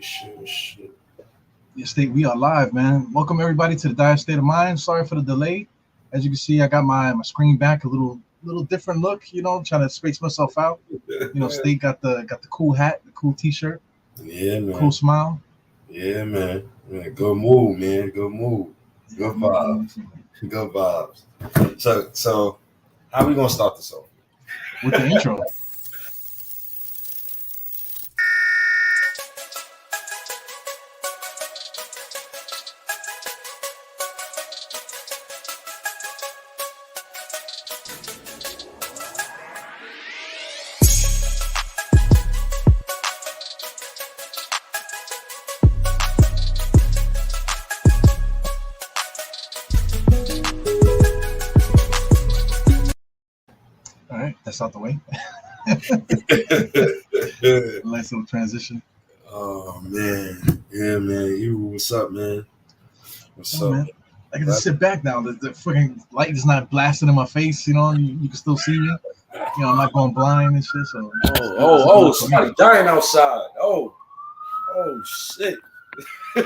Shit. Yes, we are live, man. Welcome everybody to the Dire State of Mind. Sorry for the delay. As you can see, I got my screen back, a little different look. You know, trying to space myself out. You know, State got the cool hat, the cool T-shirt. Yeah, man. Cool smile. Yeah, man. Good move, man. Good move. Good vibes. Good vibes. So how we gonna start this off? With the intro. That's out the way. Nice little transition. Oh man, yeah, man. You, what's up, man? What's up? Man. I can just sit back now. The fucking light is not blasting in my face. You know, you can still see me. You know, I'm not going blind and shit. So somebody dying outside. Oh shit. Well,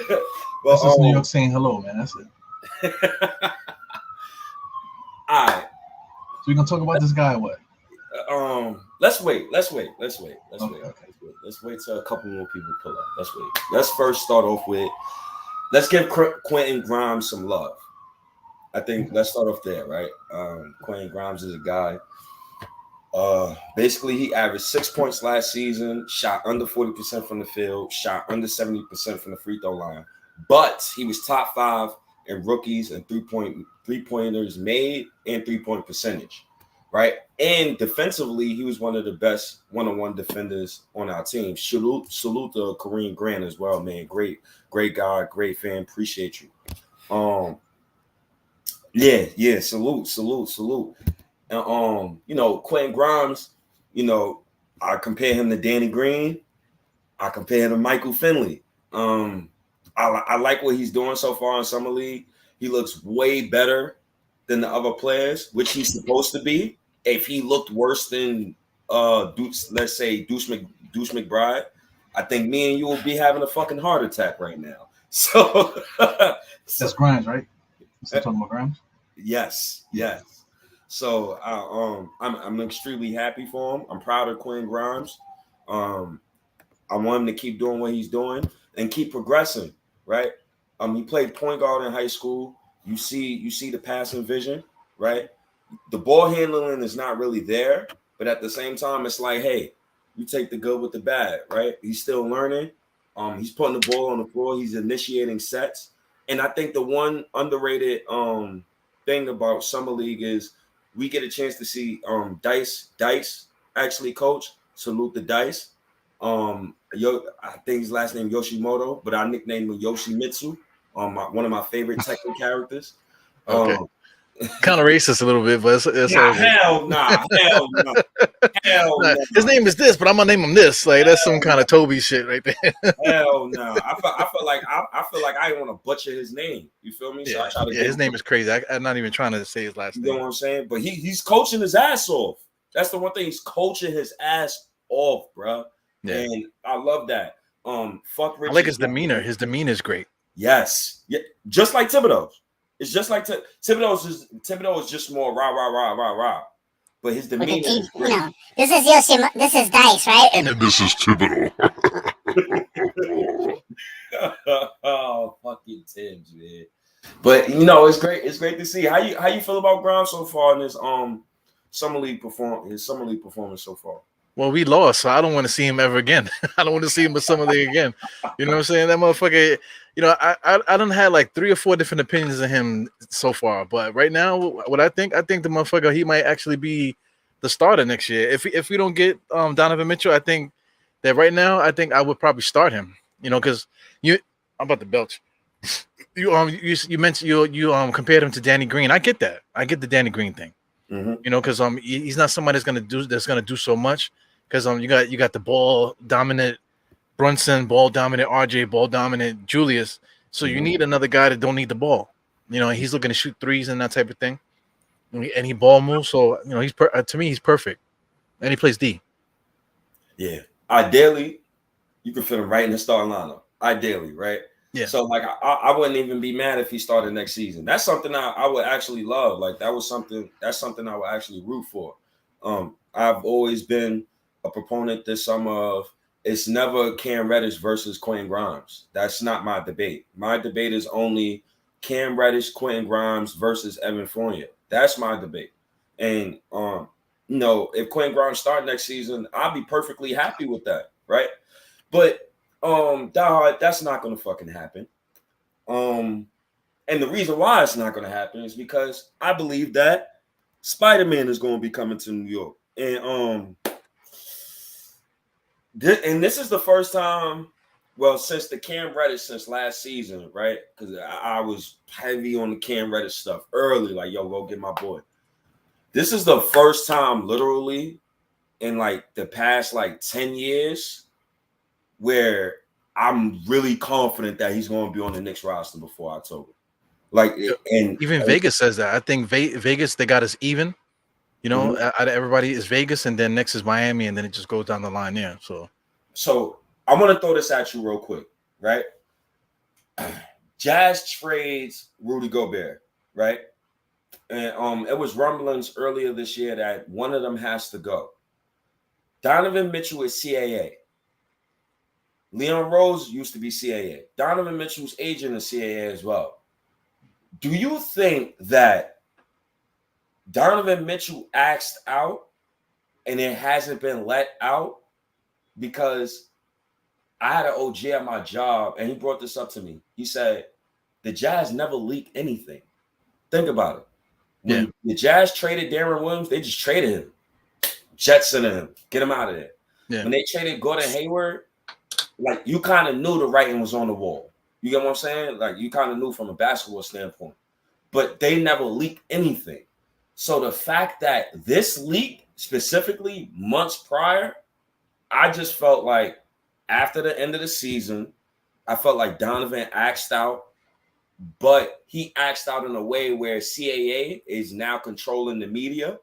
that's just New York saying hello, man. That's it. All right. So we're gonna talk about this guy. What? Let's wait. Let's wait till a couple more people pull up. Let's wait. Let's first start off with, let's give Quentin Grimes some love. I think let's start off there, right? Quentin Grimes is a guy. Basically, he averaged 6 points last season, shot under 40% from the field, shot under 70% from the free throw line. But he was top 5 in rookies and three-pointers made and 3-point percentage. Right, and defensively, he was one of the best one-on-one defenders on our team. Salute to Kareem Grant as well, man. Great guy, great fan. Appreciate you. Yeah. Salute. And you know, Quentin Grimes. You know, I compare him to Danny Green. I compare him to Michael Finley. I like what he's doing so far in Summer League. He looks way better than the other players, which he's supposed to be. If he looked worse than let's say Deuce McBride, I think me and you will be having a fucking heart attack right now. So that's Grimes, right? You still talking about Grimes? Yes. So I'm extremely happy for him. I'm proud of Quentin Grimes. I want him to keep doing what he's doing and keep progressing. Right? He played point guard in high school. You see the passing vision, right? The ball handling is not really there, but at the same time, it's like, hey, you take the good with the bad, right? He's still learning. He's putting the ball on the floor. He's initiating sets. And I think the one underrated thing about Summer League is we get a chance to see Dice actually coach. Salute the Dice. I think his last name Yoshimoto, but I nicknamed him Yoshimitsu. One of my favorite Tekken characters. Okay. Kind of racist a little bit, but it's hell nah. His name is this, but I'm gonna name him this. Like that's some kind of Toby shit right there. Hell no. I feel like I didn't want to butcher his name. You feel me? Yeah, so I try to his name is crazy. I'm not even trying to say his last name. You know what I'm saying? But he's coaching his ass off. That's the one thing. He's coaching his ass off, bro. Yeah. And I love that. Fuck Richard. I like his demeanor. His demeanor is great. Yes. Yeah. Just like Thibodeau's. It's just like Thibodeau is just more rah. But his demeanor is great. You know, this is Dice, right? And this is Thibodeau. Oh, fucking Tibbs, man. But you know, it's great. It's great to see. How you feel about Grimes so far in this summer league performance so far? Well, we lost, so I don't want to see him ever again. I don't want to see him in Summer League again. You know what I'm saying? That motherfucker, you know, I done had like 3 or 4 different opinions of him so far. But right now, what I think the motherfucker, he might actually be the starter next year. If we don't get Donovan Mitchell, I think that right now, I think I would probably start him. You know, because I'm about to belch. You mentioned you compared him to Danny Green. I get that. I get the Danny Green thing. Mm-hmm. You know, because he's not somebody that's gonna do so much. Because you got the ball dominant Brunson, ball dominant RJ, ball dominant Julius. So you need another guy that don't need the ball. You know, he's looking to shoot threes and that type of thing, and he ball moves. So you know, to me he's perfect, and he plays D. Yeah, ideally, you can fit him right in the starting lineup, ideally, right? Yeah. So like I wouldn't even be mad if he started next season. That's something I would actually love. Like that's something I would actually root for. I've always been a proponent this summer of it's never Cam Reddish versus Quentin Grimes. That's not my debate. My debate is only Cam Reddish, Quentin Grimes versus Evan Fournier. That's my debate. And if Quentin Grimes start next season, I'll be perfectly happy with that, right? But Diehard, that's not gonna fucking happen. And the reason why it's not gonna happen is because I believe that Spider-Man is gonna be coming to New York. And this is the first time, well, since the Cam Reddish since last season, right? Because I was heavy on the Cam Reddish stuff early, like, yo, go get my boy. This is the first time, literally, in like the past like 10 years, where I'm really confident that he's going to be on the Knicks roster before October. Like, and even Vegas says that. I think Vegas, they got us even. You know, out of everybody is Vegas, and then next is Miami, and then it just goes down the line there. So I want to throw this at you real quick, right? Jazz trades Rudy Gobert, right? And it was rumblings earlier this year that one of them has to go. Donovan Mitchell is CAA. Leon Rose used to be CAA. Donovan Mitchell's agent is CAA as well. Do you think that Donovan Mitchell asked out and it hasn't been let out? Because I had an OG at my job and he brought this up to me. He said, the Jazz never leak anything. Think about it. When the Jazz traded Darren Williams, they just traded him. Jetson him. Get him out of there. Yeah. When they traded Gordon Hayward, like you kind of knew the writing was on the wall. You get what I'm saying? Like you kind of knew from a basketball standpoint. But they never leaked anything. So the fact that this leaked specifically months prior, I just felt like after the end of the season, I felt like Donovan axed out, but he axed out in a way where CAA is now controlling the media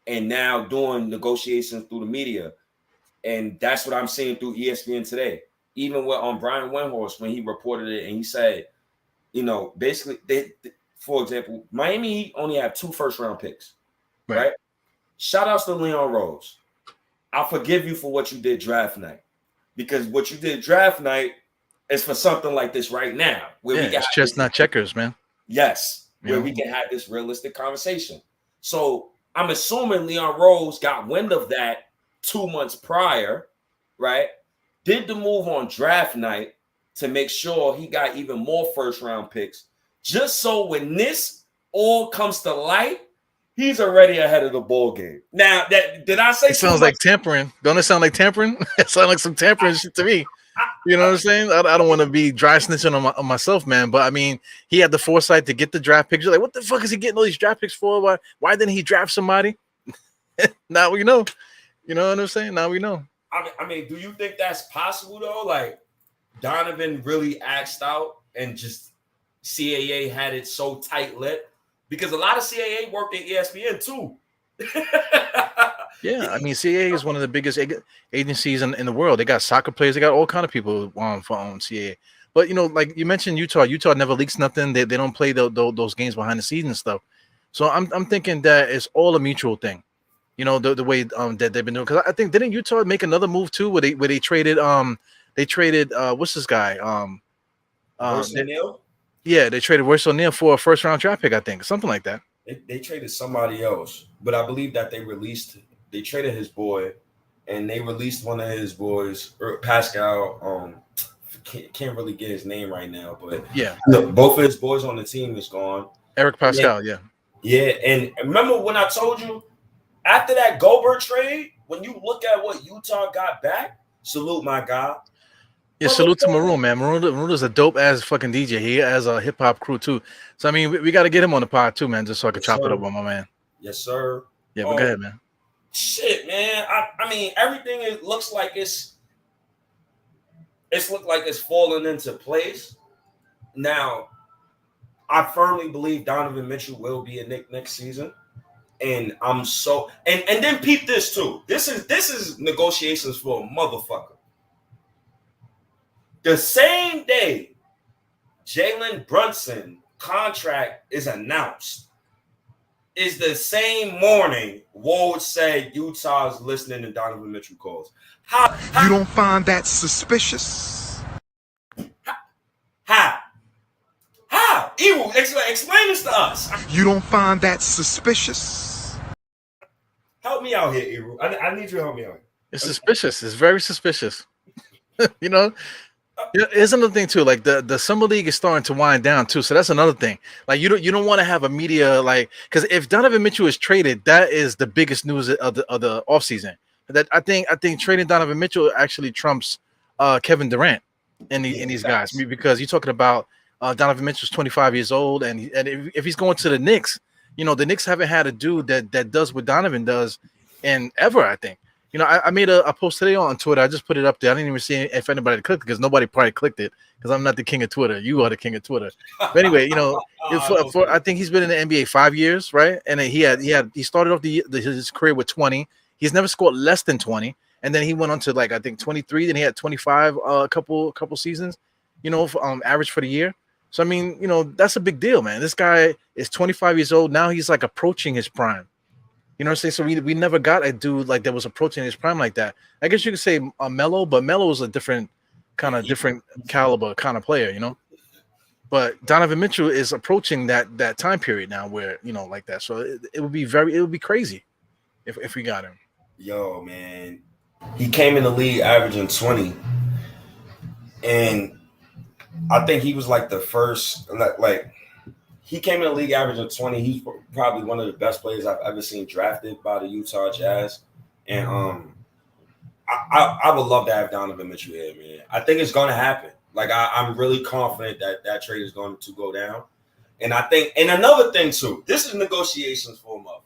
and now doing negotiations through the media. And that's what I'm seeing through ESPN today. Even with Brian Windhorst, when he reported it and he said, basically for example, Miami only have 2 first-round picks, right? Shout outs to Leon Rose. I'll forgive you for what you did draft night, because what you did draft night is for something like this right now. Where we got it's chestnut checkers, man. Yes, where we can have this realistic conversation. So I'm assuming Leon Rose got wind of that 2 months prior, right? Did the move on draft night to make sure he got even more first-round picks, just so when this all comes to light, he's already ahead of the ball game. Now, did I say? It sounds like tampering. Don't it sound like tampering? It sounds like some tampering shit to me. You know what I'm saying? I don't want to be dry snitching on myself, man. But I mean, he had the foresight to get the draft picks. You're like, what the fuck is he getting all these draft picks for? Why didn't he draft somebody? Now we know. You know what I'm saying? Now we know. I mean, do you think that's possible though? Like Donovan really axed out and just CAA had it so tight-lipped? Because a lot of CAA worked at ESPN too. Yeah, I mean, CAA is one of the biggest agencies in the world. They got soccer players. They got all kind of people on CAA. But, like you mentioned Utah. Utah never leaks nothing. They don't play those games behind the scenes and stuff. So I'm thinking that it's all a mutual thing. The way that they've been doing. Because I think, didn't Utah make another move too where they traded what's this guy? O'Neal? Yeah, they traded Royce O'Neal for a first-round draft pick, I think. Something like that. They traded somebody else. But I believe that they traded his boy, and they released one of his boys, Pascal. Can't really get his name right now, but yeah, both of his boys on the team is gone. Eric Pascal, yeah. And remember when I told you after that Gobert trade, when you look at what Utah got back, salute my guy. Yeah, salute to Maroon, man. Maroon is a dope ass fucking DJ. He has a hip hop crew too. So I mean, we got to get him on the pod too, man, just so I can chop it up with my man. Yes, sir. Yeah, but go ahead, man. Shit, man. I mean, everything looks like it's falling into place. Now, I firmly believe Donovan Mitchell will be a Knick next season. And I'm so and then peep this too. This is negotiations for a motherfucker. The same day Jalen Brunson contract is announced is the same morning Woj said Utah is listening to Donovan Mitchell calls. How You don't find that suspicious? How? Ew, explain this to us. You don't find that suspicious? Help me out here, Ew. I need you to help me out. It's suspicious. It's very suspicious. You know, here's another thing too. Like the summer league is starting to wind down too, so that's another thing. Like you don't want to have a media like because if Donovan Mitchell is traded, that is the biggest news of the offseason. That I think trading Donovan Mitchell actually trumps Kevin Durant and these guys because you're talking about Donovan Mitchell's 25 years old, and if he's going to the Knicks, you know the Knicks haven't had a dude that does what Donovan does in ever. I think. You know, I made a post today on Twitter. I just put it up there. I didn't even see if anybody clicked it because nobody probably clicked it because I'm not the king of Twitter. You are the king of Twitter. But anyway, you know, I think he's been in the NBA 5 years, right? And he started off his career with 20. He's never scored less than 20, and then he went on to like I think 23. Then he had 25 a couple seasons, you know, for, average for the year. So I mean, you know, that's a big deal, man. This guy is 25 years old now. He's like approaching his prime. You know what I'm saying? So we never got a dude like that was approaching his prime like that. I guess you could say Melo, but Melo was a different caliber kind of player, you know. But Donovan Mitchell is approaching that time period now where you know like that. So it would be crazy if we got him. Yo, man, he came in the league averaging 20, and I think he was like the first like. He came in the league averaging 20. He's probably one of the best players I've ever seen drafted by the Utah Jazz. And I would love to have Donovan Mitchell here, man. I think it's going to happen. Like, I'm really confident that trade is going to go down. And I think – and another thing, too. This is negotiations for a month.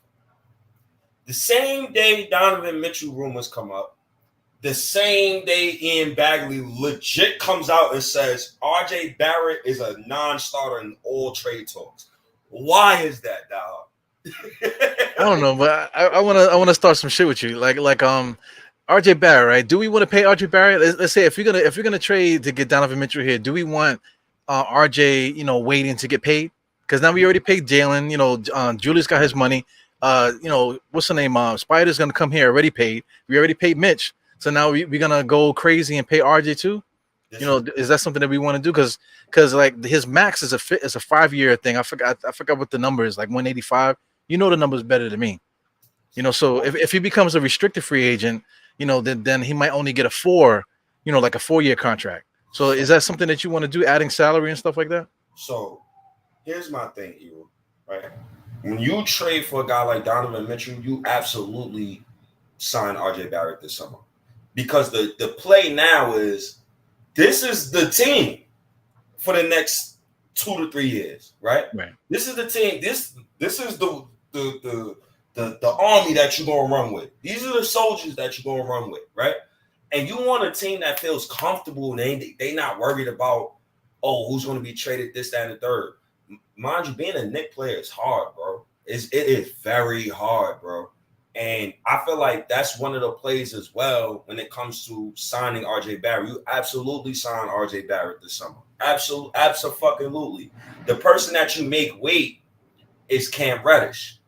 The same day Donovan Mitchell rumors come up, the same day Ian Bagley legit comes out and says RJ Barrett is a non-starter in all trade talks. Why is that, dog? I don't know, but I want to start some shit with you. Like RJ Barrett, right? Do we want to pay RJ Barrett? Let's say if you're gonna trade to get Donovan Mitchell here, do we want RJ, you know, waiting to get paid? Because now we already paid Jalen. You know, Julius got his money. You know, what's the name? Spider's gonna come here already paid. We already paid Mitch. So now we're gonna go crazy and pay RJ too. You know, is that something that we want to do? Because like his max is a 5-year thing. I forgot what the number is, like 185. You know the numbers better than me. You know, so if he becomes a restricted free agent, you know, then he might only get a 4-year contract. So is that something that you want to do, adding salary and stuff like that? So here's my thing, Euro, right? When you trade for a guy like Donovan Mitchell, you absolutely sign RJ Barrett this summer. Because the play now is this is the team for the next 2 to 3 years, right? Right. This is the team. This is the army that you're gonna run with. These are the soldiers that you're gonna run with, right? And you want a team that feels comfortable. They not worried about who's gonna be traded this, that, and the third. Mind you, being a Knicks player is hard, bro. It is very hard, bro. And I feel like that's one of the plays as well when it comes to signing RJ Barrett. You absolutely sign RJ Barrett this summer. Absolutely. The person that you make wait is Cam Reddish,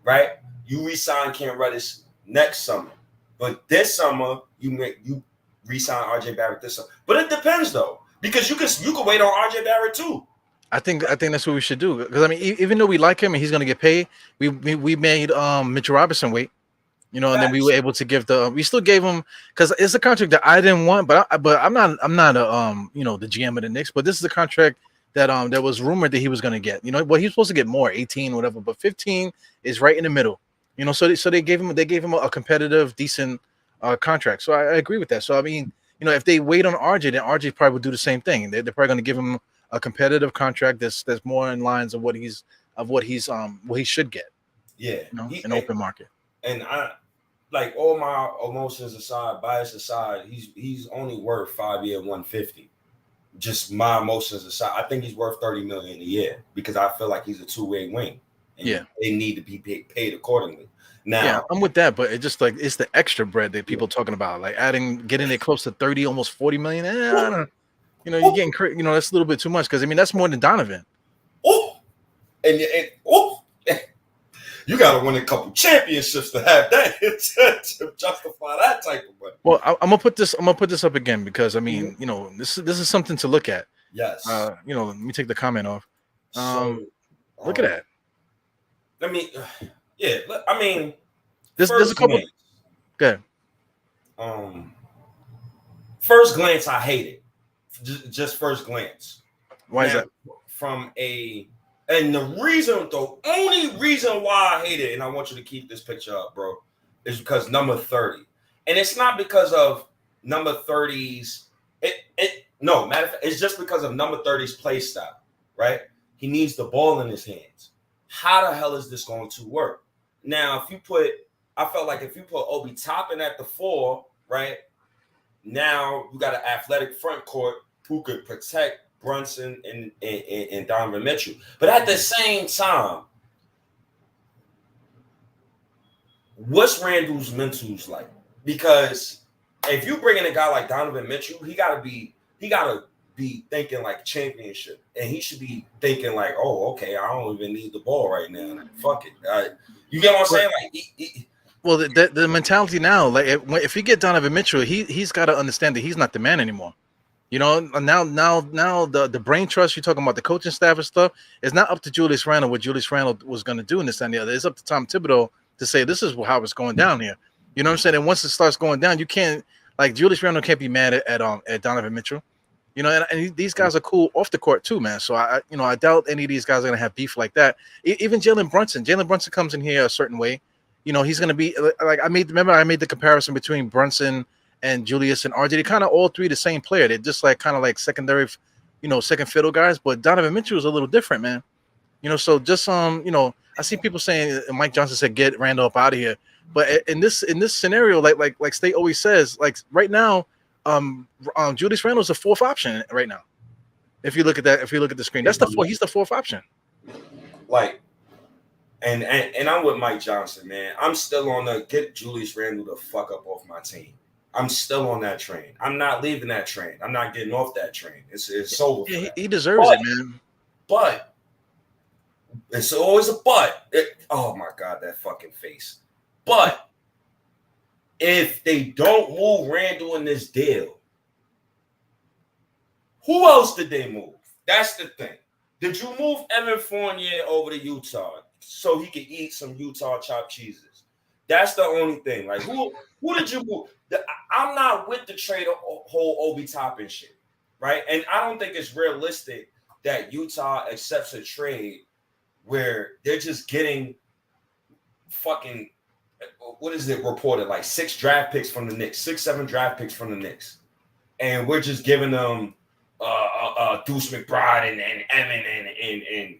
right? You re-sign Cam Reddish next summer. But this summer, you re-sign RJ Barrett this summer. But it depends though, because you can wait on RJ Barrett too. I think that's what we should do. Because I mean, even though we like him and he's gonna get paid, we made Mitchell Robinson wait. You know, and then we were able to give we still gave him because it's a contract that I didn't want, but I'm not a you know, the GM of the Knicks, but this is a contract that that was rumored that he was gonna get. You know, well, he's supposed to get more, 18, whatever, but 15 is right in the middle. You know, so they gave him a competitive, decent contract. So I agree with that. So I mean, you know, if they wait on RJ, then RJ probably would do the same thing. They're probably gonna give him a competitive contract that's more in lines of what he should get. Yeah, you know, an open market. And I like all my emotions aside, bias aside, he's only worth 5-year 150. Just my emotions aside, I think he's worth $30 million a year because I feel like he's a two-way wing. And they need to be paid accordingly. Now, yeah, I'm with that, but it's just like it's the extra bread that people talking about, like getting it close to 30, almost 40 million. I don't know. you're getting that's a little bit too much because I mean that's more than Donovan. Oh, and you got to win a couple championships to have that to justify that type of money. Well, I'm gonna put this up again because I mean, this is something to look at. Yes. Let me take the comment off. Look at that. I mean, yeah. I mean, there's a couple. Good. First glance, I hate it. Just first glance. Why is that? And the only reason why I hate it, and I want you to keep this picture up, bro, is because number 30. And it's not because of number 30's. No, matter of fact, it's just because of number 30's play style, right? He needs the ball in his hands. How the hell is this going to work? Now, I felt like if you put Obi Toppin at the 4, right? Now you got an athletic front court who could protect Brunson and Donovan Mitchell. But at the same time, what's Randle's mentals like? Because if you bring in a guy like Donovan Mitchell, he gotta be thinking like championship, and he should be thinking like, oh, okay, I don't even need the ball right now. Fuck it. You get what I'm saying? Like, well, the mentality now, like if you get Donovan Mitchell, he's got to understand that he's not the man anymore. Now the brain trust you're talking about, the coaching staff and stuff, is not up to Julius Randle what Julius Randle was going to do in this and the other. It's up to Tom Thibodeau to say this is how it's going down here. You know what I'm saying? And once it starts going down, you can't, like, Julius Randle can't be mad at Donovan Mitchell. And these guys are cool off the court too, man. So I doubt any of these guys are gonna have beef like that. Even Jalen Brunson comes in here a certain way. He's gonna be like, I made the comparison between Brunson and Julius and RJ. They kind of all three the same player. They're just like kind of like secondary, second fiddle guys. But Donovan Mitchell is a little different, man. So just I see people saying Mike Johnson said get Randle up out of here. But in this scenario, like State always says, like right now, Julius Randle is the 4th option right now. If you look at the screen, he's the 4th option. Like, and I'm with Mike Johnson, man. I'm still on the get Julius Randle the fuck up off my team. I'm still on that train. I'm not leaving that train. I'm not getting off that train. It's over. Yeah, he deserves it, man. But it's always a but. Oh my God, that fucking face. But if they don't move Randle in this deal, who else did they move? That's the thing. Did you move Evan Fournier over to Utah so he could eat some Utah chopped cheeses? That's the only thing. Like, who did you move? I'm not with the trade whole Obi Toppin shit, right? And I don't think it's realistic that Utah accepts a trade where they're just getting fucking, what is it reported, like 6 draft picks from the Knicks, 7 draft picks from the Knicks, and we're just giving them Deuce McBride and Evan and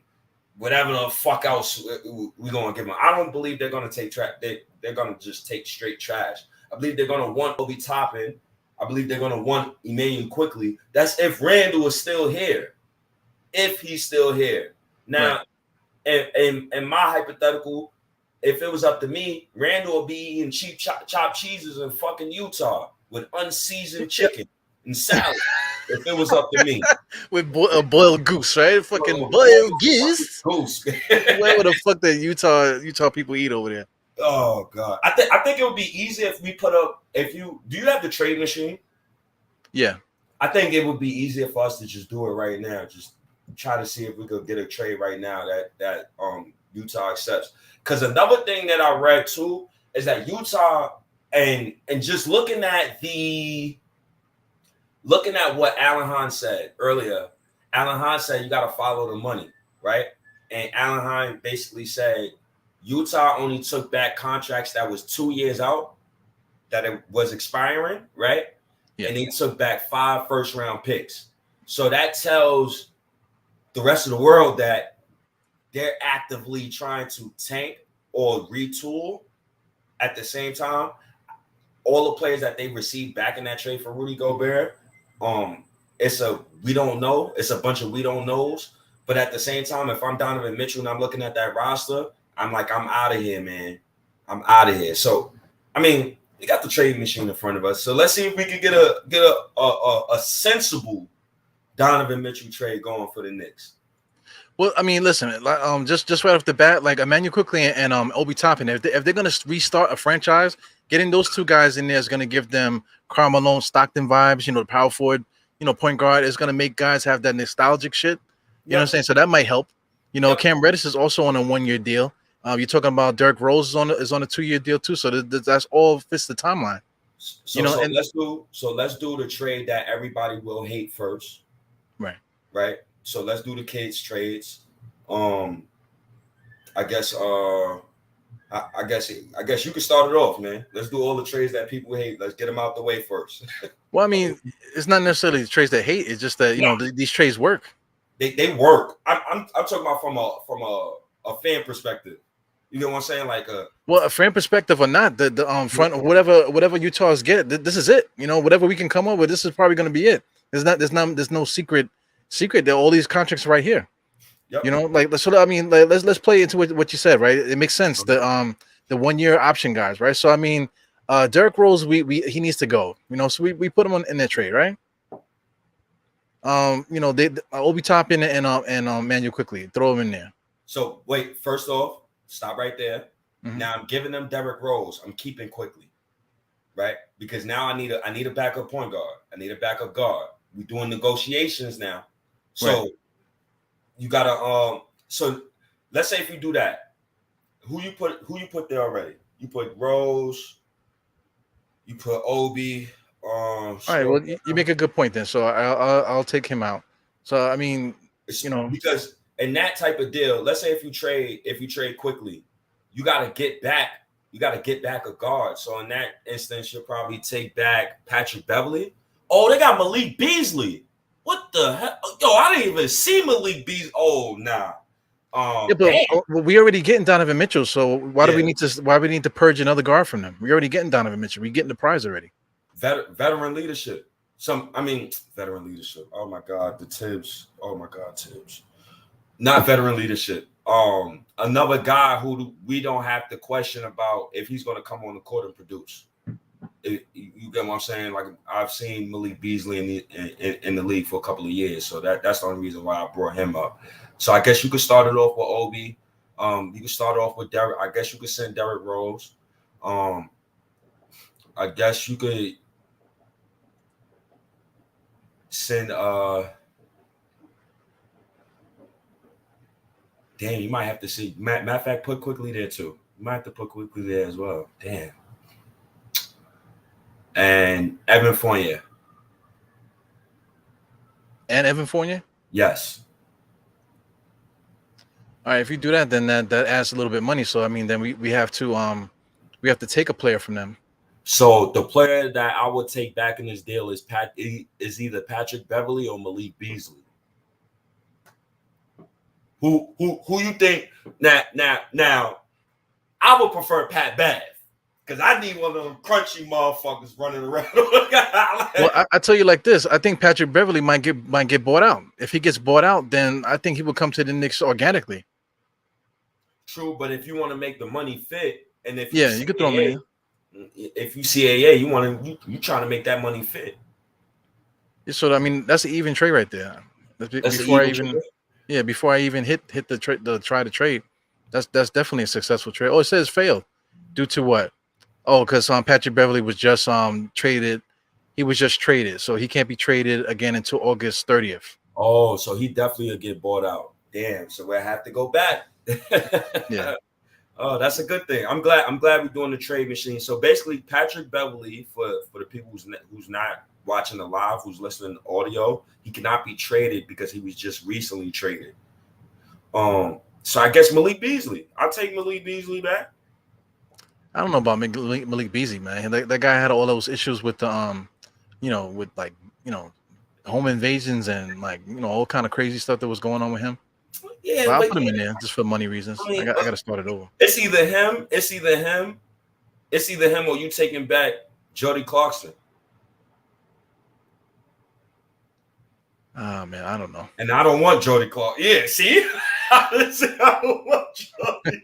whatever the fuck else we're gonna give them. I don't believe they're gonna take trash. They're gonna just take straight trash. I believe they're gonna want Obi Toppin. I believe they're gonna want Emmanuel quickly. That's if Randle is still here. If he's still here now, right. And my hypothetical. If it was up to me, Randle would be eating cheap chopped cheeses in fucking Utah with unseasoned chicken and salad. If it was up to me, with boiled goose, right? Fucking boiled goose. Whatever the fuck that Utah people eat over there. Oh God, I think it would be easier if we put up. Do you have the trade machine? Yeah, I think it would be easier for us to just do it right now. Just try to see if we could get a trade right now that Utah accepts. Because another thing that I read too is that Utah and just looking at what Alan Hahn said earlier. Alan Hahn said you got to follow the money, right? And Alan Hahn basically said Utah only took back contracts that was 2 years out, that it was expiring, right? Yeah. And they took back 5 first-round picks. So that tells the rest of the world that they're actively trying to tank or retool. At the same time, all the players that they received back in that trade for Rudy Gobert, we don't know. It's a bunch of we don't knows. But at the same time, if I'm Donovan Mitchell and I'm looking at that roster, I'm like, I'm out of here, man. I'm out of here. So, I mean, we got the trade machine in front of us. So let's see if we can get a sensible Donovan Mitchell trade going for the Knicks? Well, I mean, listen, just right off the bat, like Emmanuel quickly and Obi Toppin, if they're gonna restart a franchise, getting those two guys in there is gonna give them Carmelo Stockton vibes. The power forward, point guard is gonna make guys have that nostalgic shit. You know what I'm saying? So that might help. Cam Reddish is also on a 1-year deal. You're talking about Derrick Rose is on a 2-year deal too. So that's all fits the timeline. So let's do the trade that everybody will hate first. Right. So let's do the kids trades. I guess you can start it off, man. Let's do all the trades that people hate. Let's get them out the way first. Well, I mean, it's not necessarily the trades that hate. It's just that these trades work. They work. I'm talking about from a fan perspective. You know what I'm saying? Like a fan perspective or not, the front whatever Utah's get, this is it. Whatever we can come up with, this is probably going to be it. There's no secret that all these contracts are right here. Yep. So I mean, let's play into what you said, right? It makes sense. The 1-year option guys, right? So I mean, Derrick Rose, he needs to go. So we put him in that trade, right? They Obi Toppin and Manuel quickly throw him in there. So wait, first off, stop right there. Mm-hmm. Now I'm giving them Derrick Rose. I'm keeping quickly, right? Because now I need a backup point guard. I need a backup guard. We're doing negotiations now, so right. You gotta So let's say if you do that, who you put there already? You put Rose. You put Obi. All right. Well, you make a good point then. So I'll take him out. So I mean, because in that type of deal, let's say if you trade quickly, you got to get back a guard. So in that instance, you'll probably take back Patrick Beverley. Oh, they got Malik Beasley. What the hell? Yo, I didn't even see Malik Beasley. Oh, nah. But we already getting Donovan Mitchell. So why do we need to purge another guard from them? We already getting Donovan Mitchell. We getting the prize already. Veteran leadership. Veteran leadership. Oh my God, the Tibbs. Oh my God, Tibbs. Not veteran leadership. Another guy who we don't have to question about if he's going to come on the court and produce. You get what I'm saying? Like I've seen Malik Beasley in the league for a couple of years, so that's the only reason why I brought him up. So I guess you could start it off with Obi. You could start off with Derrick. I guess you could send Derrick Rose. I guess you could send damn, you might have to see. Matter of fact, put quickly there too. You might have to put quickly there as well. Damn. And Evan Fournier. And Evan Fournier? Yes. All right, if you do that, then that adds a little bit of money. So I mean, then we have to take a player from them. So the player that I would take back in this deal is either Patrick Beverley or Malik Beasley. Who you think? Now, I would prefer Pat Bev because I need one of them crunchy motherfuckers running around. Well, I tell you like this: I think Patrick Beverley might get bought out. If he gets bought out, then I think he will come to the Knicks organically. True, but if you want to make the money fit, and if you could throw him in. If you CAA, you trying to make that money fit. So I mean, that's an even trade right there. Before I even hit the try to trade, that's definitely a successful trade. Oh, it says failed due to what? Oh, because Patrick Beverley was just traded. He was just traded, so he can't be traded again until August 30th. Oh, so he definitely will get bought out. Damn, so we'll have to go back. Yeah. Oh, that's a good thing. I'm glad we're doing the trade machine. So basically, Patrick Beverley, for the people who's not watching the live, who's listening to audio, he cannot be traded because he was just recently traded. So I guess Malik Beasley. I'll take Malik Beasley back. I don't know about Malik Beasley, man. That guy had all those issues with the with home invasions and all kind of crazy stuff that was going on with him. Yeah, but I'll put him in there just for money reasons. I got to start it over. It's either him or you taking back Jordy Clarkson. Oh man, I don't know. And I don't want Jordy Clarkson. Yeah, see, I don't want Jordy.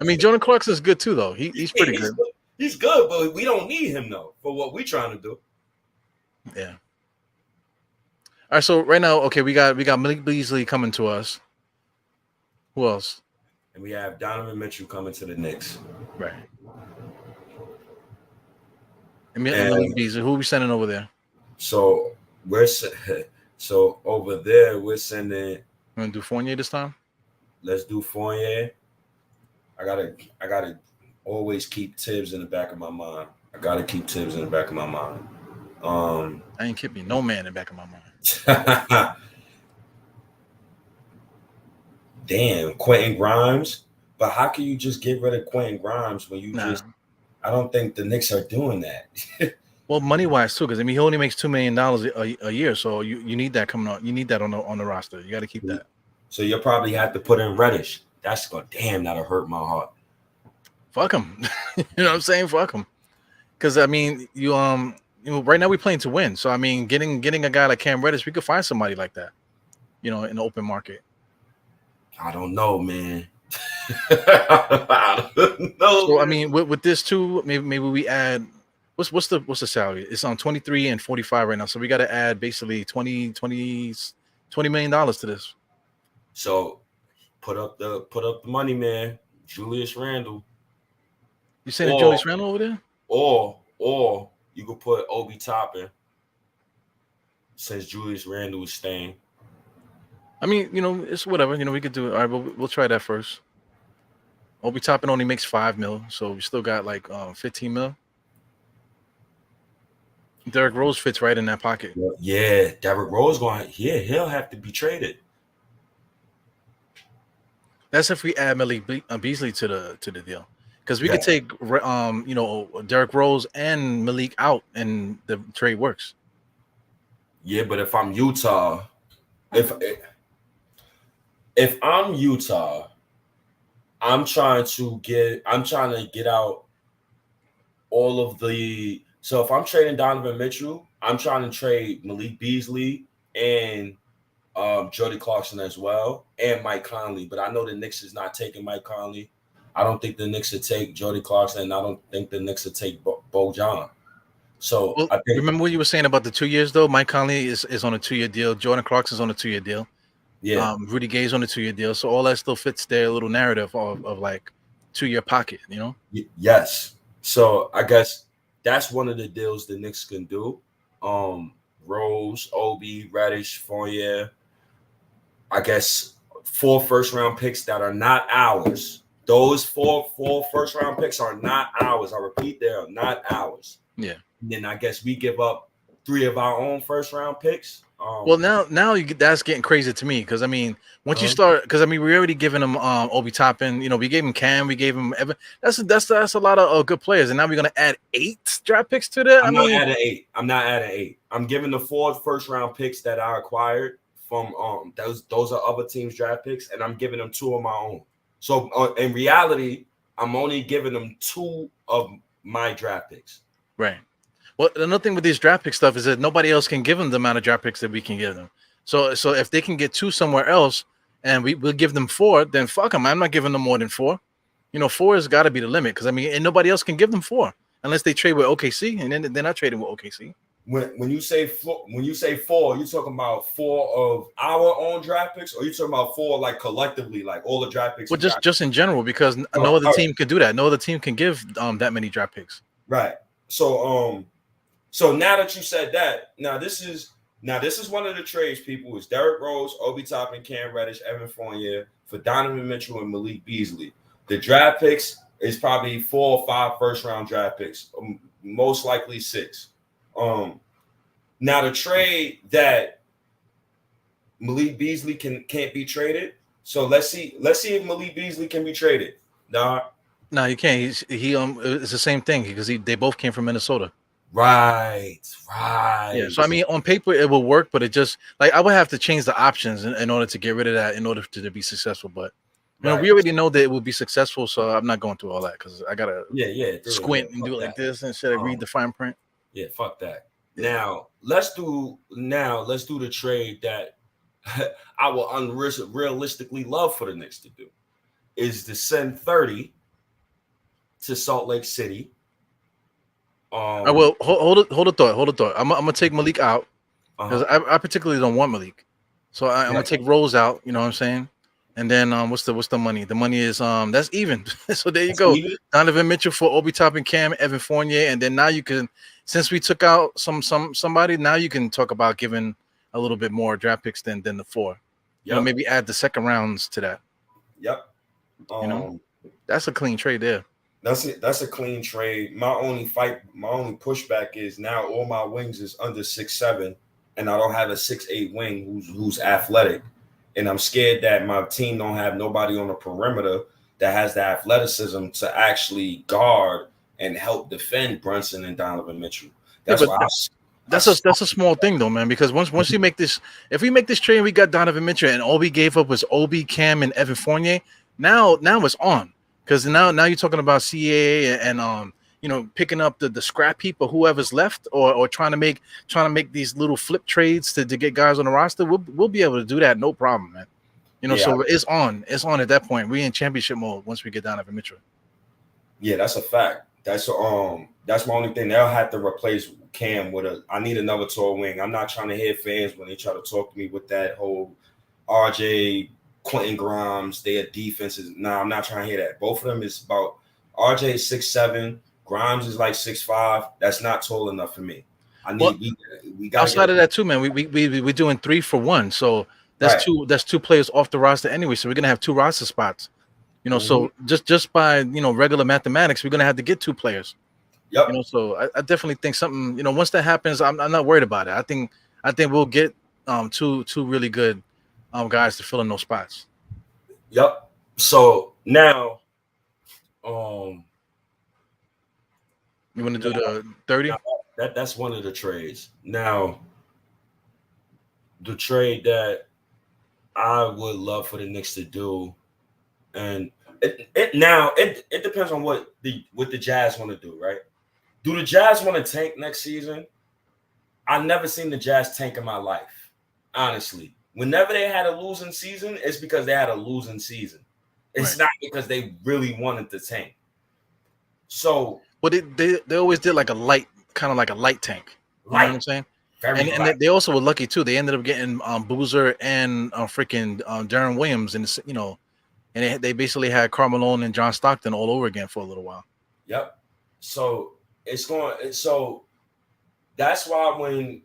I mean, Jordan Clarkson is good too, though. He's pretty good. He's good, but we don't need him though for what we're trying to do. Yeah. All right, so right now, okay, we got Malik Beasley coming to us. Who else? And we have Donovan Mitchell coming to the Knicks. Right. And Malik And Beasley. Who are we sending over there? so so over there we're sending. You want to do Fournier this time? Let's do Fournier. I gotta always keep Tibbs in the back of my mind. I ain't keeping no man in the back of my mind. Damn, Quentin Grimes. But how can you just get rid of Quentin Grimes when you I don't think the Knicks are doing that. Well, money wise too, because I mean he only makes $2 million a year, so you need that coming out. You need that on the roster. You got to keep that. So you'll probably have to put in Reddish. That's gonna that'll hurt my heart. Fuck him. You know what I'm saying? Fuck him. Because I mean, you know, right now we're playing to win. So I mean, getting a guy like Cam Reddish, we could find somebody like that, you know, in the open market. I don't know, man. I don't know. So I mean, with this too, maybe we add what's the salary? It's on 23 and 45 right now. So we got to add basically $20 million to this. So put up the money, man. Julius Randle. You saying Julius Randle over there? Or you could put Obi Toppin since Julius Randle is staying. I mean, you know, it's whatever. You know, we could do it. All right, we'll try that first. Obi Toppin only makes $5 million, so we still got like $15 million. Derrick Rose fits right in that pocket. Yeah, Derrick Rose he'll have to be traded. That's if we add Malik Beasley to the deal, because we could take you know, Derrick Rose and Malik out, and the trade works. Yeah, but if I'm Utah, if I'm Utah, I'm trying to get out all of the. So if I'm trading Donovan Mitchell, I'm trying to trade Malik Beasley and Jody Clarkson as well, and Mike Conley. But I know the Knicks is not taking Mike Conley. I don't think the Knicks would take Jody Clarkson, and I don't think the Knicks would take Bojan. So well, I think, remember what you were saying about the 2 years though? Mike Conley is on a 2-year deal. Jordan Clarkson's on a 2-year deal. Yeah. Rudy Gay's on a 2-year deal. So all that still fits their little narrative of like 2-year pocket, you know? Yes. So I guess that's one of the deals the Knicks can do. Rose, Obi, Reddish, Fournier. I guess 4 first-round picks that are not ours. Those four first-round picks are not ours. I repeat, they are not ours. Yeah. And then I guess we give up 3 of our own first-round picks. Well, now that's getting crazy to me, because I mean, once you start, because I mean, we're already giving him Obi Toppin. You know, we gave him Cam, we gave him Evan. That's a lot of good players, and now we're gonna add 8 draft picks to that. I'm not adding 8. I'm giving the 4 first-round picks that I acquired from those are other teams' draft picks, and I'm giving them 2 of my own. So in reality, I'm only giving them 2 of my draft picks. Right. Well, another thing with these draft pick stuff is that nobody else can give them the amount of draft picks that we can give them. So if they can get 2 somewhere else, and we'll give them 4, then fuck them. I'm not giving them more than 4. You know, 4 has got to be the limit, because I mean, and nobody else can give them 4 unless they trade with OKC, and then they're not trading with OKC. When you say 4, you're talking about 4 of our own draft picks, or you talking about 4 like collectively, like all the draft picks? Well, just in general, because no other team can do that. No other team can give that many draft picks. Right. So now that you said that, now this is one of the trades, people, is Derrick Rose, Obi Toppin, Cam Reddish, Evan Fournier for Donovan Mitchell and Malik Beasley. The draft picks is probably 4 or 5 first-round draft picks, most likely 6. Now the trade that Malik Beasley can't be traded. So let's see if Malik Beasley can be traded. No, you can't. It's the same thing, because they both came from Minnesota. Right. Yeah. So I mean, on paper it will work, but it just like I would have to change the options in order to get rid of that in order to be successful. But you know, we already know that it will be successful, so I'm not going through all that, because I gotta squint and do it like this instead of read the fine print. Yeah, fuck that. Now let's do the trade that I will realistically love for the Knicks to do, is to send 30 to Salt Lake City. I will hold a thought. I'm gonna take Malik out, because I particularly don't want Malik. So I'm gonna take Rose out. You know what I'm saying? And then what's the money? The money is that's even. So there you go. Even? Donovan Mitchell for Obi Toppin, Cam, Evan Fournier, and then now you can, since we took out somebody, now you can talk about giving a little bit more draft picks than the 4. You know, maybe add the second rounds to that. Yep. You know, that's a clean trade there. That's it. That's a clean trade. My only pushback is now all my wings is under 6'7", and I don't have a 6'8" wing who's athletic, and I'm scared that my team don't have nobody on the perimeter that has the athleticism to actually guard and help defend Brunson and Donovan Mitchell. That's why that's a small thing though, man. Because once you make this, if we make this trade, we got Donovan Mitchell, and all we gave up was Obi, Cam, and Evan Fournier. Now it's on. Because now you're talking about CAA and you know, picking up the scrap heap of whoever's left, or trying to make these little flip trades to get guys on the roster. We'll be able to do that, no problem, man. You know, so it's on at that point. We're in championship mode once we get Donovan Mitchell. Yeah, that's a fact. That's my only thing. They'll have to replace Cam with I need another tall wing. I'm not trying to hear fans when they try to talk to me with that whole RJ. Quentin Grimes, their defense is I'm not trying to hear that. Both of them is about RJ is 6'7", Grimes is like 6'5". That's not tall enough for me. We got outside of that too, man. We're doing 3 for 1, so that's two players off the roster anyway. So we're gonna have 2 roster spots. You know, so just by regular mathematics, we're gonna have to get 2 players. Yep. You know, so I definitely think something. Once that happens, I'm not worried about it. I think we'll get two really good guys to fill in those spots. Yep. So now, you want to do the 30? That's one of the trades. Now, the trade that I would love for the Knicks to do, and it depends on what the Jazz want to do, right? Do the Jazz want to tank next season? I've never seen the Jazz tank in my life, honestly. Whenever they had a losing season, it's because they had a losing season. It's not because they really wanted to tank. So, but they always did like a light, kind of like a light tank. You know what I'm saying? And they also were lucky too. They ended up getting Boozer and freaking Darren Williams, and and they basically had Carmelo and John Stockton all over again for a little while. Yep. So So that's why when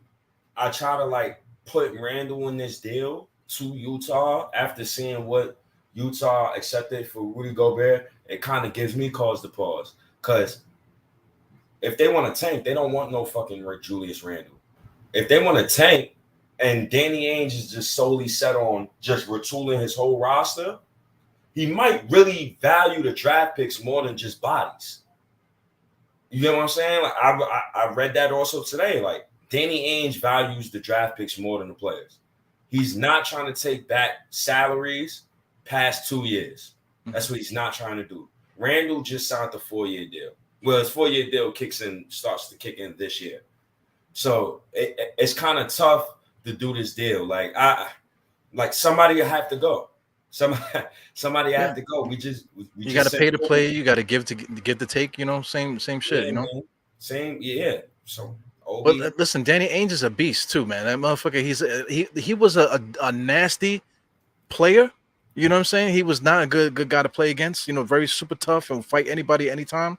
I try to put Randle in this deal to Utah after seeing what Utah accepted for Rudy Gobert, it kind of gives me cause to pause. Because if they want to tank, they don't want no fucking Julius Randle. If they want to tank and Danny Ainge is just solely set on just retooling his whole roster, he might really value the draft picks more than just bodies. You know what I'm saying? I read that also today. Danny Ainge values the draft picks more than the players. He's not trying to take back salaries past 2 years. That's what he's not trying to do. Randle just signed a 4-year deal. Well, his 4-year deal starts to kick in this year. So it's kind of tough to do this deal. Somebody have to go. Somebody have to go. You got to pay to play. You got to give to get the take. Same shit. Man. Same, yeah. So, but listen, Danny Ainge is a beast too, man. That motherfucker. He was a nasty player. You know what I'm saying? He was not a good guy to play against. Very super tough and fight anybody anytime.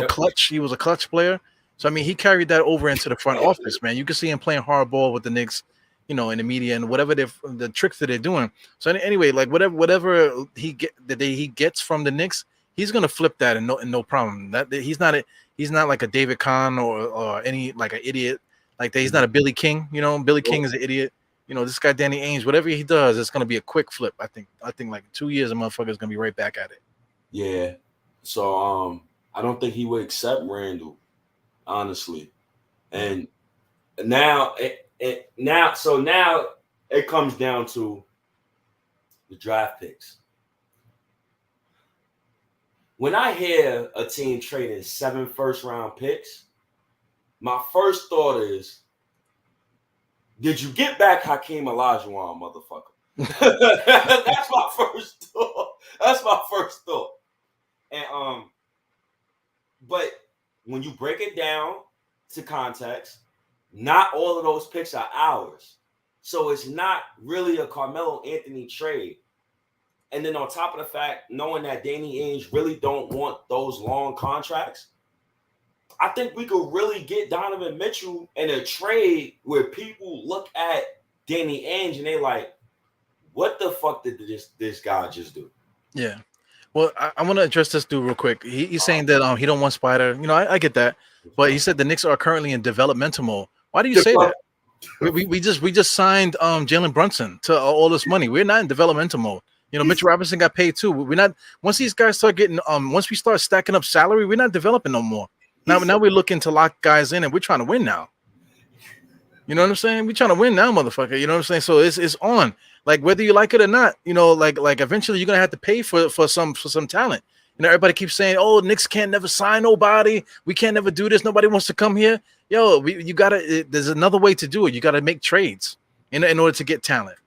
Clutch. He was a clutch player. So he carried that over into the front office, man. You can see him playing hardball with the Knicks, in the media and whatever the tricks that they're doing. So anyway, whatever he gets from the Knicks, he's gonna flip that and no problem. That he's not like a David Kahn or any an idiot like that. He's not a Billy King. Billy King is an idiot. This guy Danny Ainge, whatever he does, it's gonna be a quick flip. I think 2 years, a motherfucker's gonna be right back at it. Yeah. So I don't think he would accept Randle, honestly. And now it comes down to the draft picks. When I hear a team trading 7 first-round picks, my first thought is, did you get back Hakeem Olajuwon, motherfucker? That's my first thought. And but when you break it down to context, not all of those picks are ours. So it's not really a Carmelo Anthony trade. And then on top of the fact, knowing that Danny Ainge really don't want those long contracts, I think we could really get Donovan Mitchell in a trade where people look at Danny Ainge and they like, what the fuck did this guy just do? Yeah. Well, I want to address this dude real quick. He's saying that he don't want Spider. You know, I get that, but he said the Knicks are currently in developmental mode. Why do you say that? We just signed Jalen Brunson to all this money. We're not in developmental mode. You know, Mitchell Robinson got paid too. We're not. Once these guys start getting once we start stacking up salary, we're not developing no more. Now we're looking to lock guys in, and we're trying to win now. You know what I'm saying? We're trying to win now, motherfucker. You know what I'm saying? So it's on. Like whether you like it or not, you know, like eventually you're gonna have to pay for some talent. You know, everybody keeps saying, "Oh, Knicks can't never sign nobody. We can't never do this. Nobody wants to come here." Yo, you gotta. There's another way to do it. You gotta make trades in order to get talent.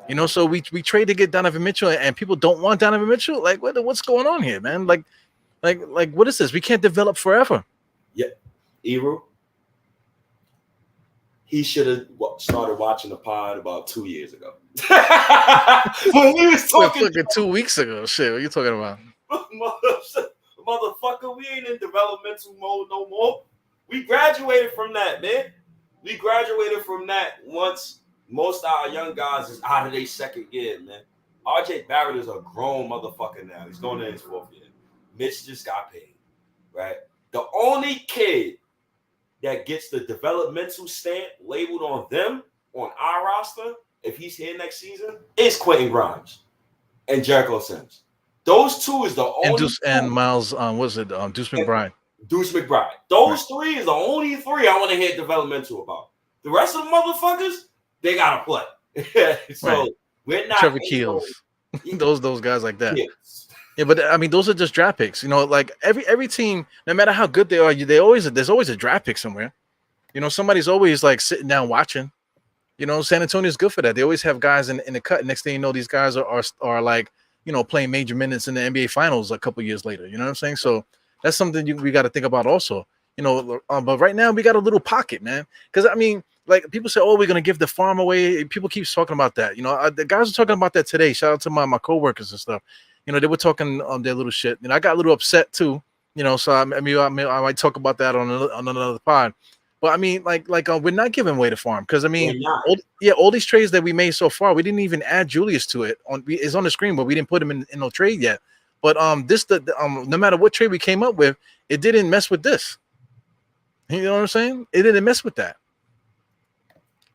You know, so we trade to get Donovan Mitchell, and people don't want Donovan Mitchell. Like, what's going on here, man? Like, what is this? We can't develop forever. Yeah, Eru. He should have started watching the pod about 2 years ago. When we was talking fucking 2 weeks ago. Shit, what are you talking about? Motherfucker, we ain't in developmental mode no more. We graduated from that, man. We graduated from that once most of our young guys is out of their second year, man. RJ Barrett is a grown motherfucker now. He's going in his fourth year. Mitch just got paid, right? The only kid that gets the developmental stamp labeled on them, on our roster, if he's here next season, is Quentin Grimes and Jericho Sims. Those two is the only and Miles, was it Deuce McBride? Deuce McBride. Those three is the only three I want to hear developmental about. The rest of the motherfuckers, they gotta play. So we're not Trevor Keels. those guys like that. Yes. Yeah, but I mean, those are just draft picks. You know, like every team, no matter how good they are, there's always a draft pick somewhere. You know, somebody's always like sitting down watching. You know, San Antonio's good for that. They always have guys in the cut. Next thing you know, these guys are like, you know, playing major minutes in the NBA Finals a couple years later. You know what I'm saying? So that's something we got to think about also. You know, but right now we got a little pocket, man. Because I mean, like people say, oh, we're gonna give the farm away. People keep talking about that. You know, the guys are talking about that today. Shout out to my coworkers and stuff. You know, they were talking their little shit. And I got a little upset too. You know, so I might talk about that on another pod. But I mean, like we're not giving away the farm because I mean, all these trades that we made so far, we didn't even add Julius to it. It's on the screen, but we didn't put him in no trade yet. But no matter what trade we came up with, it didn't mess with this. You know what I'm saying? It didn't mess with that.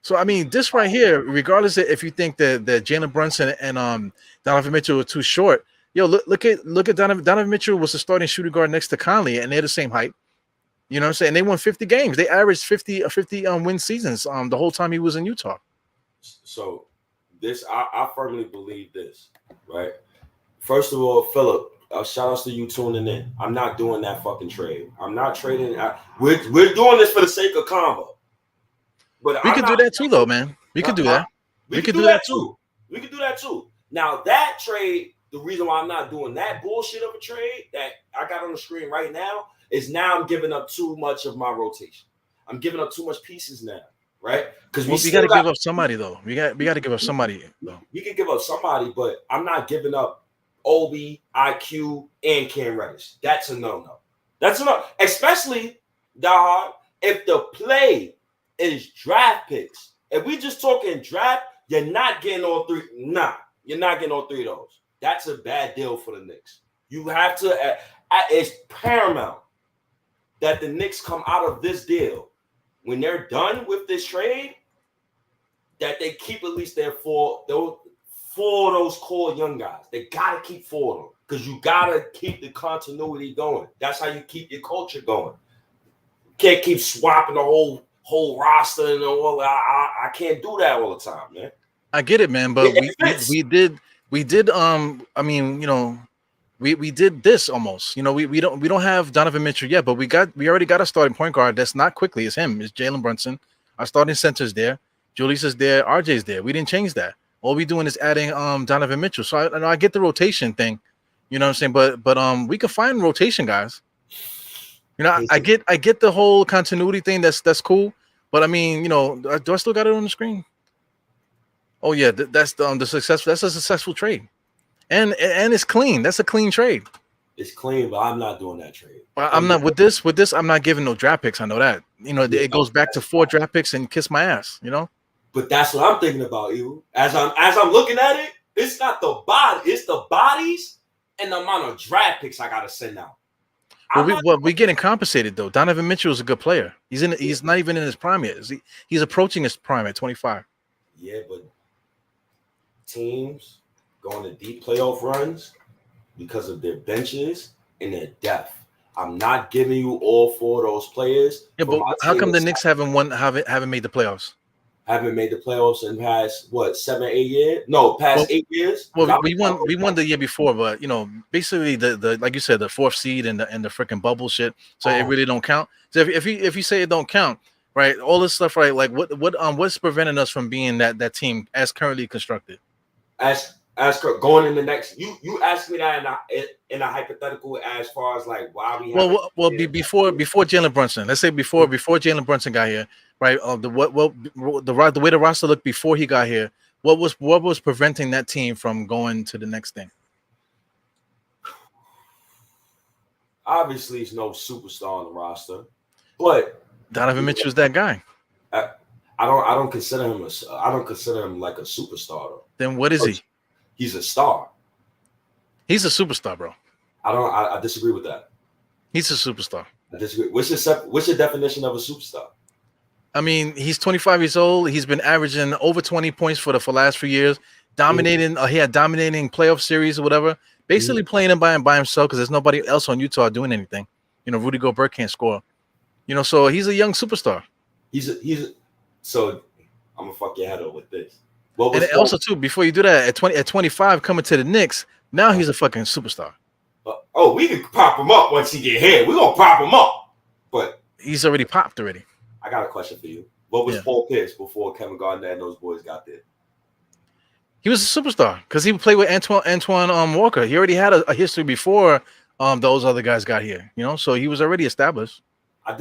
So I mean, this right here, regardless of if you think that Jalen Brunson and Donovan Mitchell were too short, yo, look at Donovan Mitchell was the starting shooting guard next to Conley, and they're the same height. You know what I'm saying? They won 50 games. They averaged 50 win seasons the whole time he was in Utah. So this, I firmly believe this, right? First of all, Philip, shout outs to you tuning in. I'm not doing that fucking trade. I'm not trading. We're doing this for the sake of combo. But we could do that too, though, man. We could do that. We could do that too. We could do that too. Now that trade, the reason why I'm not doing that bullshit of a trade that I got on the screen right now is now I'm giving up too much of my rotation. I'm giving up too much pieces now, right? Because we got to give up somebody though. We got to give up somebody. Though. We can give up somebody, but I'm not giving up Obi, IQ, and Cam Reddish. That's a no-no. That's a no. Especially, Diehard, if the play is draft picks. If we just talking draft, you're not getting all three. Nah, you're not getting all three of those. That's a bad deal for the Knicks. You have to. It's paramount that the Knicks come out of this deal when they're done with this trade. That they keep at least their four of those core young guys. They gotta keep four of them because you gotta keep the continuity going. That's how you keep your culture going. You can't keep swapping the whole roster and all. I can't do that all the time, man. I get it, man, but we did. I mean, you know, we did this almost. You know, we don't have Donovan Mitchell yet, but we already got a starting point guard that's not quickly. It's him. It's Jalen Brunson. Our starting center's there. Julius is there. RJ's there. We didn't change that. All we doing is adding Donovan Mitchell. So I get the rotation thing. You know what I'm saying? But we can find rotation guys. You know, I get the whole continuity thing. That's cool. But I mean, do I still got it on the screen? Oh yeah, that's the successful. That's a successful trade, and it's clean. That's a clean trade. It's clean, but I'm not doing that trade. I'm not with this. With this, I'm not giving no draft picks. I know that. It goes back to 4 draft picks and kiss my ass. But that's what I'm thinking about, you. As I'm looking at it, it's not the body, it's the bodies and the amount of draft picks I gotta send out. We're getting compensated though. Donovan Mitchell is a good player. He's not even in his prime yet. He's approaching his prime at 25. Yeah, but teams going to deep playoff runs because of their benches and their depth. I'm not giving you all 4 of those players. Yeah, but how come the Knicks haven't made the playoffs? Haven't made the playoffs in past 7, 8 years? No, past 8 years. Well, we won the year before, but basically the like you said, the 4th seed and the freaking bubble shit. So it really don't count. So if you say it don't count, right? All this stuff, right? Like what's preventing us from being that team as currently constructed? As going in the next, you asked me that in a hypothetical as far as like why we. Before Jalen Brunson, let's say before Jalen Brunson got here, right? The way the roster looked before he got here, what was preventing that team from going to the next thing? Obviously, there's no superstar on the roster, but Donovan Mitchell's that guy. I don't consider him like a superstar though. Then what is he? He's a star. He's a superstar, bro. I disagree with that. He's a superstar. I disagree. What's your definition of a superstar? I mean, he's 25 years old. He's been averaging over 20 points for the last few years, dominating. He had dominating playoff series or whatever. Basically playing him by himself because there's nobody else on Utah doing anything. Rudy Gobert can't score. So he's a young superstar. So I'm gonna fuck your head up with this. And also too, before you do that, at 25 coming to the Knicks, now he's a fucking superstar. We can pop him up once he get here. We're gonna pop him up. But he's already popped already. I got a question for you. What was Paul Pierce before Kevin Garnett and those boys got there? He was a superstar because he played with Antoine Walker. He already had a history before those other guys got here. So he was already established. I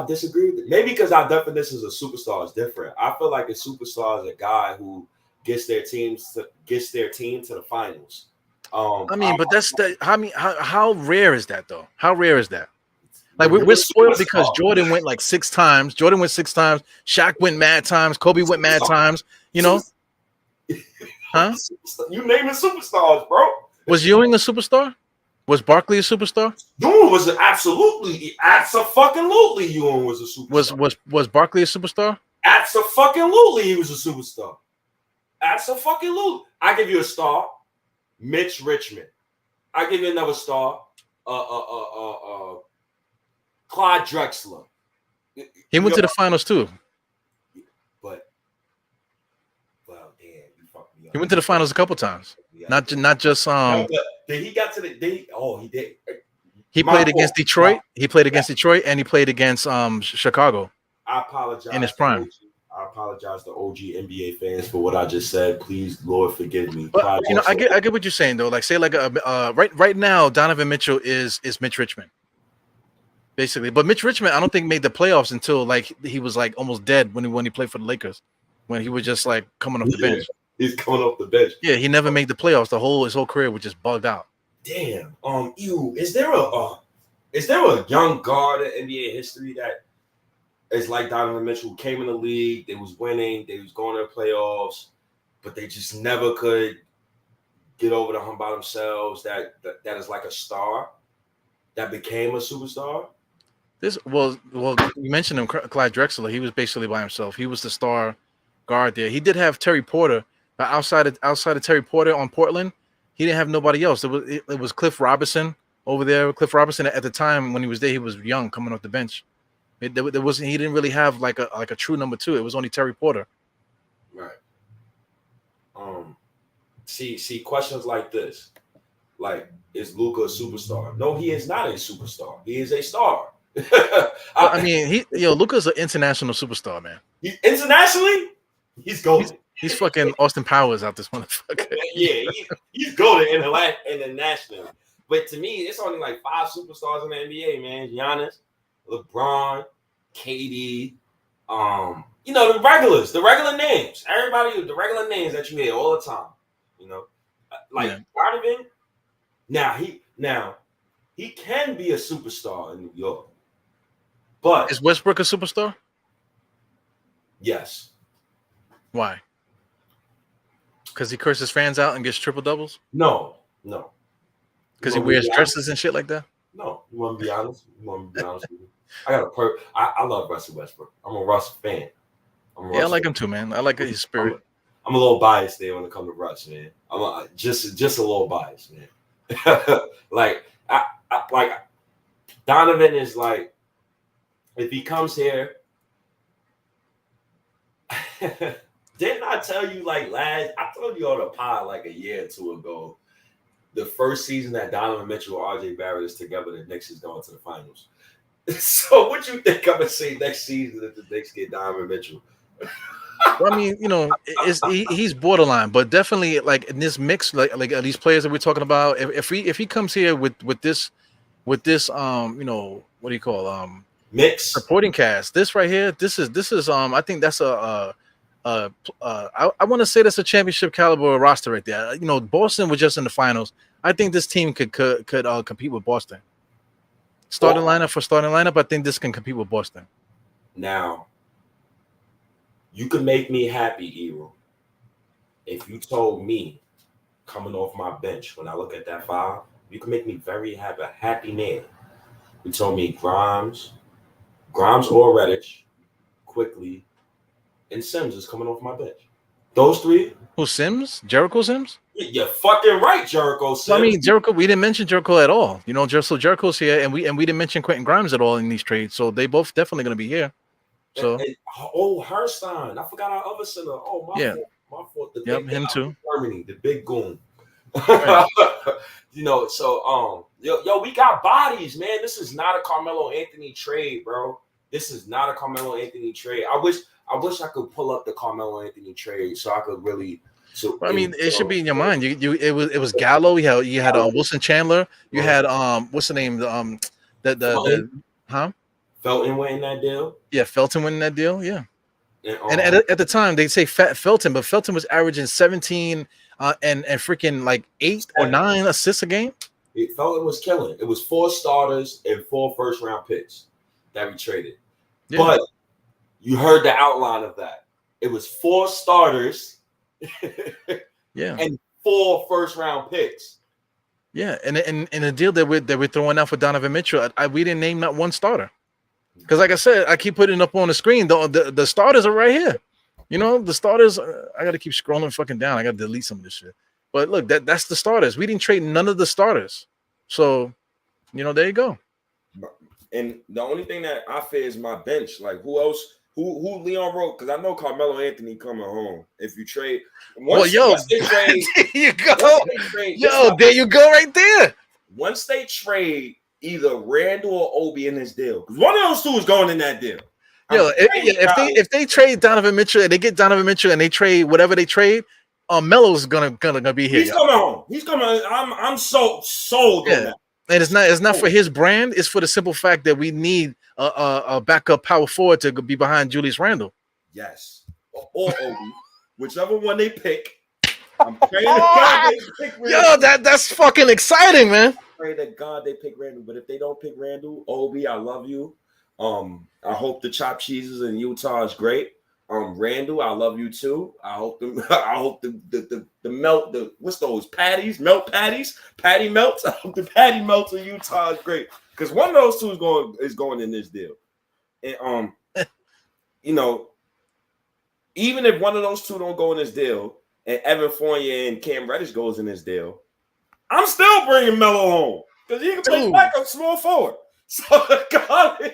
disagree with it. Maybe because our definition of a superstar is different. I feel like a superstar is a guy who gets their team to the finals. How rare is that though? How rare is that? Like we're spoiled because Jordan went like 6 times. Shaq went mad times. Kobe went mad times. Huh? You naming superstars, bro. Was Ewing a superstar? Was Barkley a superstar? Ewing was absolutely Ewing was a superstar. Was Barkley a superstar? Absolutely, he was a superstar. Absolutely. I give you a star, Mitch Richmond. I give you another star, Clyde Drexler. He went to the finals too. Well, damn, you fucked me up. He went to the finals a couple times. Not just No, did he got to the? He did. He played against Detroit. He played against Detroit, and he played against Chicago. I apologize in his prime. I apologize to OG NBA fans for what I just said. Please, Lord, forgive me. But, I get what you're saying though. Like, say like right now, Donovan Mitchell is Mitch Richmond, basically. But Mitch Richmond, I don't think made the playoffs until like he was like almost dead when he played for the Lakers, when he was just like coming off the bench. He's coming off the bench. Yeah, he never made the playoffs. His whole career was just bugged out. Damn. Is there a young guard in NBA history that is like Donovan Mitchell, who came in the league, they was winning, they was going to the playoffs, but they just never could get over the hump by themselves? That is like a star that became a superstar. Well, you mentioned him, Clyde Drexler. He was basically by himself. He was the star guard there. He did have Terry Porter, but outside of Terry Porter on Portland, he didn't have nobody else. It was Cliff Robinson over there. Cliff Robinson at the time when he was there, he was young, coming off the bench. He didn't really have like a true number 2. It was only Terry Porter. Right. See questions like this, like, is Luka a superstar? No, he is not a superstar. He is a star. Luka's an international superstar, man. Internationally, he's golden. He's fucking Austin Powers out this motherfucker. Yeah, he's golden internationally. But to me, it's only like 5 superstars in the NBA, man. Giannis, LeBron, KD, The regulars, the regular names, everybody, the regular names that you hear all the time. Donovan. Now he can be a superstar in New York, but is Westbrook a superstar? Yes. Why? Because he curses fans out and gets triple doubles? No. Because he wears dresses and shit like that? No. You want to be honest? With me? I love Russell Westbrook. I'm a Russ fan. I like him too, man. I like his spirit. I'm a little biased there when it comes to Russ, man. I'm just a little biased, man. like Donovan is like, if he comes here, didn't I tell you I told you on the pod like a year or two ago, the first season that Donovan Mitchell and RJ Barrett is together, the Knicks is going to the finals. So what you think I'm gonna say next season if the Knicks get Donovan Mitchell? Well, I mean, he's borderline, but definitely like in this mix, like these players that we're talking about. If he comes here with this, what do you call mix supporting cast? This right here, this is I think that's I want to say that's a championship caliber roster right there. Boston was just in the finals. I think this team could compete with Boston. Starting lineup, I think this can compete with Boston. Now, you could make me happy, Ero, if you told me coming off my bench when I look at that five, you can make me very happy man. You told me Grimes or Reddish, quickly, and Sims is coming off my bench. Those three. Who, Sims? Jericho Sims? You're fucking right, Jericho Sims. I mean, Jericho. We didn't mention Jericho at all. So Jericho's here, and we didn't mention Quentin Grimes at all in these trades. So they both definitely going to be here. So Herstein, I forgot our other center. Oh my fault. Him too. Germany, the big goon. Right. So we got bodies, man. This is not a Carmelo Anthony trade, bro. This is not a Carmelo Anthony trade. I wish I could pull up the Carmelo Anthony trade so I could really. It should be in your mind. It was Gallo. You had Wilson Chandler. You had what's the name? Felton winning that deal. Yeah, Felton winning that deal. Yeah. And at the time they say Felton, but Felton was averaging 17 and freaking like 8 or 9 assists a game. Felton was killing. It was 4 starters and 4 first-round picks that we traded. Yeah. But you heard the outline of that. It was 4 starters. And 4 first-round picks. Yeah, and the deal that we're throwing out for Donovan Mitchell, we didn't name not one starter. Because like I said, I keep putting it up on the screen. The starters are right here. The starters. I got to keep scrolling fucking down. I got to delete some of this shit. But look, that's the starters. We didn't trade none of the starters. So, there you go. And the only thing that I fear is my bench. Like, who else? Who Leon wrote? Because I know Carmelo Anthony coming home. If you trade, once they trade, there you go. There you go, right there. Once they trade either Randle or Obi in this deal, because one of those two is going in that deal. If they trade Donovan Mitchell and they get Donovan Mitchell and they trade whatever they trade, Melo's gonna be here. He's coming home. He's coming. I'm so sold on that. And it's not for his brand. It's for the simple fact that we need a backup power forward to be behind Julius Randle. Yes, or Obi, whichever one they pick. I'm praying to God they pick Randle. That's fucking exciting, man. Pray to God they pick Randle, but if they don't pick Randle, Obi, I love you. I hope the chopped cheeses in Utah is great. Randle, I love you too. I hope the melt, what's those patties? Melt patties? Patty melts. I hope the patty melts in Utah is great. Because one of those two is going in this deal. And even if one of those two don't go in this deal, and Evan Fournier and Cam Reddish goes in this deal, I'm still bringing Melo home because he can play backup small forward. So God,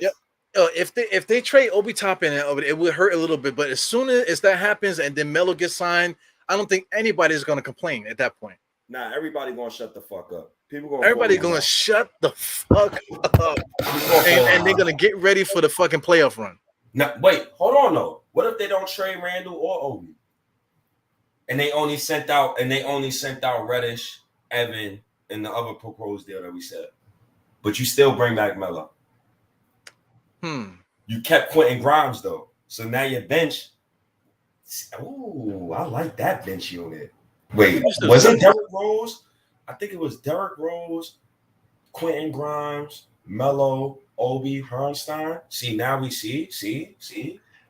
if they trade Obi Toppin, it would hurt a little bit. But as soon as that happens and then Melo gets signed, I don't think anybody's going to complain at that point. Nah, everybody going to shut the fuck up. Everybody's going to shut the fuck up, and they're going to get ready for the fucking playoff run. Now, wait, hold on though. What if they don't trade Randle or Obi, and they only sent out Reddish, Evan, and the other proposed deal that we said, but you still bring back Melo? You kept Quentin Grimes though. So now your bench. Ooh, I like that bench unit. Wait, was it Derrick Rose? I think it was Derrick Rose, Quentin Grimes, Melo, Obi, Hartenstein. See, now we see.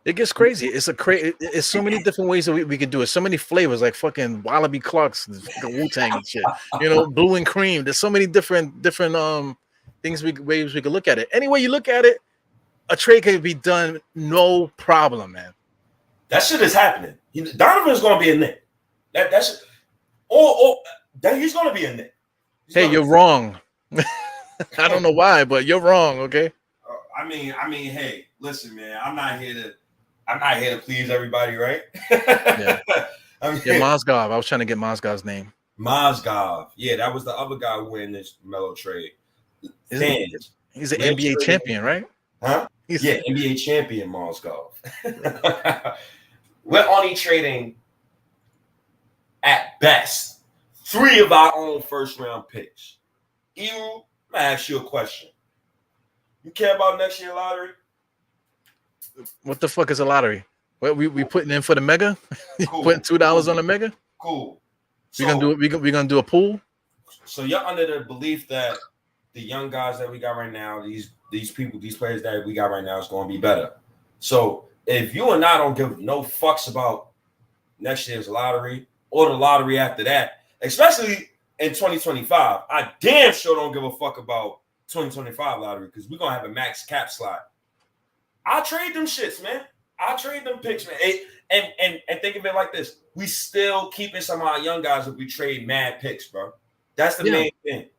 It gets crazy. It's so many different ways that we could do it. So many flavors, like fucking Wallaby Clarks, the Wu-Tang and shit. You know, blue and cream. There's so many different ways we could look at it. Any way you look at it, a trade can be done, no problem, man. That shit is happening. Donovan's gonna be a Knick. That's he's gonna be a Knick. Hey, you're wrong. I don't know why, but you're wrong. Okay. I mean, hey, listen, man. I'm not here to please everybody, right? Yeah. Mozgov. I was trying to get Mozgov's name. Mozgov. Yeah, that was the other guy who won this Melo trade. He's an NBA champion, right? Huh? NBA champion Mozgov. We're only trading at best 3 of our own first round picks. I'm gonna ask you a question. You care about next year's lottery? What the fuck is a lottery? What we putting in for the mega? Cool. Putting $2 on the mega? Cool. We're gonna do a pool. So you're under the belief that the young guys that we got right now, these players that we got right now is going to be better. So if you and I don't give no fucks about next year's lottery or the lottery after that, especially in 2025, I damn sure don't give a fuck about 2025 lottery because we're going to have a max cap slot. I'll trade them shits, man. I'll trade them picks, man. And think of it like this. We still keeping some of our young guys if we trade mad picks, bro. That's the main thing.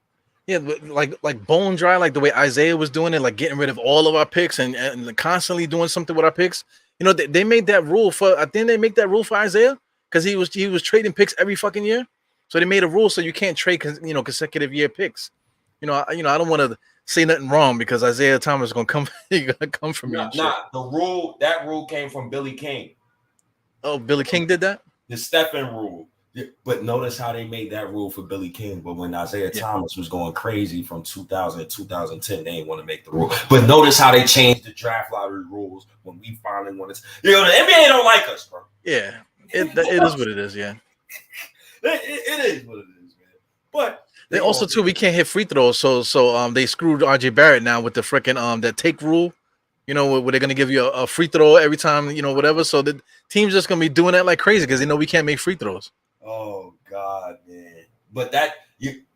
Yeah, like bone dry, like the way Isaiah was doing it, like getting rid of all of our picks and constantly doing something with our picks. You know, they made that rule for. I think they make that rule for Isaiah because he was trading picks every fucking year. So they made a rule so you can't trade consecutive year picks. I don't want to say nothing wrong because Isaiah Thomas is gonna come. He's gonna come from me. That rule came from Billy King. Oh, Billy King did that. The Stephen rule. But notice how they made that rule for Billy King. But when Isaiah Thomas was going crazy from 2000 to 2010, they didn't want to make the rule. But notice how they changed the draft lottery rules when we finally wanted to. The NBA don't like us, bro. Yeah, it is what it is. Yeah, it is what it is, man. But they also too we can't hit free throws, so they screwed RJ Barrett now with the freaking that take rule. Where they're gonna give you a free throw every time, whatever. So the team's just gonna be doing that like crazy because they know we can't make free throws. Oh God, man! But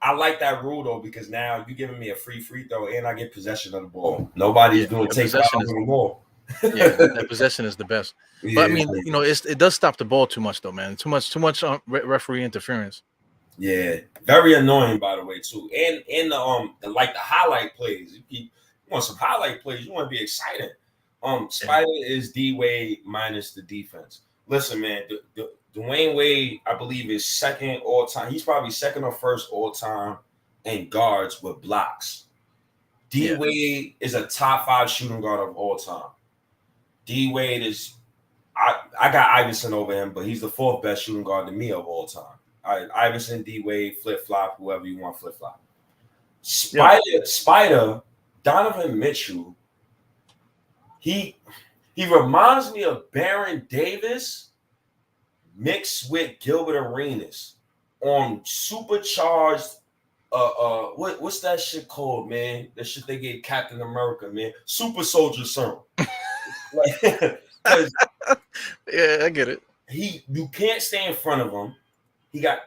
I like that rule though because now you're giving me a free throw and I get possession of the ball. Nobody's doing possession of the ball. Yeah, that possession is the best. Yeah. But I mean, it does stop the ball too much though, man. Too much referee interference. Yeah, very annoying by the way too. And the highlight plays. You want some highlight plays? You want to be excited. Spider is D Wade minus the defense. Listen, man. Dwayne Wade, I believe, is second all time. He's probably second or first all time in guards with blocks. D Wade is a top 5 shooting guard of all time. D Wade is, I got Iverson over him, but he's the 4th best shooting guard to me of all time. Iverson, D Wade, flip flop, whoever you want flip flop. Spider, Donovan Mitchell. He reminds me of Baron Davis. Mixed with Gilbert Arenas on supercharged what's that shit called, man? That shit they gave Captain America, man. Super Soldier Serum. Yeah, I get it. You can't stay in front of him. He got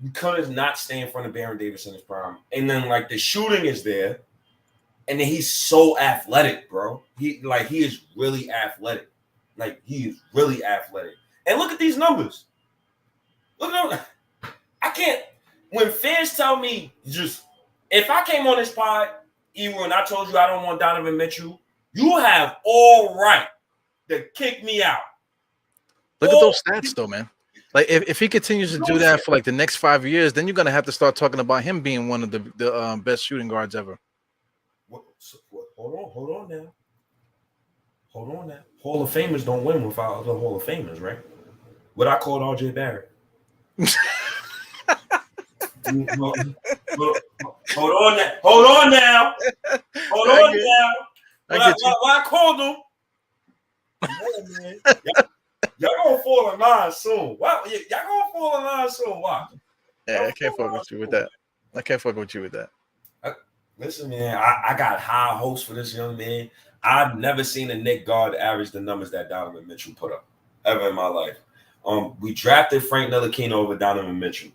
you couldn't not stay in front of Baron Davis in his prime. And then the shooting is there. And then he's so athletic, bro. He is really athletic. He is really athletic. And look at these numbers. Look at them. I can't. When fans tell me if I came on this pod, and I told you I don't want Donovan Mitchell, you have all right to kick me out. Look at those stats, though, man. If he continues to do that for the next 5 years, then you're gonna have to start talking about him being one of the best shooting guards ever. Hold on now. Hall of Famers don't win without other Hall of Famers, right? What I called RJ Barrett. Hold on now. What I called him. Yeah, man. Y'all gonna fall in line soon. Wow, y'all gonna fall in line soon. Watch. Yeah, I can't fuck with you with that. I can't fuck with you with that. Listen, man, I got high hopes for this young man. I've never seen a Knick guard average the numbers that Donovan Mitchell put up ever in my life. We drafted Frank Ntilikina over Donovan Mitchell.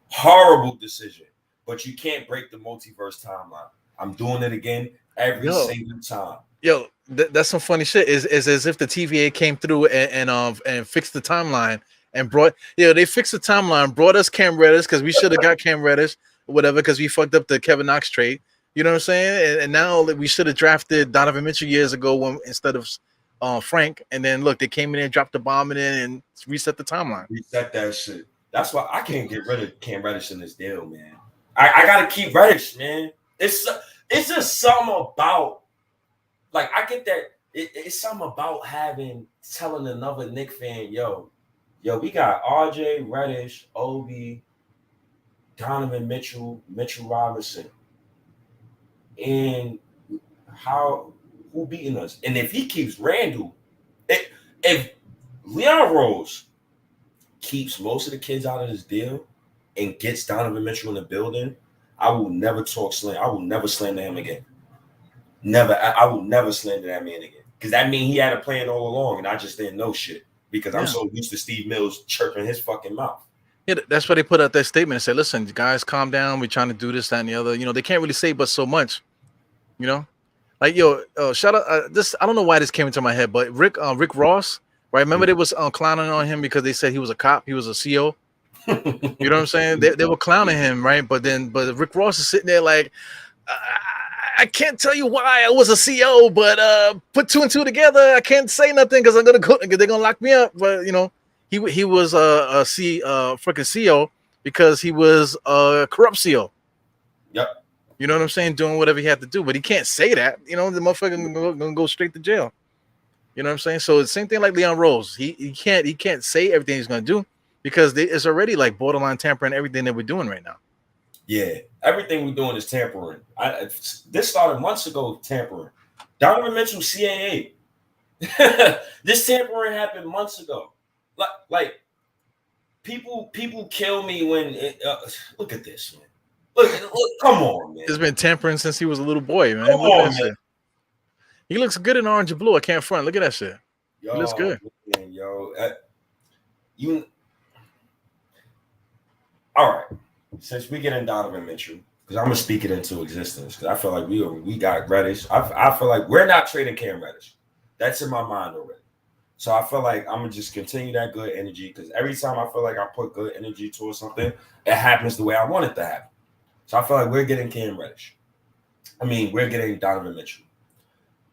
Horrible decision, but you can't break the multiverse timeline. I'm doing it again every single time. Yo, that's some funny shit. Is as if the TVA came through and fixed the timeline and brought. They fixed the timeline, brought us Cam Reddish because we should have got Cam Reddish or whatever because we fucked up the Kevin Knox trade. You know what I'm saying? And now we should have drafted Donovan Mitchell years ago instead of Frank. And then look, they came in there, dropped the bomb in and reset the timeline. Reset that shit. That's why I can't get rid of Cam Reddish in this deal, man. I gotta keep Reddish, man. It's just something about. Like, I get that it's something about telling another Knicks fan, yo, we got RJ, Reddish, Obi, Donovan Mitchell, Mitchell Robinson. And who beating us? And if he keeps Randle, if Leon Rose keeps most of the kids out of this deal and gets Donovan Mitchell in the building, I will never talk slang. I will never slander him again. Never. I will never slander that man again. Because that means he had a plan all along, and I just didn't know shit. Because I'm so used to Steve Mills chirping his fucking mouth. Yeah, that's why they put out that statement and said, listen, guys, calm down. We're trying to do this, that, and the other. They can't really say but so much. Like, shout out. This, I don't know why this came into my head, but Rick Ross, right? Remember they was clowning on him because they said he was a cop. He was a CO. You know what I'm saying? They were clowning him, right? But Rick Ross is sitting there like, I can't tell you why I was a CO, but put two and two together. I can't say nothing because they're gonna lock me up. But he was a freaking CO because he was a corrupt CO. Yep. You know what I'm saying? Doing whatever he had to do, but he can't say that. The motherfucker gonna go straight to jail. You know what I'm saying? So the same thing like Leon Rose. He can't say everything he's gonna do because it's already like borderline tampering everything that we're doing right now. Yeah, everything we're doing is tampering. This started months ago. Tampering. Donovan Mitchell, CAA. This tampering happened months ago. Like people kill me when look at this, man. Look, come on, man. He's been tampering since he was a little boy, man. Come on, man. Shit. He looks good in orange and blue. I can't front. Look at that shit. Yo, he looks good. Man, all right. Since we get in Donovan Mitchell, because I'm gonna speak it into existence, because I feel like we got Reddish. I feel like we're not trading Cam Reddish. That's in my mind already. So I feel like I'm gonna just continue that good energy because every time I feel like I put good energy towards something, it happens the way I want it to happen. So I feel like we're getting Cam Reddish. We're getting Donovan Mitchell.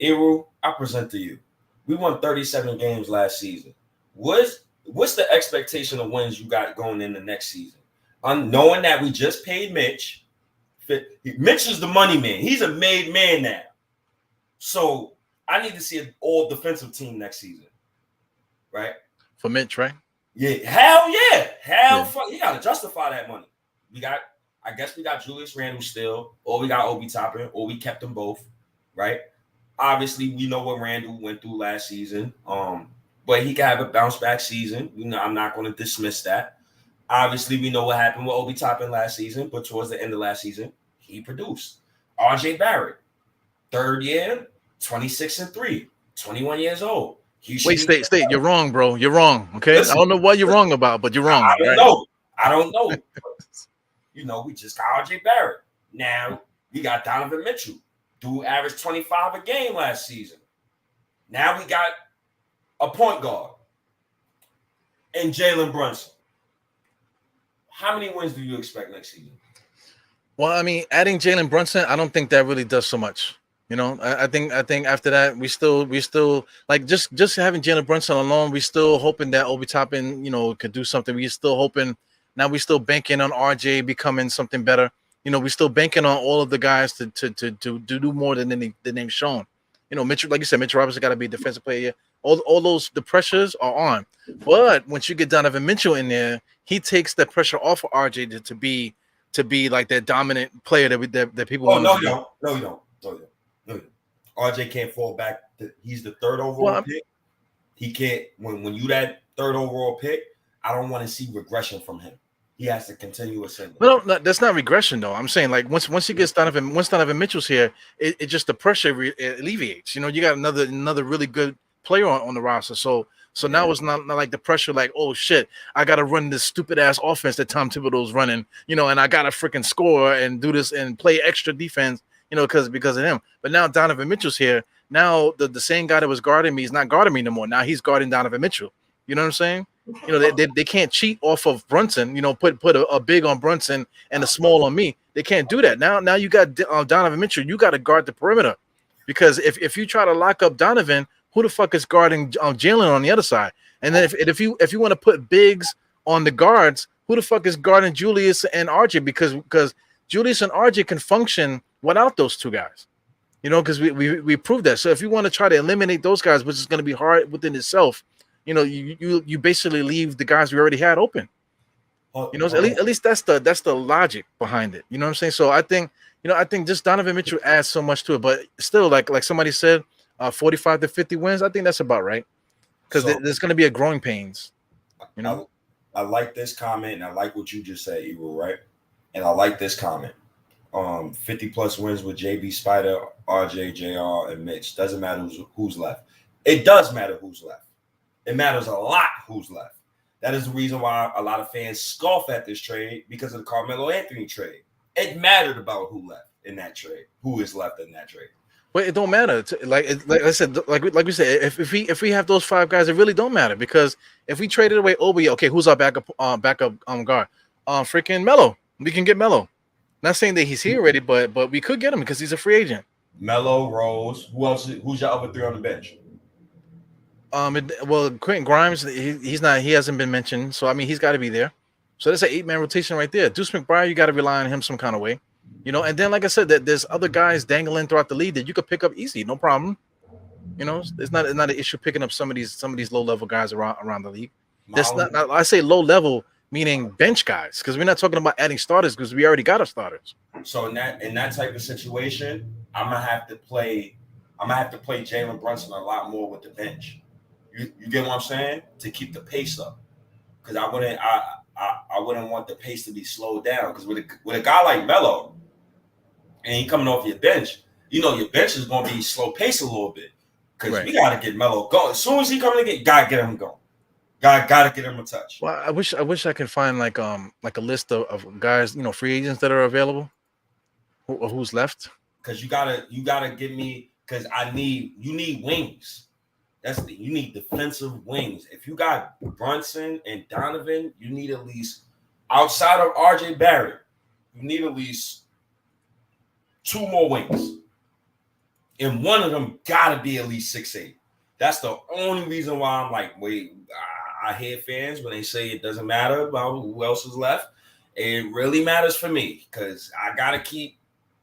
Eru, I present to you. We won 37 games last season. What's the expectation of wins you got going in the next season? Knowing that we just paid Mitch. Mitch is the money man. He's a made man now. So I need to see an all defensive team next season. Right? For Mitch, right? Yeah. Hell yeah. You got to justify that money. I guess we got Julius Randle still, or we got Obi Toppin, or we kept them both. Right? Obviously, we know what Randle went through last season. But he can have a bounce back season. I'm not going to dismiss that. Obviously, we know what happened with Obi Toppin last season, but towards the end of last season, he produced. RJ Barrett, third year, 26-3, 21 years old. Wait, State, you're wrong, bro. You're wrong. Okay, listen, I don't know what you're wrong about, but you're wrong. I don't know. We just got RJ Barrett. Now we got Donovan Mitchell. Dude averaged 25 a game last season. Now we got a point guard and Jalen Brunson. How many wins do you expect next season? Well, adding Jalen Brunson, I don't think that really does so much. I think after that we still like just having Jalen Brunson alone, we still hoping that Obi Toppin, could do something. We still hoping now we still banking on RJ becoming something better. We still banking on all of the guys to do more than they've shown. Mitchell, like you said, Mitchell Robinson got to be a defensive player. All those the pressures are on, but once you get Donovan Mitchell in there, he takes the pressure off of RJ to be like that dominant player that people want. No, you don't. RJ can't fall back. He's the third overall pick. He can't when you that third overall pick. I don't want to see regression from him. He has to continue ascending. No, that's not regression though. I'm saying like once he gets once Donovan Mitchell's here, it just the pressure it alleviates. You know, you got another really good player on the roster. So now it's not like the pressure like, oh shit, I gotta run this stupid ass offense that Tom Thibodeau's running, you know, and I gotta freaking score and do this and play extra defense, you know, because of him. But now Donovan Mitchell's here. Now the same guy that was guarding me is not guarding me no more. Now he's guarding Donovan Mitchell. You know what I'm saying? You know, they can't cheat off of Brunson, you know, put a big on Brunson and a small on me. They can't do that. Now you got Donovan Mitchell. You got to guard the perimeter, because if you try to lock up Donovan, who the fuck is guarding Jalen on the other side? And then if you want to put bigs on the guards, who the fuck is guarding Julius and RJ? Because Julius and RJ can function without those two guys. You know, because we proved that. So if you want to try to eliminate those guys, which is going to be hard within itself, you know, you basically leave the guys we already had open. You know, at least that's the logic behind it. You know what I'm saying? So I think just Donovan Mitchell adds so much to it, but still, like somebody said, 45 to 50 wins. I think that's about right, because there's going to be a growing pains. You know, I like this comment, and I like what you just said, Evil, right? And I like this comment. 50 plus wins with JB, Spider, RJ, JR, and Mitch. Doesn't matter who's left. It does matter who's left. It matters a lot who's left. That is the reason why a lot of fans scoff at this trade, because of the Carmelo Anthony trade. It mattered about who left in that trade, who is left in that trade. But it don't matter. Like I said, like we said, if we have those five guys, it really don't matter, because if we traded away Obi, okay, who's our backup guard? Freaking Melo. We can get Melo. Not saying that he's here already, but we could get him because he's a free agent. Melo, Rose. Who else? Who's your other three on the bench? Quentin Grimes, he's not. He hasn't been mentioned, so I mean, he's got to be there. So that's an 8-man rotation right there. Deuce McBride, you got to rely on him some kind of way, you know. And then, like I said, that there's other guys dangling throughout the league that you could pick up easy, no problem. You know, it's not an issue picking up some of these low level guys around the league. That's not. I say low level meaning bench guys, because we're not talking about adding starters, because we already got our starters. So in that type of situation, I'm gonna have to play Jalen Brunson a lot more with the bench. You get what I'm saying? To keep the pace up, because I wouldn't want the pace to be slowed down. Because with a guy like Melo, and he coming off your bench, you know your bench is gonna be slow pace a little bit, because we gotta get Melo going. As soon as he coming to gotta get him going. Gotta get him a touch. Well, I wish I could find like a list of guys, you know, free agents that are available, who's left. Because you gotta give me, because you need wings. You need defensive wings. If you got Brunson and Donovan, you need at least, outside of RJ Barrett, you need at least 2 more wings. And one of them gotta be at least 6'8". That's the only reason why I'm like, wait, I hear fans when they say it doesn't matter about who else is left. It really matters for me, because I gotta keep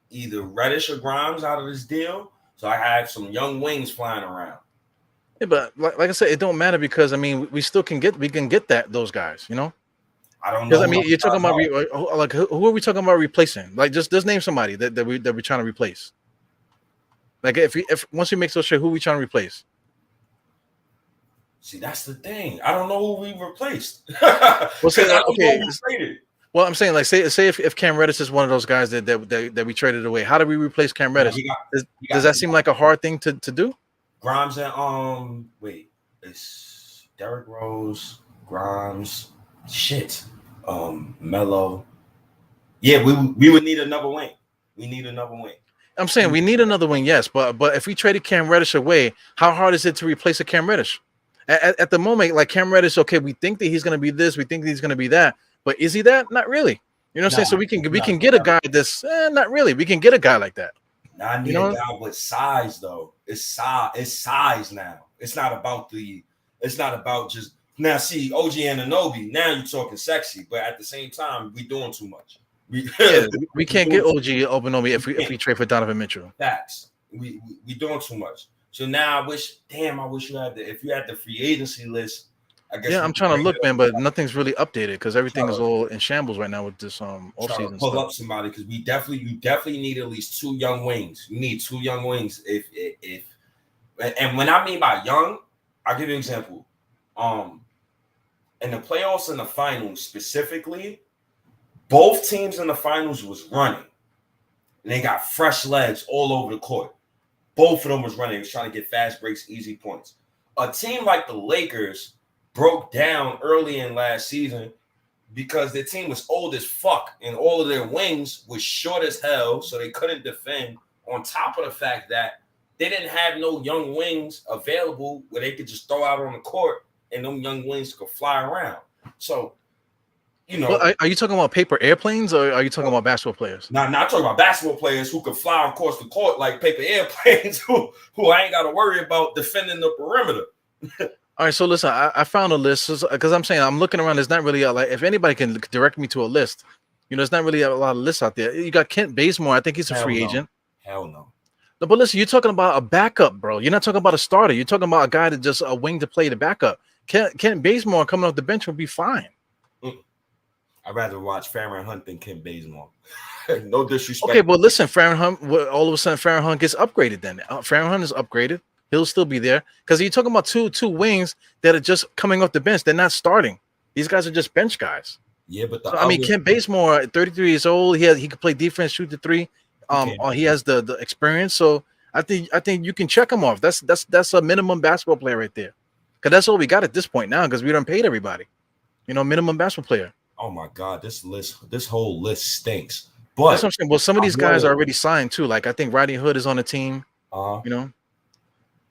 either Reddish or Grimes out of this deal, so I have some young wings flying around. Yeah, but like I said, it don't matter, because I mean we can get those guys, you know. I don't know. Because I mean, you're talking about like who are we talking about replacing? Like just name somebody that we're trying to replace. Like if once we make so sure, who we trying to replace? See, that's the thing. I don't know who we replaced. Well, well, I'm saying, like, say if Cam Reddish is one of those guys that we traded away, how do we replace Cam Reddish? Does that seem like a hard thing to do? Grimes and it's Derrick Rose, Grimes, Melo. Yeah, we would need another wing. We need another wing. I'm saying we need another wing, yes, but if we traded Cam Reddish away, how hard is it to replace a Cam Reddish? At the moment, like Cam Reddish, okay, we think that he's going to be this, we think that he's going to be that, but is he that? Not really. You know what I'm saying? So we can get a guy that's not really. We can get a guy like that. Now I need a guy with size, though. It's size now. It's not about just now. See, OG Anunoby. Now you're talking sexy, but at the same time, we doing too much. We can't get OG Anunoby if we trade for Donovan Mitchell. Facts. We doing too much. So now I wish you had if you had the free agency list. I guess. Yeah, I'm trying to look, man, but nothing's really updated because everything is all in shambles right now with this offseason pull stuff. Up somebody, because you definitely need at least 2 young wings. You need 2 young wings. If and when I mean by young, I'll give you an example. In the playoffs and the finals specifically, both teams in the finals was running. And they got fresh legs all over the court. Both of them was running. They was trying to get fast breaks, easy points. A team like the Lakers broke down early in last season because their team was old as fuck and all of their wings was short as hell, so they couldn't defend. On top of the fact that they didn't have no young wings available where they could just throw out on the court and them young wings could fly around. So, you know. Well, are you talking about paper airplanes or are you talking about basketball players? Now, not talking about basketball players who could fly across the court like paper airplanes who I ain't got to worry about defending the perimeter. All right, so listen, I found a list because I'm saying I'm looking around. There's not really like if anybody can direct me to a list, there's not really a lot of lists out there. You got Kent Bazemore. I think he's a free agent. Hell no. No, but listen, you're talking about a backup, bro. You're not talking about a starter. You're talking about a guy that just a wing to play the backup. Kent Bazemore coming off the bench would be fine. I'd rather watch Farron Hunt than Kent Bazemore. No disrespect. Okay, but listen, Farron Hunt. All of a sudden, Farron Hunt gets upgraded. Then Farron Hunt is upgraded. He'll still be there because you're talking about two wings that are just coming off the bench. They're not starting. These guys are just bench guys. Yeah, but Kent Bazemore, 33 years old. He can play defense, shoot the three. He has the experience. So I think you can check him off. That's a minimum basketball player right there. Because that's all we got at this point now. Because we done paid everybody. Minimum basketball player. Oh my God, this whole list stinks. But that's what I'm saying. Well, some of these guys are already signed too. Like I think Rodney Hood is on the team.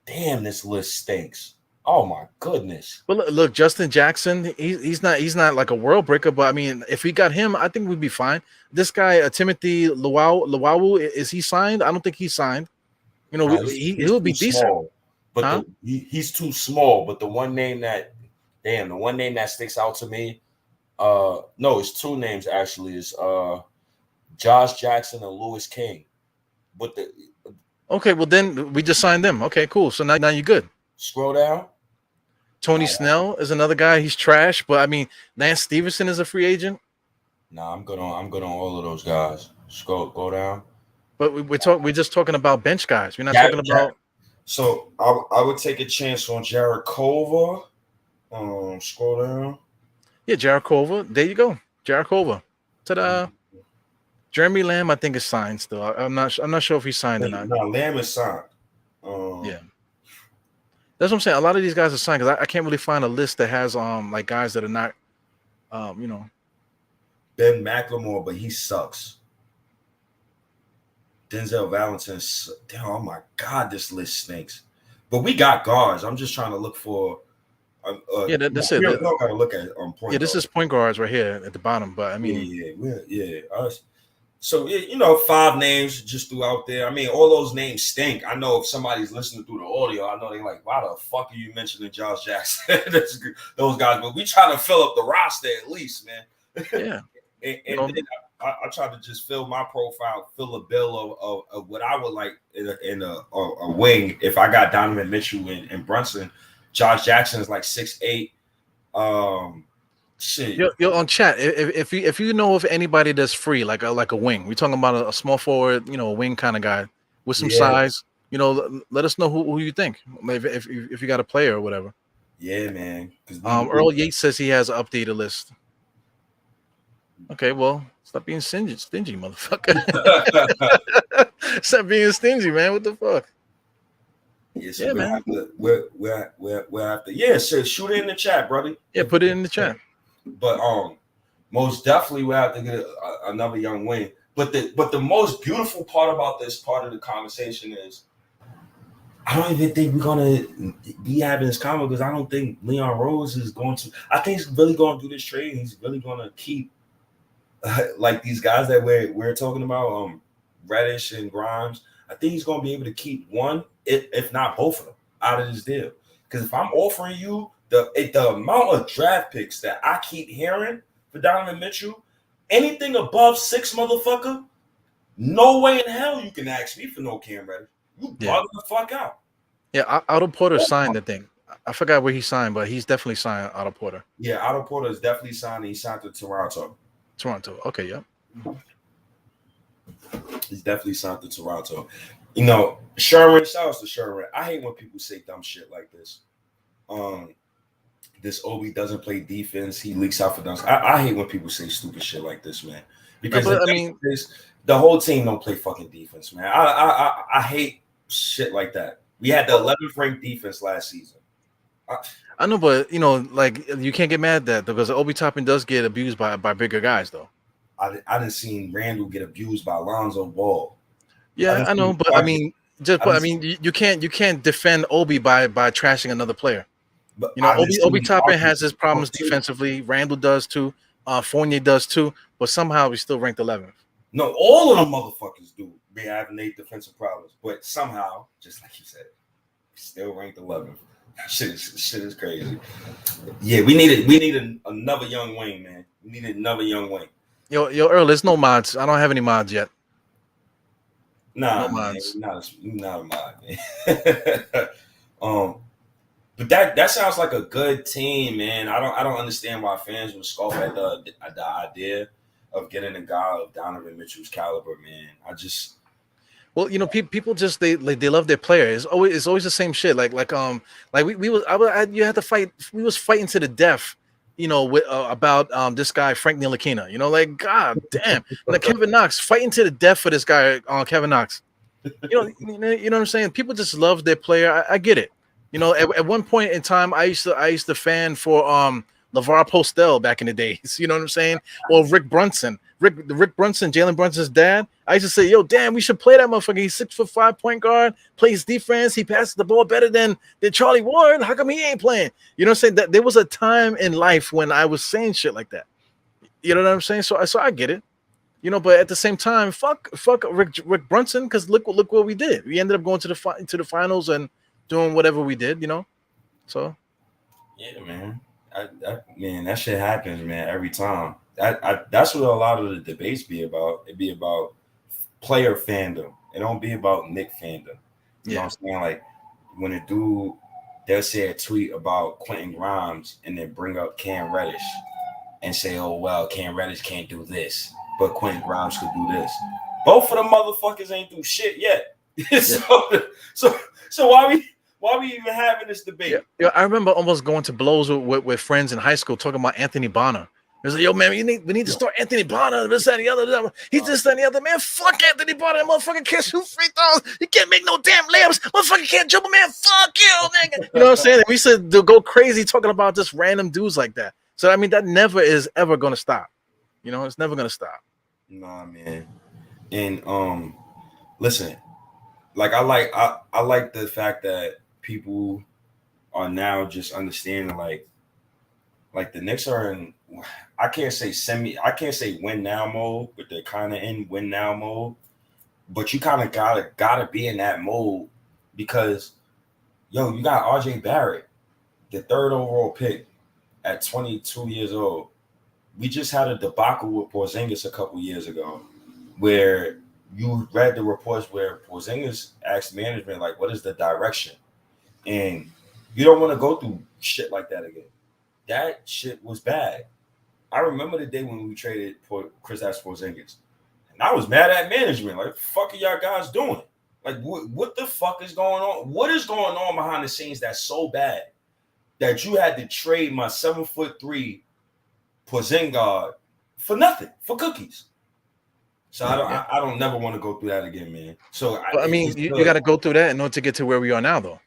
Damn, this list stinks. Oh my goodness. But look, Justin Jackson, he's not like a world breaker, but I mean, if we got him, I think we'd be fine. This guy, Timothy Luwawu, is he signed? I don't think he's signed. He'll be decent. Small, but he's too small. But the one name that sticks out to me, no, it's two names actually. Is Josh Jackson and Lewis King. But okay, well then we just signed them. Okay, cool. So now you're good. Scroll down. Tony Snell is another guy. He's trash, but I mean, Lance Stevenson is a free agent. Nah, I'm good on all of those guys. Go down. But we're just talking about bench guys. We're not talking about. So I would take a chance on Jared Culver. Scroll down. Yeah, Jared Culver. There you go, Jared Culver. Ta-da. Jeremy Lamb, I think is signed still. I'm not sure if he's signed or not. No, Lamb is signed. Yeah. That's what I'm saying. A lot of these guys are signed because I can't really find a list that has like guys that are not Ben McLemore, but he sucks. Denzel Valentine. Oh my God, this list stinks. But we got guards. I'm just trying to look for. That's it. We don't got to look at point. Yeah, this is point guards right here at the bottom. But I mean, So, 5 names just threw out there. I mean, all those names stink. I know if somebody's listening through the audio, I know they're like, why the fuck are you mentioning Josh Jackson? Those guys. But we try to fill up the roster at least, man. Yeah. and then I try to just fill my profile, fill a bill of what I would like in a wing. If I got Donovan Mitchell and Brunson, Josh Jackson is like 6'8". Shit. You're on chat. If you know of anybody that's free, like a wing, we're talking about a small forward, a wing kind of guy with some size. Let us know who you think. If you got a player or whatever. Yeah, man. Earl Yates says he has an updated list. Okay, well, stop being stingy, motherfucker. Stop being stingy, man. What the fuck? Yes, yeah, man. We're after. Yeah, so shoot it in the chat, brother. Yeah, put it in the chat. But most definitely we have to get another young wing. But the most beautiful part about this part of the conversation is I don't even think we're gonna be having this comment because I don't think Leon Rose is going to. I think he's really going to do this trade. He's really going to keep like these guys that we're talking about, Reddish and Grimes. I think he's going to be able to keep one, if not both of them, out of this deal. Because if I'm offering you the amount of draft picks that I keep hearing for Donovan Mitchell, anything above 6, motherfucker, no way in hell you can ask me for no Cam Reddish. You bugging the fuck out. Yeah, Otto Porter signed the thing. I forgot where he signed, but he's definitely signed Otto Porter. Yeah, Otto Porter is definitely signed. He signed to Toronto. Okay, yeah. He's definitely signed to Toronto. Sherman, shout out to Sherman. I hate when people say dumb shit like this. this Obi doesn't play defense. He leaks out for dunks. I hate when people say stupid shit like this, man. Because but, I mean, the whole team don't play fucking defense, man. I hate shit like that. We had the 11th ranked defense last season. I know, but you know, like you can't get mad at that because Obi Toppin does get abused by bigger guys, though. I didn't see Randle get abused by Lonzo Ball. Yeah, I know, but I mean, you can't defend Obi by trashing another player. But you know, Obi Toppin has his problems defensively. Randle does too. Fournier does too. But somehow he's still ranked 11th. No, all of them motherfuckers do. They have their defensive problems, but somehow, just like you said, still ranked 11th. Shit is crazy. Yeah, we needed another young wing, man. We needed another young wing. Yo, Earl, there's no mods. I don't have any mods yet. Nah, no mods. Not a mod, man. But that sounds like a good team, man. I don't understand why fans would scoff at the idea of getting a guy of Donovan Mitchell's caliber, man. Well, you know, people just they love their player. It's always the same shit. Like you had to fight. We was fighting to the death, you know, with about this guy Frank Ntilikina. You know, like god damn, like Kevin Knox fighting to the death for this guy Kevin Knox. You know what I'm saying? People just love their player. I get it. You know, at one point in time, I used to fan for LeVar Postel back in the days. You know what I'm saying? Or Rick Brunson. Rick Brunson, Jalen Brunson's dad. I used to say, yo, damn, we should play that motherfucker. He's 6'5" point guard, plays defense. He passes the ball better than Charlie Ward. How come he ain't playing? You know what I'm saying? That there was a time in life when I was saying shit like that. You know what I'm saying? So I get it. You know, but at the same time, fuck Rick Brunson, because look what we did. We ended up going to the finals and doing whatever we did. You know, so yeah, man. That shit happens, man, every time. That's what a lot of the debates be about. It be about player fandom. It don't be about Knick fandom. You know what I'm saying? Like when a dude they'll say a tweet about Quentin Grimes and then bring up Cam Reddish and say, oh well, Cam Reddish can't do this, but Quentin Grimes could do this. Both of them motherfuckers ain't do shit yet. So why we even having this debate? Yeah, I remember almost going to blows with friends in high school talking about Anthony Bonner. It was like, yo, man, we need to start Anthony Bonner, this, that, and the other. He's this, that, and the other. Man, fuck Anthony Bonner. That motherfucker can't shoot free throws. He can't make no damn layups. Motherfucker can't dribble, man. Fuck you, nigga. You know what I'm saying? We used to go crazy talking about just random dudes like that. So, I mean, that never is ever going to stop. You know, it's never going to stop. Nah, man. And, listen, like, I like the fact that people are now just understanding, like the Knicks are in, I can't say win now mode, but they're kind of in win now mode. But you kind of gotta be in that mode because, yo, you got RJ Barrett, the 3rd overall pick at 22 years old. We just had a debacle with Porzingis a couple years ago, where you read the reports where Porzingis asked management, like, what is the direction? And you don't want to go through shit like that again. That shit was bad. I remember the day when we traded Kristaps Porzingis, and I was mad at management. Like, what the fuck are y'all guys doing? Like, what the fuck is going on? What is going on behind the scenes that's so bad that you had to trade my 7'3" Porzingis for nothing, for cookies? So I don't never want to go through that again, man. So I mean, you got to go through that in order to get to where we are now, though.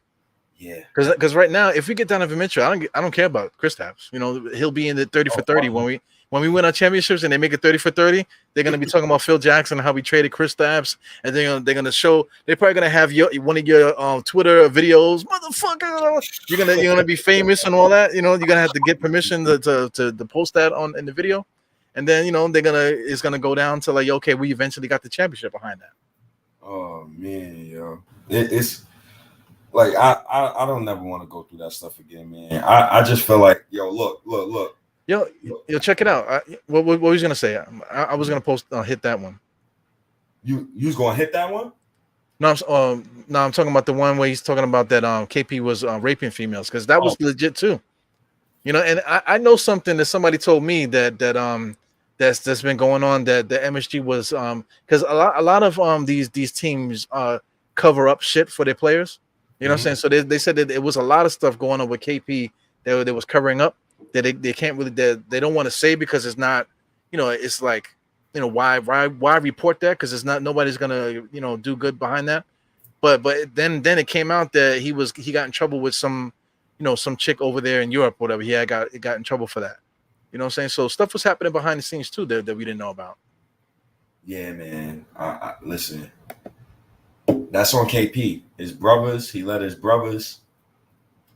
Yeah, because right now, if we get Donovan Mitchell, I don't care about Kristaps. You know, he'll be in the 30 for 30 when we win our championships and they make it 30 for 30. They're gonna be talking about Phil Jackson, how we traded Kristaps, and they're gonna show. They're probably gonna have one of your Twitter videos, motherfucker. You're gonna be famous and all that. You know, you're gonna have to get permission to post that in the video, and then you know it's gonna go down to like, okay, we eventually got the championship behind that. Oh man, yo, it's. Like I don't never want to go through that stuff again, man. I just feel like, yo, look. Yo, check it out. What was you gonna say? I was gonna post hit that one. You was gonna hit that one? No, I'm talking about the one where he's talking about that KP was raping females, because that was legit too. You know, and I know something that somebody told me that's been going on, that the MSG was because a lot of these teams cover up shit for their players. You know what I'm saying? So they said that it was a lot of stuff going on with KP that they was covering up that they can't really they don't want to say because it's not, it's like, why report that, because it's not, nobody's gonna do good behind that. But then it came out that he got in trouble with some some chick over there in Europe, whatever. He got in trouble for that. You know what I'm saying? So stuff was happening behind the scenes too that we didn't know about. Yeah, man. Listen, that's on KP. His brothers, he let his brothers,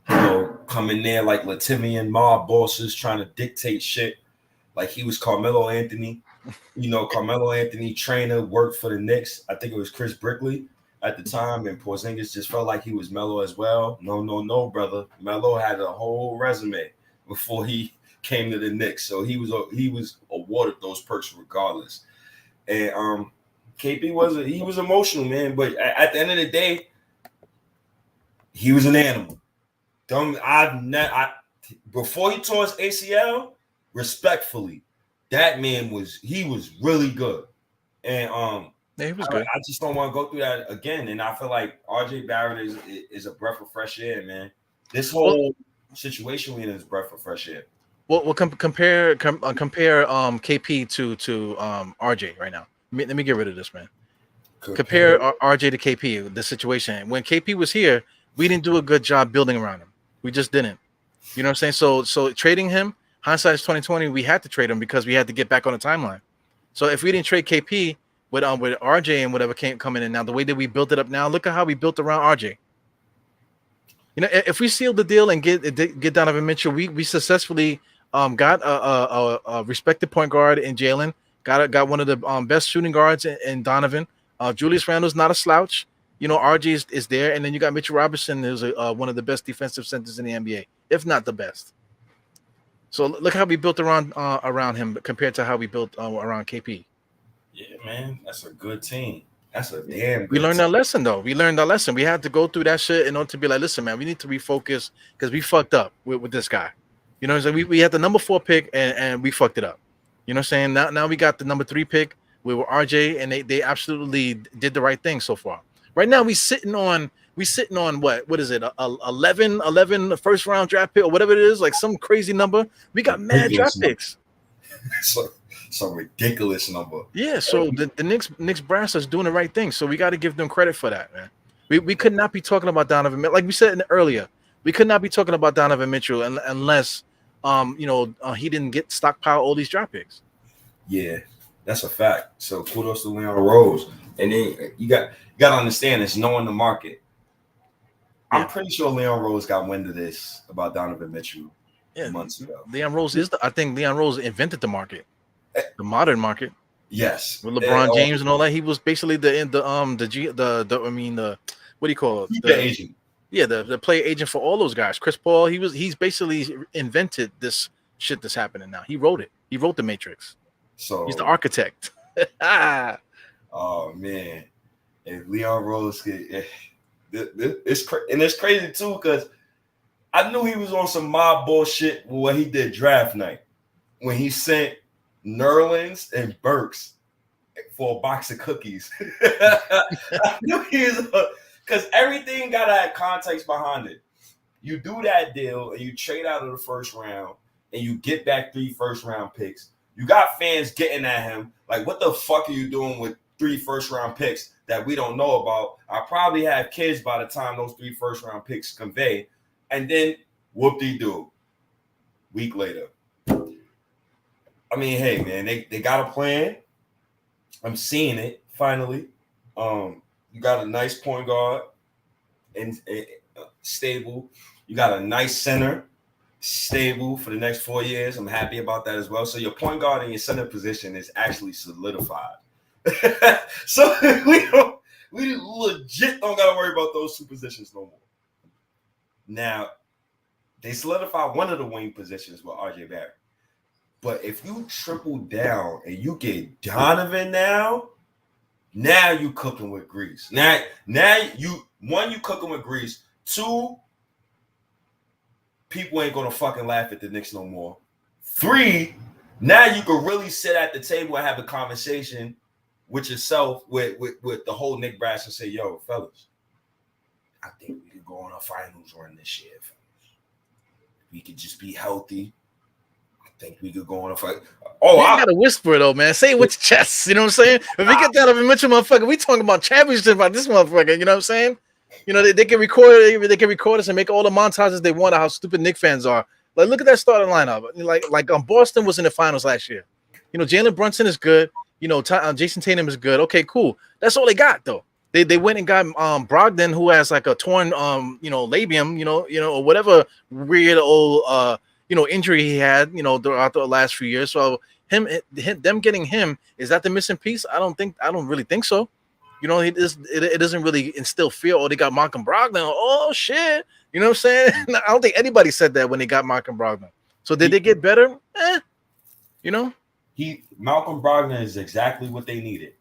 come in there like Latvian mob bosses trying to dictate shit. Like he was Carmelo Anthony. Carmelo Anthony trainer, worked for the Knicks. I think it was Chris Brickley at the time, and Porzingis just felt like he was Melo as well. No, brother. Melo had a whole resume before he came to the Knicks, so he was awarded those perks regardless. And KP was emotional, man. But at the end of the day, he was an animal. Before he tore his ACL, respectfully, that man was really good. And yeah, he was good. I just don't want to go through that again. And I feel like RJ Barrett is a breath of fresh air, man. This whole situation we in is a breath of fresh air. Well, compare KP to RJ right now. Let me get rid of this, man. Compare RJ to KP. The situation when KP was here, we didn't do a good job building around him. We just didn't. You know what I'm saying? So trading him, hindsight is 2020. We had to trade him because we had to get back on the timeline. So if we didn't trade KP with RJ and whatever coming in now, the way that we built it up now, look at how we built around RJ. If we sealed the deal and get Donovan Mitchell, we successfully got a respected point guard in Jalen. Got one of the best shooting guards in Donovan. Julius Randle's not a slouch. RJ is there, and then you got Mitchell Robinson, who's one of the best defensive centers in the NBA, if not the best. So look how we built around him compared to how we built around KP. Yeah, man, that's a good team. That's a damn good We learned team. our lesson, though. We learned our lesson. We had to go through that shit in order to be like, listen, man, we need to refocus because we fucked up with this guy. You know what I'm saying? We had the number 4 pick and we fucked it up. You know what I'm saying? Now we got the number 3 pick. We were RJ, and they absolutely did the right thing so far. Right now, we sitting on what is it? 11 first round draft pick or whatever it is, like some crazy number. We got mad draft picks. Some ridiculous number. Yeah, so the Knicks brass is doing the right thing. So we got to give them credit for that, man. We could not be talking about Donovan Mitchell, like we said earlier. We could not be talking about Donovan Mitchell unless he didn't get stockpile all these draft picks. Yeah, that's a fact. So kudos to Leon Rose. And then you got to understand it's knowing the market. I'm pretty sure Leon Rose got wind of this about Donovan Mitchell months ago. Leon Rose I think Leon Rose invented the market, the modern market. Yes, with LeBron James and all that. He was basically the what do you call it? The agent. Yeah, the player agent for all those guys. Chris Paul. He's basically invented this shit that's happening now. He wrote it. He wrote the Matrix. So he's the architect. Oh man, if Leon Rose, it's crazy too because I knew he was on some mob bullshit when he did draft night when he sent Nerlens and Burks for a box of cookies. I knew he was because everything got to have context behind it. You do that deal and you trade out of the first round and you get back 3 first-round picks. You got fans getting at him like, what the fuck are you doing with 3 first-round picks that we don't know about? I probably have kids by the time those 3 first-round picks convey. And then whoop-de-doo. Week later. I mean, hey, man, they got a plan. I'm seeing it, finally. You got a nice point guard and stable. You got a nice center, stable for the next 4 years. I'm happy about that as well. So your point guard and your center position is actually solidified. So we legit don't got to worry about those 2 positions no more. Now, they solidified one of the wing positions with RJ Barrett. But if you triple down and you get Donovan now you cooking with grease. Now you cooking with grease. 2, people ain't gonna fucking laugh at the Knicks no more. 3, now you can really sit at the table and have a conversation with yourself, with the whole Knick brass and say, yo, fellas, I think we could go on a finals run this year. We could just be healthy. I think we could go on a fight. Oh, you gotta whisper though, man. Say it with your chest. You know what I'm saying? If we get Donovan Mitchell, motherfucker, we talking about championship about this motherfucker. You know what I'm saying? You know, they can record it, they can record us and make all the montages they want of how stupid Knicks fans are. Like, look at that starting lineup. Like Boston was in the finals last year. You know, Jalen Brunson is good. You know, Jason Tatum is good. Okay, cool. That's all they got though. They went and got Brogdon, who has like a torn labium, or whatever weird old injury he had, throughout the last few years. So them getting him, is that the missing piece? I don't really think so. You know, it doesn't really instill fear. Oh, they got Malcolm Brogdon. Oh shit. You know what I'm saying? I don't think anybody said that when they got Malcolm Brogdon. So did they get better? Malcolm Brogdon is exactly what they needed.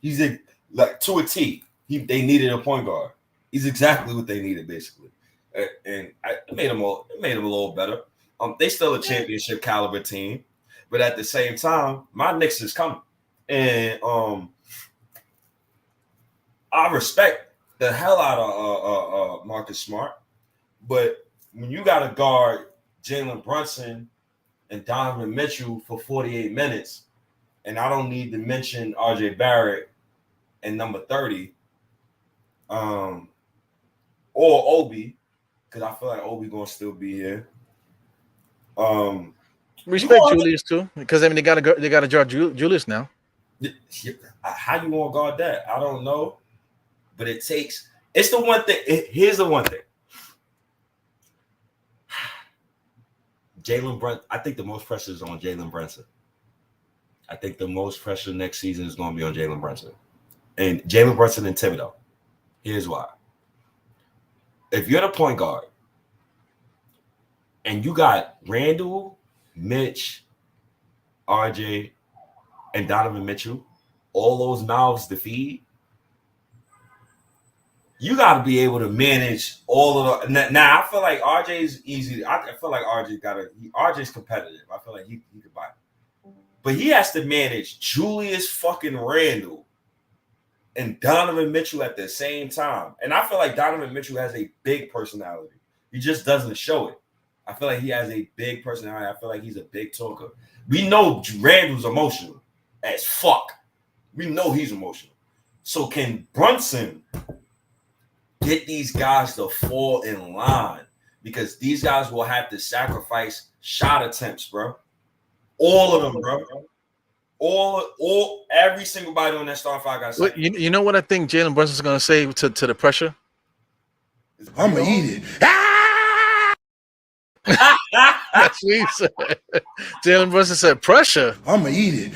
He's like to a T. They needed a point guard. He's exactly what they needed, basically, and it made him a little better. They still a championship caliber team, but at the same time, my Knicks is coming, and I respect the hell out of Marcus Smart, but when you got to guard Jalen Brunson and Donovan Mitchell for 48 minutes, and I don't need to mention RJ Barrett and number 30, or Obi, because I feel like Obi gonna still be here. Respect Julius too, because I mean they got to guard Julius now. How you want to guard that? I don't know, but it's the one thing. Here's the one thing. Jalen Brunson. I think the most pressure is on Jalen Brunson. I think the most pressure next season is going to be on Jalen Brunson. And Jalen Brunson and Thibodeau. Here's why. If you're the point guard and you got Randle, Mitch, RJ, and Donovan Mitchell, all those mouths to feed, you got to be able to manage all of the. Now, I feel like RJ is easy. I feel like RJ's competitive. I feel like he could buy it. But he has to manage Julius fucking Randle and Donovan Mitchell at the same time. And I feel like Donovan Mitchell has a big personality. He just doesn't show it. I feel like he has a big personality. I feel like he's a big talker. We know Randle's emotional as fuck. We know he's emotional. So can Brunson get these guys to fall in line? Because these guys will have to sacrifice shot attempts, bro. All of them, bro. Every single body on that starting five got. Well, you know what I think Jalen Brunson's going to say to the pressure? I'm gonna eat it. That's what he said. Jalen Brunson said, "Pressure. I'm gonna eat it."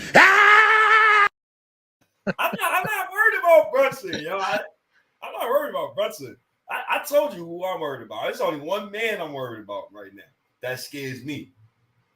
I'm not worried about Brunson, yo. I'm not worried about Brunson. I told you who I'm worried about. There's only one man I'm worried about right now. That scares me.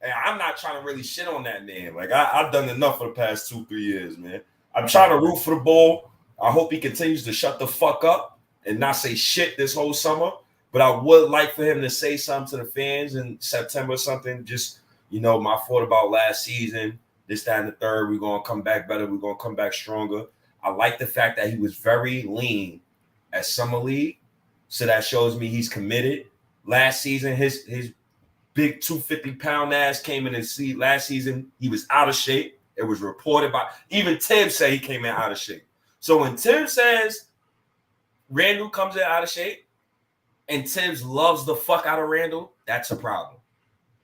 And I'm not trying to really shit on that man. Like, I've done enough for the past 2-3 years, man. I'm trying to root for the ball. I hope he continues to shut the fuck up and not say shit this whole summer. But I would like for him to say something to the fans in September or something. Just, my thought about last season, this, that, and the third. We're going to come back better. We're going to come back stronger. I like the fact that he was very lean at Summer League. So that shows me he's committed. Last season, his big 250-pound ass came in and see last season. He was out of shape. It was reported by even Tim said he came in out of shape. So when Tim says Randle comes in out of shape and Tibbs loves the fuck out of Randle, that's a problem.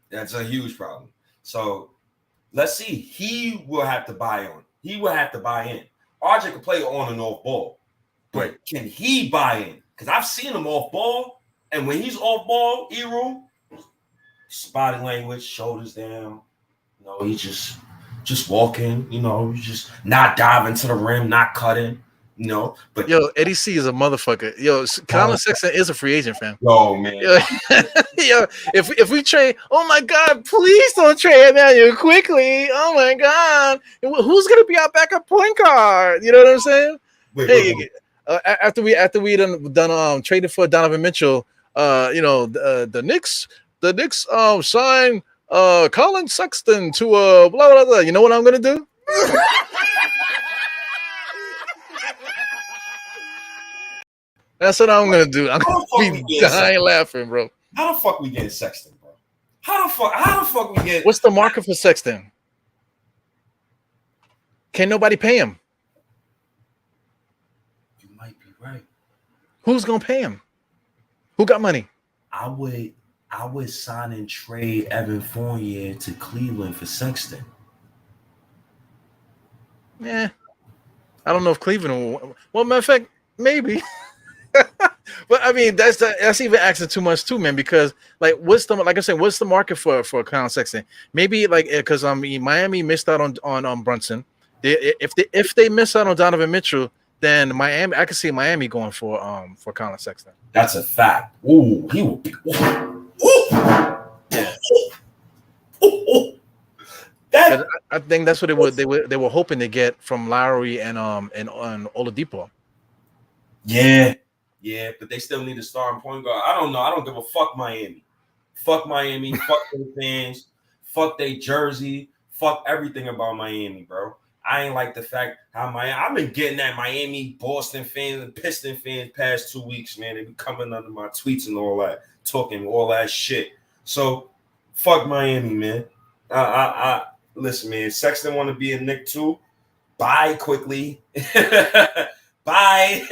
That's a huge problem. So let's see. He will have to buy on. He will have to buy in. RJ can play on and off ball, but can he buy in? Because I've seen him off ball, and when he's off ball, E-room, body language, shoulders down. He's just walking. He's just not diving to the rim, not cutting. But Eddie C is a motherfucker. Colin Sexton is a free agent, fam. Yo, man. If we trade, oh my God, please don't trade Emmanuel quickly. Oh my God, who's gonna be our backup point guard? You know what I'm saying? Wait. After we done traded for Donovan Mitchell, the Knicks signed Colin Sexton to blah blah blah. You know what I'm gonna do? That's what I'm gonna do. I'm How the gonna fuck we be get dying laughing, bro. How the fuck we getting Sexton, bro? How the fuck we get? What's the market for Sexton? Can nobody pay him? You might be right. Who's gonna pay him? Who got money? I would sign and trade Evan Fournier to Cleveland for Sexton. Yeah, I don't know if Cleveland will. Well, matter of fact, maybe. But I mean, that's even asking too much too, man. Because like I said, what's the market for Colin Sexton? Maybe like because Miami missed out on Brunson. If they miss out on Donovan Mitchell, then Miami, I can see Miami going for Colin Sexton. That's a fact. Ooh, he will be. Yeah. That I think that's what they were hoping to get from Lowry and Oladipo. Yeah, but they still need a starting point guard. I don't know. I don't give a fuck Miami. Fuck Miami. Fuck their fans. Fuck their jersey. Fuck everything about Miami, bro. I ain't like the fact how I've been getting at Miami, Boston fans, and Piston fans past 2 weeks, man. They be coming under my tweets and all that, talking all that shit. So fuck Miami, man. I listen, man. Sexton want to be a Knick too. Bye quickly. Bye.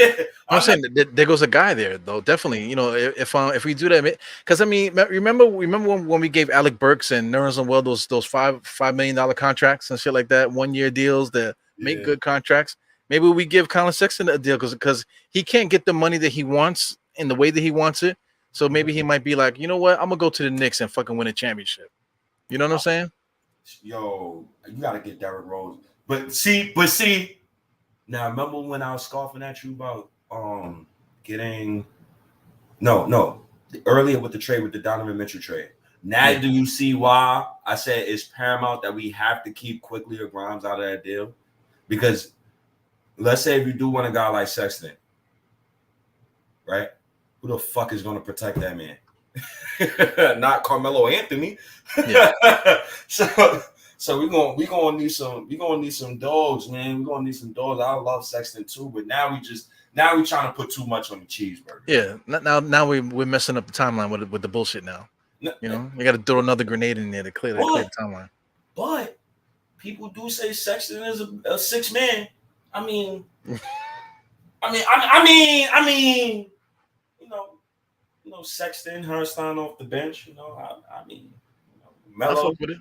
I'm saying there goes a guy there, though. Definitely, you know, if we do that, because I mean, remember when we gave Alec Burks and Nerlens Noel those $5 million contracts and shit like that, 1 year deals that make good contracts. Maybe we give Colin Sexton a deal because he can't get the money that he wants in the way that he wants it. So maybe he might be like, you know what, I'm gonna go to the Knicks and fucking win a championship. You know what I'm saying? Yo, you gotta get Derrick Rose. But see. Now, remember when I was scoffing at you about getting earlier with the trade with the Donovan Mitchell trade. Now do you see why I said it's paramount that we have to keep Quickly or Grimes out of that deal? Because let's say if you do want a guy like Sexton, right? Who the fuck is gonna protect that man? Not Carmelo Anthony. Yeah. So we're gonna need some dogs, man. We're gonna need some dogs. I love Sexton too, but now we trying to put too much on the cheeseburger. Yeah. Now we're messing up the timeline with the bullshit now. You know, we got to throw another grenade in there to clear the timeline. But people do say Sexton is a six man. I mean, you know, Sexton, Herstein off the bench. You know, I mean, Melo. I fuck with it.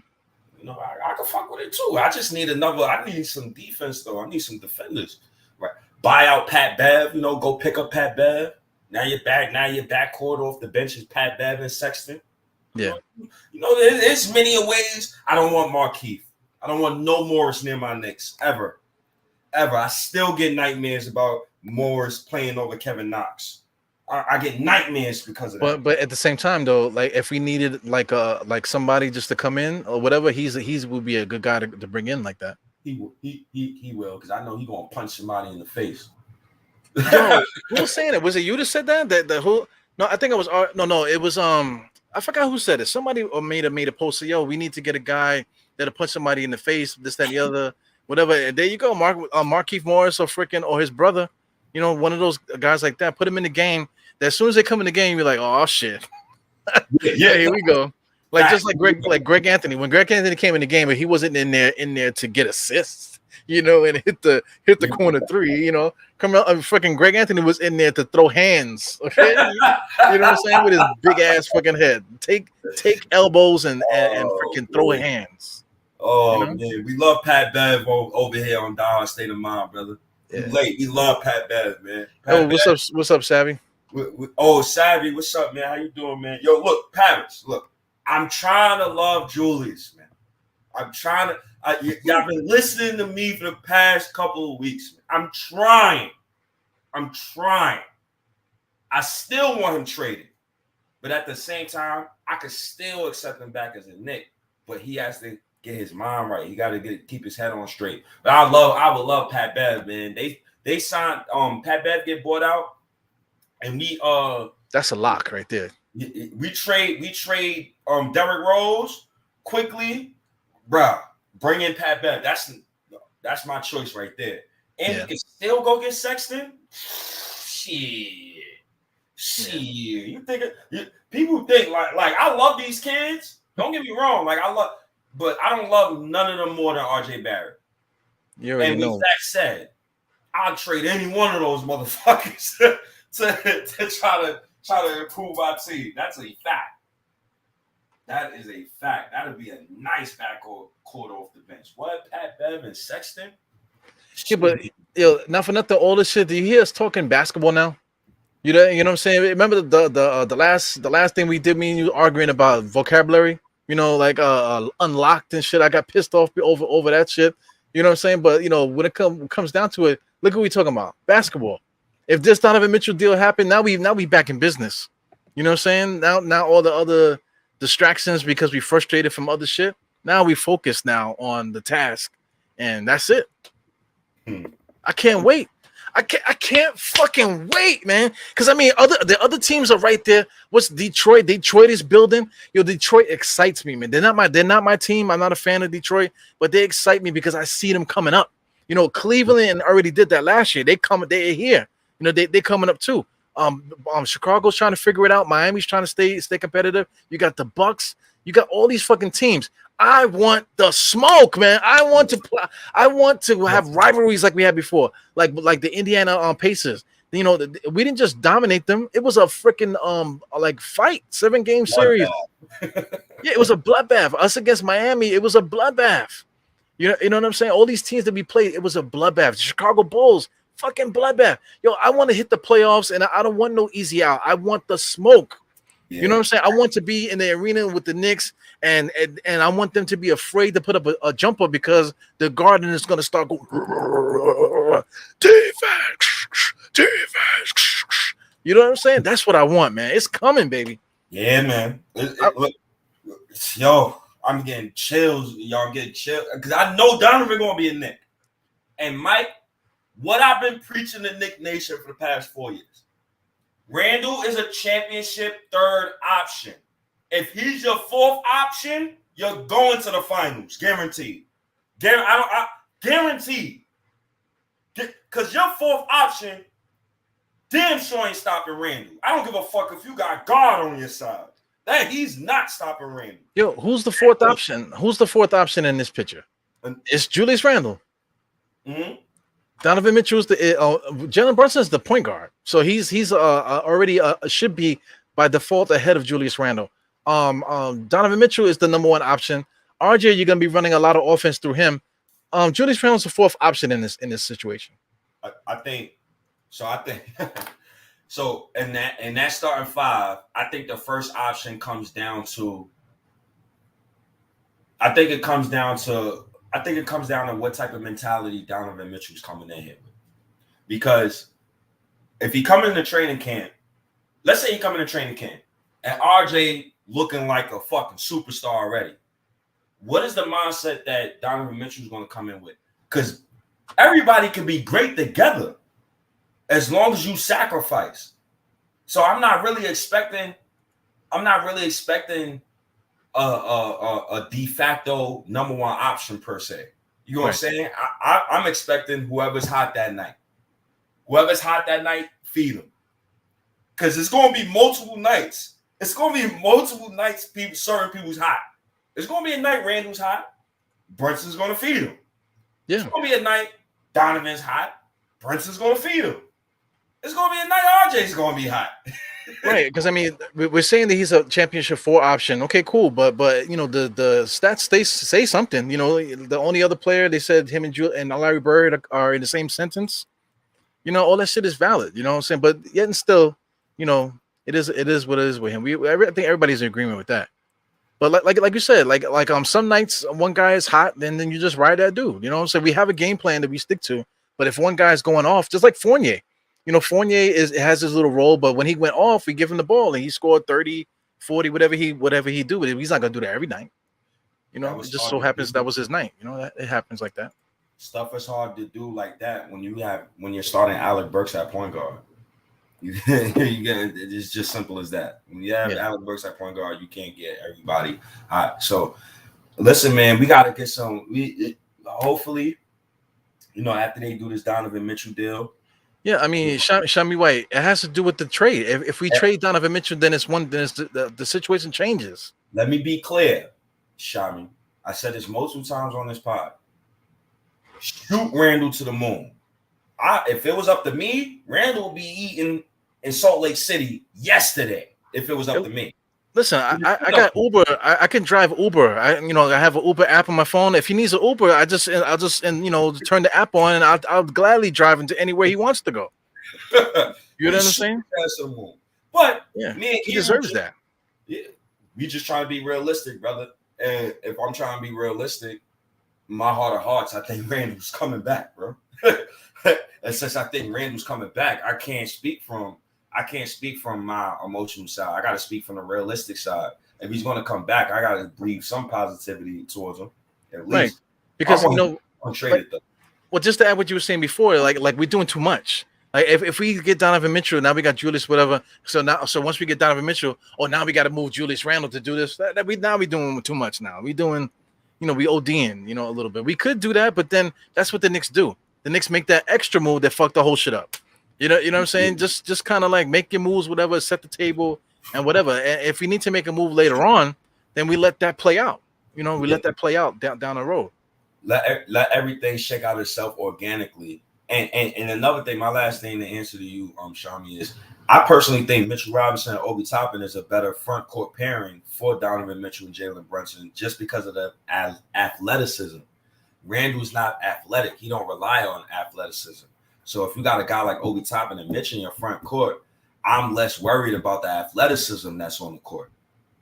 You know, I can fuck with it too. I just need I need some defense though. I need some defenders. Right. Buy out Pat Bev, you know, go pick up Pat Bev. Now you're backcourt off the bench is Pat Bev and Sexton. Yeah. You know, there's many ways. I don't want Markeith. I don't want no Morris near my Knicks ever. I still get nightmares about Morris playing over Kevin Knox. I get nightmares because of that. But at the same time though, like if we needed like somebody just to come in or whatever, he's would be a good guy to bring in like that. He will because I know he's gonna punch somebody in the face. Yo, who was saying it? Was it you that said that? That who? No, I think it was it was I forgot who said it. Somebody made a post. Yo, we need to get a guy that'll punch somebody in the face, this, that, and the other, whatever. And there you go, Markeith Morris or his brother. You know, one of those guys like that. Put him in the game. That as soon as they come in the game, you're like, oh shit. Yeah, here we go. Like just like Greg Anthony. When Greg Anthony came in the game, but he wasn't in there to get assists, you know, and hit the corner three. You know, fucking Greg Anthony was in there to throw hands. Okay, you know what I'm saying, with his big ass fucking head. Take elbows and freaking throw hands. Oh, you know? Man, we love Pat Bev over here on Diehard State of Mind, brother. Yeah. We love Pat Bev, man. Pat Bev. What's up, Savvy? Savvy, what's up, man? How you doing, man? Yo, look, Paris, look. I'm trying to love Julius, man. I'm trying to. Y'all been listening to me for the past couple of weeks. Man. I'm trying. I still want him traded, but at the same time, I could still accept him back as a Knick. But he has to get his mind right. He got to keep his head on straight. But I would love Pat Bev, man. They signed Pat Bev get bought out. And that's a lock right there. We trade Derrick Rose quickly, bro. Bring in Pat Bev. That's my choice right there. And we can still go get Sexton. Shit. Shit, you think people think like I love these kids. Don't get me wrong, like but I don't love none of them more than RJ Barrett. You already And know. with that said, I'll trade any one of those motherfuckers to try to improve our team. That's a fact. That is a fact. That would be a nice backcourt off the bench. What? Pat Bev and Sexton? Yeah, but not for nothing, all this shit. Do you hear us talking basketball now? You know what I'm saying? Remember the last thing we did, me and you arguing about vocabulary, like unlocked and shit. I got pissed off over that shit. You know what I'm saying? But when it comes down to it, look what we talking about. Basketball. If this Donovan Mitchell deal happened, now we back in business. You know what I'm saying? Now all the other distractions because we frustrated from other shit. Now we focus now on the task, and that's it. I can't wait. I can't fucking wait, man. Because the other teams are right there. What's Detroit? Detroit is building. Detroit excites me, man. They're not my team. I'm not a fan of Detroit, but they excite me because I see them coming up. Cleveland already did that last year. They're here. They coming up too. Chicago's trying to figure it out. Miami's trying to stay competitive. You got the Bucks. You got all these fucking teams. I want the smoke, man. I want to have rivalries like we had before, like the Indiana Pacers. We didn't just dominate them. It was a freaking fight, 7-game series. Yeah, it was a bloodbath. Us against Miami, it was a bloodbath. You know what I'm saying? All these teams that we played, it was a bloodbath. Chicago Bulls, fucking bloodbath. I want to hit the playoffs, and I don't want no easy out. I want the smoke. Yeah. You know what I'm saying? I want to be in the arena with the Knicks, and I want them to be afraid to put up a jumper because the Garden is going to start going defense. You know what I'm saying? That's what I want, man. It's coming, baby. Yeah, man. Look, yo, I'm getting chills. Y'all get chills because I know Donovan going to be a Knick. And Mike, what I've been preaching to Knick Nation for the past 4 years. Randle is a championship third option. If he's your fourth option, you're going to the finals, guaranteed. Guaranteed. Because your fourth option, damn sure ain't stopping Randle. I don't give a fuck if you got God on your side. That he's not stopping Randle. Yo, who's the fourth option? Who's the fourth option in this picture? It's Julius Randle. Mm-hmm. Donovan Mitchell's Jalen Brunson is the point guard, so he's already should be by default ahead of Julius Randle. Donovan Mitchell is the number one option. RJ, you're gonna be running a lot of offense through him. Julius Randle's the fourth option in this situation. I think so. In that starting five, I think the first option comes down to. I think it comes down to what type of mentality Donovan Mitchell's coming in here with. Because if he come into training camp, let's say he come into training camp and RJ looking like a fucking superstar already. What is the mindset that Donovan Mitchell's going to come in with? Because everybody can be great together as long as you sacrifice. So I'm not really expecting a de facto number one option per se. You know what I'm saying? I'm expecting whoever's hot that night. Whoever's hot that night, feed them. Because it's going to be multiple nights. It's going to be multiple nights certain people's hot. It's going to be a night Randall's hot. Brunson's going to feed him. Yeah. It's going to be a night Donovan's hot. Brunson's going to feed him. It's going to be a night RJ's going to be hot. Right, because we're saying that he's a championship 4 option. Okay, cool, but the stats they say something. The only other player they said him and Larry Bird are in the same sentence. All that shit is valid. You know what I'm saying? But yet and still, it is what it is with him. I think everybody's in agreement with that. But like you said, some nights one guy is hot, then you just ride that dude. You know what I'm saying? We have a game plan that we stick to. But if one guy's going off, just like Fournier. Fournier has his little role, but when he went off, we give him the ball and he scored 30, 40, whatever he do with it. He's not gonna do that every night. It just so happens that was his night. That it happens like that. Stuff is hard to do like that when you're starting Alec Burks at point guard. It's just simple as that. When you have Alec Burks at point guard, you can't get everybody hot. So listen, man, we gotta get some. Hopefully, after they do this Donovan Mitchell deal. Yeah, I mean, Shami White. It has to do with the trade. If we trade Donovan Mitchell, then the situation changes. Let me be clear, Shami. I said this multiple times on this pod. Shoot Randle to the moon. If it was up to me, Randle would be eating in Salt Lake City yesterday. If it was up to me. Listen, I got Uber. I can drive Uber. I have an Uber app on my phone. If he needs an Uber, I'll just turn the app on, and I'll gladly drive him to anywhere he wants to go. You know what I'm saying? But yeah, me and he deserves that. Yeah, we just trying to be realistic, brother. And if I'm trying to be realistic, my heart of hearts, I think Randall's coming back, bro. And since I think Randall's coming back, I can't speak from my emotional side. I got to speak from the realistic side. If he's going to come back, I got to breathe some positivity towards him, at least. Right. Because untraded though. Well, just to add what you were saying before, like we're doing too much. Like if we get Donovan Mitchell, now we got Julius, whatever. So once we get Donovan Mitchell, now we got to move Julius Randle to do this. We doing too much now. We doing, we ODing, a little bit. We could do that, but then that's what the Knicks do. The Knicks make that extra move that fucked the whole shit up. You know what I'm saying? Just kind of like make your moves, whatever, set the table and whatever. And if we need to make a move later on, then we let that play out. Let that play out down the road. Let everything shake out itself organically. And another thing, my last thing to answer to you, Shami, is I personally think Mitchell Robinson and Obi Toppin is a better front court pairing for Donovan Mitchell and Jalen Brunson just because of the athleticism. Randall's not athletic. He don't rely on athleticism. So if you got a guy like Obi Toppin and Mitch in your front court, I'm less worried about the athleticism that's on the court.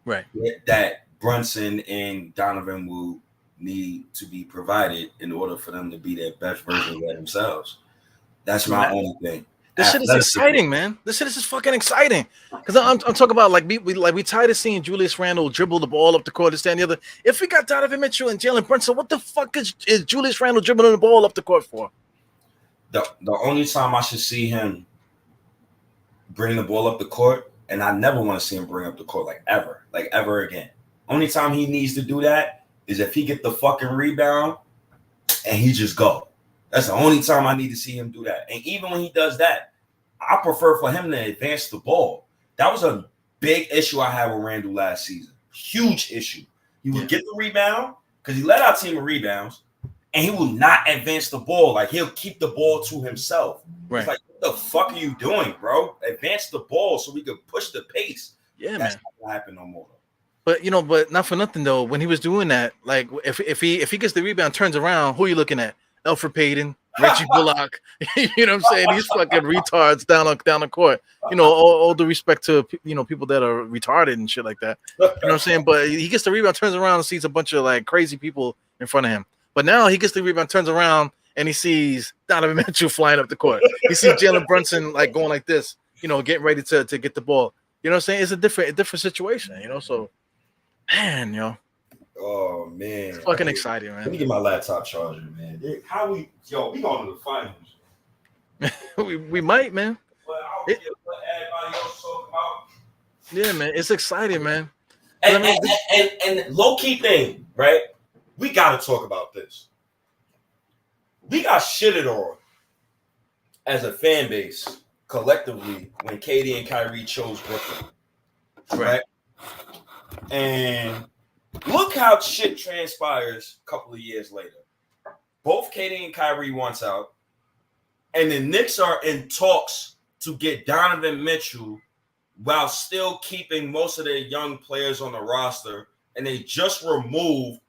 Right. That Brunson and Donovan will need to be provided in order for them to be their best version of themselves. That's my only thing. This shit is exciting, man. This shit is just fucking exciting. Because I'm talking about we tired of seeing Julius Randle dribble the ball up the court, this, and the other. If we got Donovan Mitchell and Jalen Brunson, what the fuck is Julius Randle dribbling the ball up the court for? The only time I should see him bring the ball up the court, and I never want to see him bring up the court like ever again. Only time he needs to do that is if he get the fucking rebound and he just go. That's the only time I need to see him do that. And even when he does that, I prefer for him to advance the ball. That was a big issue I had with Randle last season. Huge issue. He would get the rebound because he led our team in rebounds, and he will not advance the ball. Like, he'll keep the ball to himself. Right. It's like, what the fuck are you doing, bro? Advance the ball so we could push the pace. Yeah, that's man. not gonna happen no more. But but not for nothing though. When he was doing that, like if he gets the rebound, turns around, who are you looking at? Alfred Payton, Reggie Bullock. You know what I'm saying? These fucking retards down the court. All the respect to people that are retarded and shit like that. You know what I'm saying? But he gets the rebound, turns around, and sees a bunch of like crazy people in front of him. But now he gets the rebound, turns around, and he sees Donovan Mitchell flying up the court. He sees Jalen Brunson like going like this, getting ready to get the ball. You know what I'm saying? It's a different situation, So, man, Oh man, it's fucking exciting, man. Let me get my laptop charger, man. We going to the finals. we might, man. Well, I don't care what everybody else talking about. Yeah, man, it's exciting, man. And low key thing, right? We got to talk about this. We got shitted on as a fan base collectively when KD and Kyrie chose Brooklyn, right? And look how shit transpires a couple of years later. Both KD and Kyrie wants out, and the Knicks are in talks to get Donovan Mitchell while still keeping most of their young players on the roster, and they just removed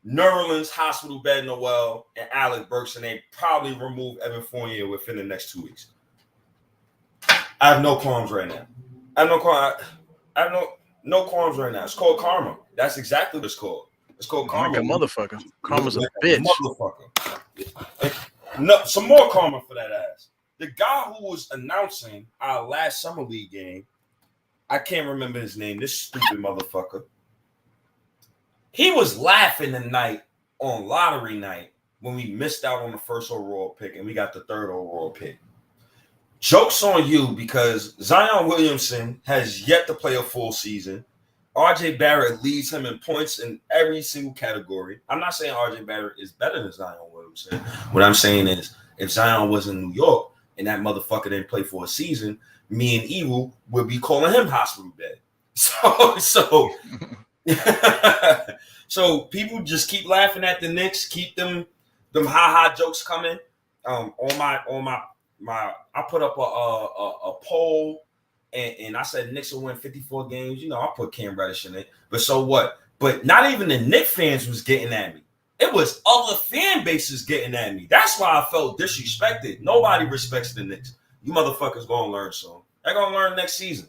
Nerlens, Hospital Bed Noel, and Alec Burks, and they probably remove Evan Fournier within the next 2 weeks. I have no qualms right now. I have no qualms right now. It's called karma. That's exactly what it's called. It's called karma. Like a motherfucker. Karma's a bitch. Motherfucker. No, some more karma for that ass. The guy who was announcing our last summer league game, I can't remember his name. This stupid motherfucker. He was laughing tonight on lottery night when we missed out on the first overall pick and we got the third overall pick. Joke's on you because Zion Williamson has yet to play a full season. RJ Barrett leads him in points in every single category. I'm not saying RJ Barrett is better than Zion Williamson. What I'm saying is if Zion was in New York, and that motherfucker didn't play for a season, me and Evil would be calling him hospital bed. So so people just keep laughing at the Knicks, keep them ha jokes coming. On my I put up a poll and I said Knicks will win 54 games. You know, I put Cam Reddish in it, but so what? But not even the Knicks fans was getting at me. It was other fan bases getting at me. That's why I felt disrespected. Nobody respects the Knicks. You motherfuckers gonna learn soon. They're gonna learn next season.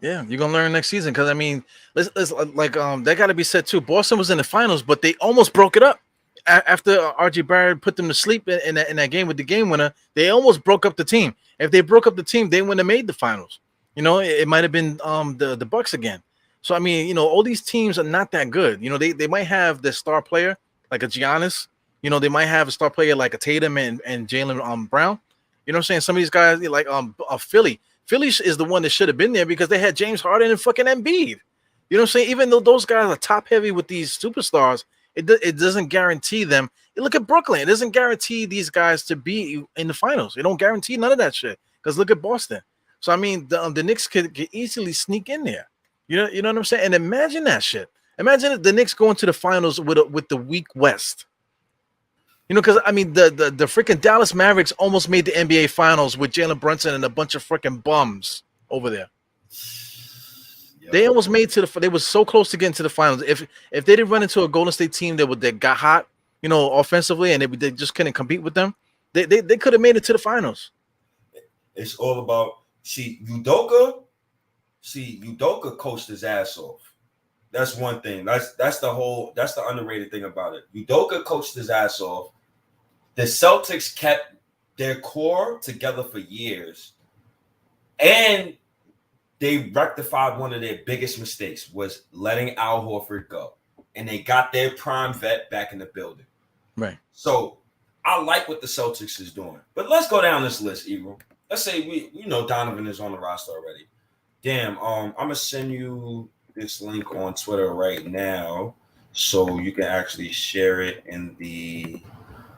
Yeah, you're gonna learn next season because I mean, let's that got to be said too. Boston was in the finals, but they almost broke it up after RJ Barrett put them to sleep in that game with the game winner. They almost broke up the team. If they broke up the team, they wouldn't have made the finals. You know, it might have been the Bucks again. So I mean, you know, all these teams are not that good. You know, they might have the star player like a Giannis. You know, they might have a star player like a Tatum and Jalen Brown. You know what I'm saying? Some of these guys like Philly. Philly is the one that should have been there because they had James Harden and fucking Embiid. You know what I'm saying? Even though those guys are top heavy with these superstars, it doesn't guarantee them. You look at Brooklyn. It doesn't guarantee these guys to be in the finals. It don't guarantee none of that shit. Because look at Boston. So I mean, the Knicks could easily sneak in there. You know what I'm saying? And imagine that shit. Imagine if the Knicks going to the finals with the weak West. You know, because I mean, the freaking Dallas Mavericks almost made the NBA Finals with Jalen Brunson and a bunch of freaking bums over there. Yep. They almost made they were so close to getting to the finals. If they didn't run into a Golden State team that got hot, you know, offensively, and they just couldn't compete with them, they could have made it to the finals. It's all about Udoka coached his ass off. That's one thing. That's the underrated thing about it. Udoka coached his ass off. The Celtics kept their core together for years, and they rectified one of their biggest mistakes was letting Al Horford go, and they got their prime vet back in the building. Right. So I like what the Celtics is doing, but let's go down this list, Ebro. Let's say Donovan is on the roster already. Damn. I'm gonna send you this link on Twitter right now so you can actually share it in the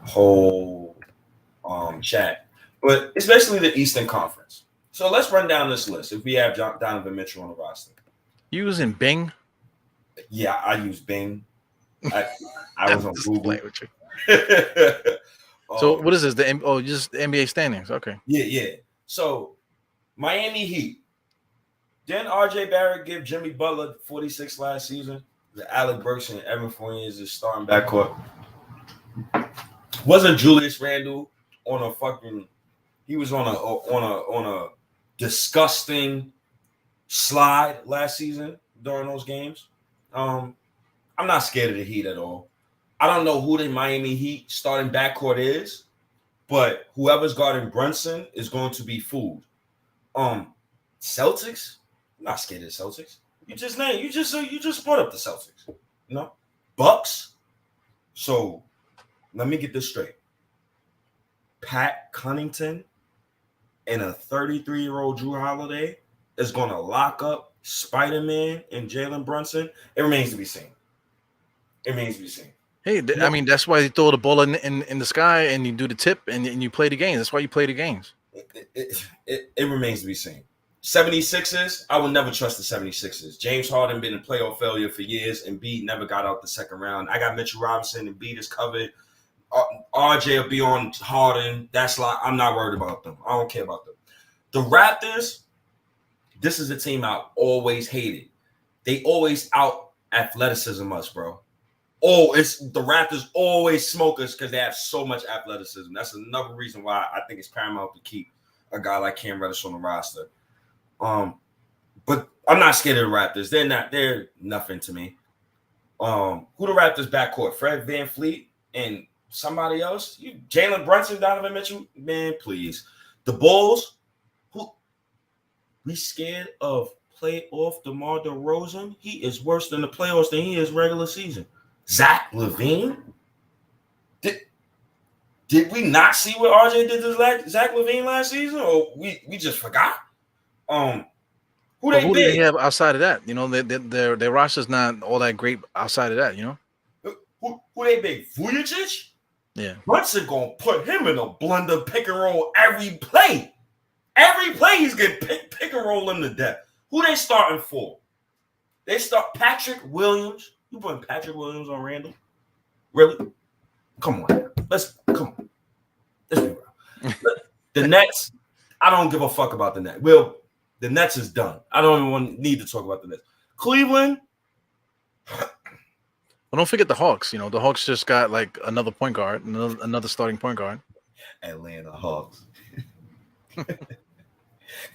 whole chat. But it's basically the Eastern Conference. So let's run down this list. If we have Donovan Mitchell on the roster. You using Bing? Yeah, I use Bing. I was on Google. With you. So what is this? Just the NBA standings. Okay. Yeah. So Miami Heat. Didn't RJ Barrett give Jimmy Butler 46 last season? The Alec Burks and Evan Fournier is starting backcourt. Wasn't Julius Randle on a fucking? He was on a disgusting slide last season during those games. I'm not scared of the Heat at all. I don't know who the Miami Heat starting backcourt is, but whoever's guarding Brunson is going to be fooled. Celtics. I'm not scared of the Celtics. You just brought up the Celtics. You know? Bucks. So let me get this straight. Pat Connaughton and a 33-year-old Drew Holiday is going to lock up Spider-Man and Jalen Brunson. It remains to be seen. Hey, I mean, that's why you throw the ball in the sky and you do the tip and you play the games. That's why you play the games. It remains to be seen. 76ers, I will never trust the 76ers. James Harden been a playoff failure for years, and Embiid never got out the second round. I got Mitchell Robinson, and Embiid is covered. RJ will be on Harden. That's like, I'm not worried about them. I don't care about them. The Raptors, this is a team I always hated. They always out athleticism us, bro. The Raptors always smoke us because they have so much athleticism. That's another reason why I think it's paramount to keep a guy like Cam Reddish on the roster. But I'm not scared of the Raptors. They're nothing to me. Who the Raptors backcourt? Fred VanVleet and somebody else? Jalen Brunson, Donovan Mitchell? Man, please. The Bulls, we scared of playoff DeMar DeRozan? He is worse than the playoffs than he is regular season. Zach LaVine? Did we not see what RJ did to Zach LaVine last season, or we just forgot? Who do they have outside of that? You know, their roster's not all that great outside of that. You know, who they big? Vujicic? Yeah. Brunson gonna put him in a blender pick and roll every play. Every play he's getting pick and roll in the depth. Who they starting for? They start Patrick Williams. You putting Patrick Williams on Randle? Really? Come on. Let's be real. The Nets, I don't give a fuck about the Nets. Well, the Nets is done. I don't even need to talk about the Nets. Cleveland. Well, don't forget the Hawks. You know, the Hawks just got like another point guard, another starting point guard. Atlanta Hawks.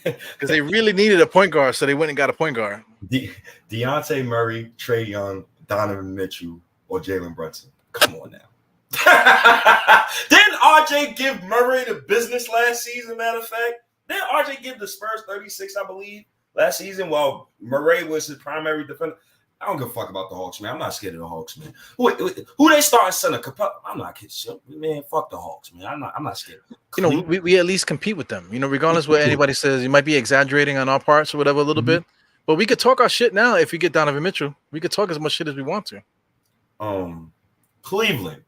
Because they really needed a point guard, so they went and got a point guard. Dejounte Murray, Trae Young, Donovan Mitchell, or Jalen Brunson. Come on now. Didn't RJ give Murray the business last season, matter of fact? Didn't RJ give the Spurs 36, I believe, last season while Murray was his primary defender? I don't give a fuck about the Hawks, man. I'm not scared of the Hawks, man. Who they starting center? Capella? I'm not kidding. Man, fuck the Hawks, man. I'm not scared. You know, we at least compete with them. You know, regardless what anybody says, you might be exaggerating on our parts or whatever a little bit, but we could talk our shit now. If we get Donovan Mitchell, we could talk as much shit as we want to. Cleveland.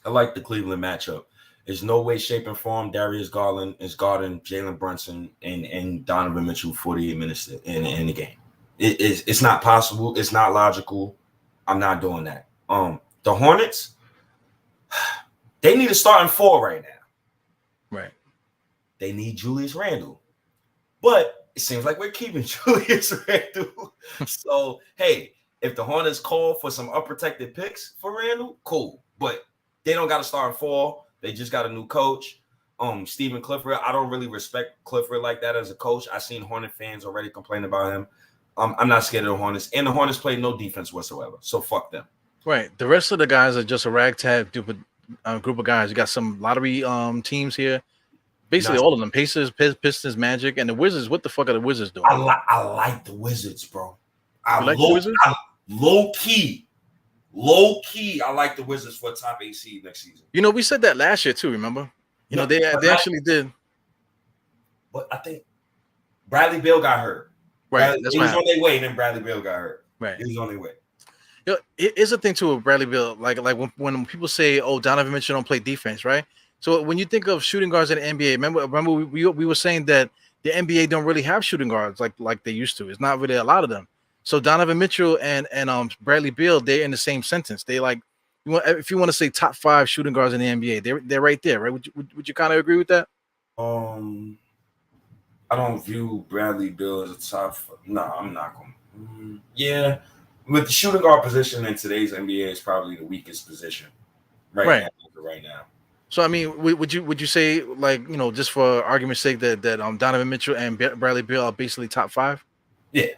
I like the Cleveland matchup. There's no way, shape, and form Darius Garland is guarding Jalen Brunson and Donovan Mitchell 48 minutes in the game. It's not possible. It's not logical. I'm not doing that. The Hornets, they need a starting four right now. Right. They need Julius Randle. But it seems like we're keeping Julius Randle. So, hey, if the Hornets call for some unprotected picks for Randle, cool. But they don't got a starting four. They just got a new coach. Stephen Clifford. I don't really respect Clifford like that as a coach. I've seen Hornet fans already complain about him. I'm not scared of the Hornets. And the Hornets play no defense whatsoever. So fuck them. Right. The rest of the guys are just a ragtag group of guys. You got some lottery teams here. Basically, all of them. Pacers, Pistons, Magic, and the Wizards. What the fuck are the Wizards doing? I like the Wizards, bro. Low key, I like the Wizards for a top 8 seed next season. You know, we said that last year too, remember? You know, they actually did. But I think Bradley Beal got hurt. Right. He was on their way, and then Bradley Beal got hurt. Right. He was on their way. You know, here's the thing too with Bradley Beal. Like when people say, "Oh, Donovan Mitchell don't play defense," right? So when you think of shooting guards in the NBA, remember we were saying that the NBA don't really have shooting guards like they used to. It's not really a lot of them. So Donovan Mitchell and Bradley Beal, they're in the same sentence. They like, if you want to say top 5 shooting guards in the NBA, they're right there, right? Would you kind of agree with that? I don't view Bradley Beal as a top. No, I'm not going. Yeah, with the shooting guard position in today's NBA is probably the weakest position right now. So I mean, would you say, like, you know, just for argument's sake that Donovan Mitchell and Bradley Beal are basically top 5? Yeah.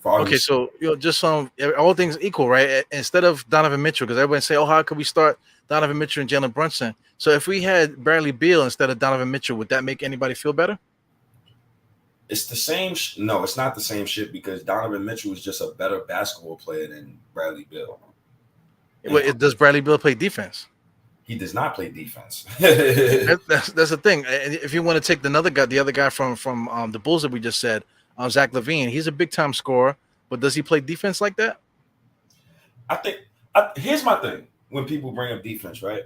Okay, so you know, just all things equal, right? Instead of Donovan Mitchell, because everybody say, "Oh, how could we start Donovan Mitchell and Jalen Brunson?" So if we had Bradley Beal instead of Donovan Mitchell, would that make anybody feel better? It's the same. No, it's not the same shit because Donovan Mitchell is just a better basketball player than Bradley Beal. Wait, does Bradley Beal play defense? He does not play defense. That's the thing. If you want to take the other guy from the Bulls that we just said, Zach LaVine, he's a big time scorer, but does he play defense like that? I think here's my thing when people bring up defense, right?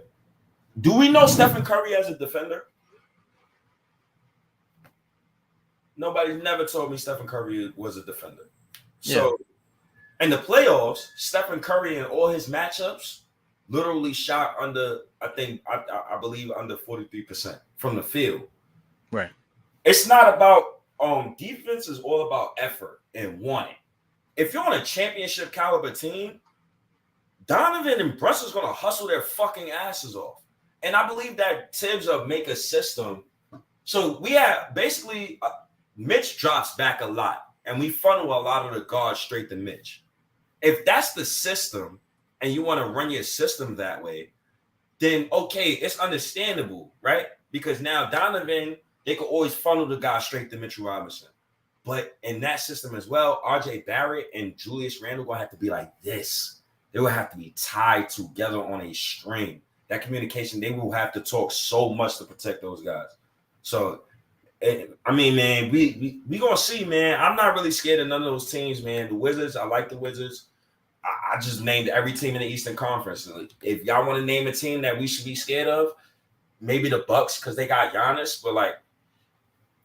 Do we know Stephen Curry as a defender? Nobody's never told me Stephen Curry was a defender. So in the playoffs, Stephen Curry in all his matchups literally shot under, I believe under 43% from the field. Right. It's not about defense is all about effort and wanting. If you're on a championship caliber team, Donovan and Brunson's gonna hustle their fucking asses off. And I believe that Tibbs will make a system. So we have basically Mitch drops back a lot, and we funnel a lot of the guards straight to Mitch. If that's the system, and you want to run your system that way, then okay, it's understandable, right? Because now Donovan, they could always funnel the guy straight to Mitchell Robinson. But in that system as well, RJ Barrett and Julius Randle going to have to be like this. They will have to be tied together on a string. That communication, they will have to talk so much to protect those guys. So, I mean, man, we going to see, man. I'm not really scared of none of those teams, man. The Wizards, I like the Wizards. I just named every team in the Eastern Conference. If y'all want to name a team that we should be scared of, maybe the Bucks because they got Giannis. But like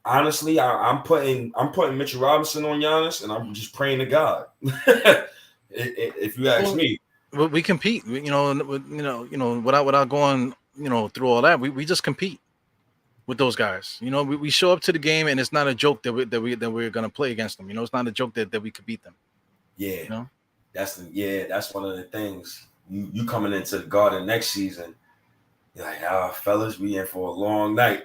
honestly, I'm putting Mitchell Robinson on Giannis, and I'm just praying to God. If you ask me, we compete. Without going through all that, we just compete with those guys. We show up to the game, and it's not a joke that we're gonna play against them. It's not a joke that we could beat them. Yeah, that's one of the things. You coming into the Garden next season, you're like, fellas, we in for a long night.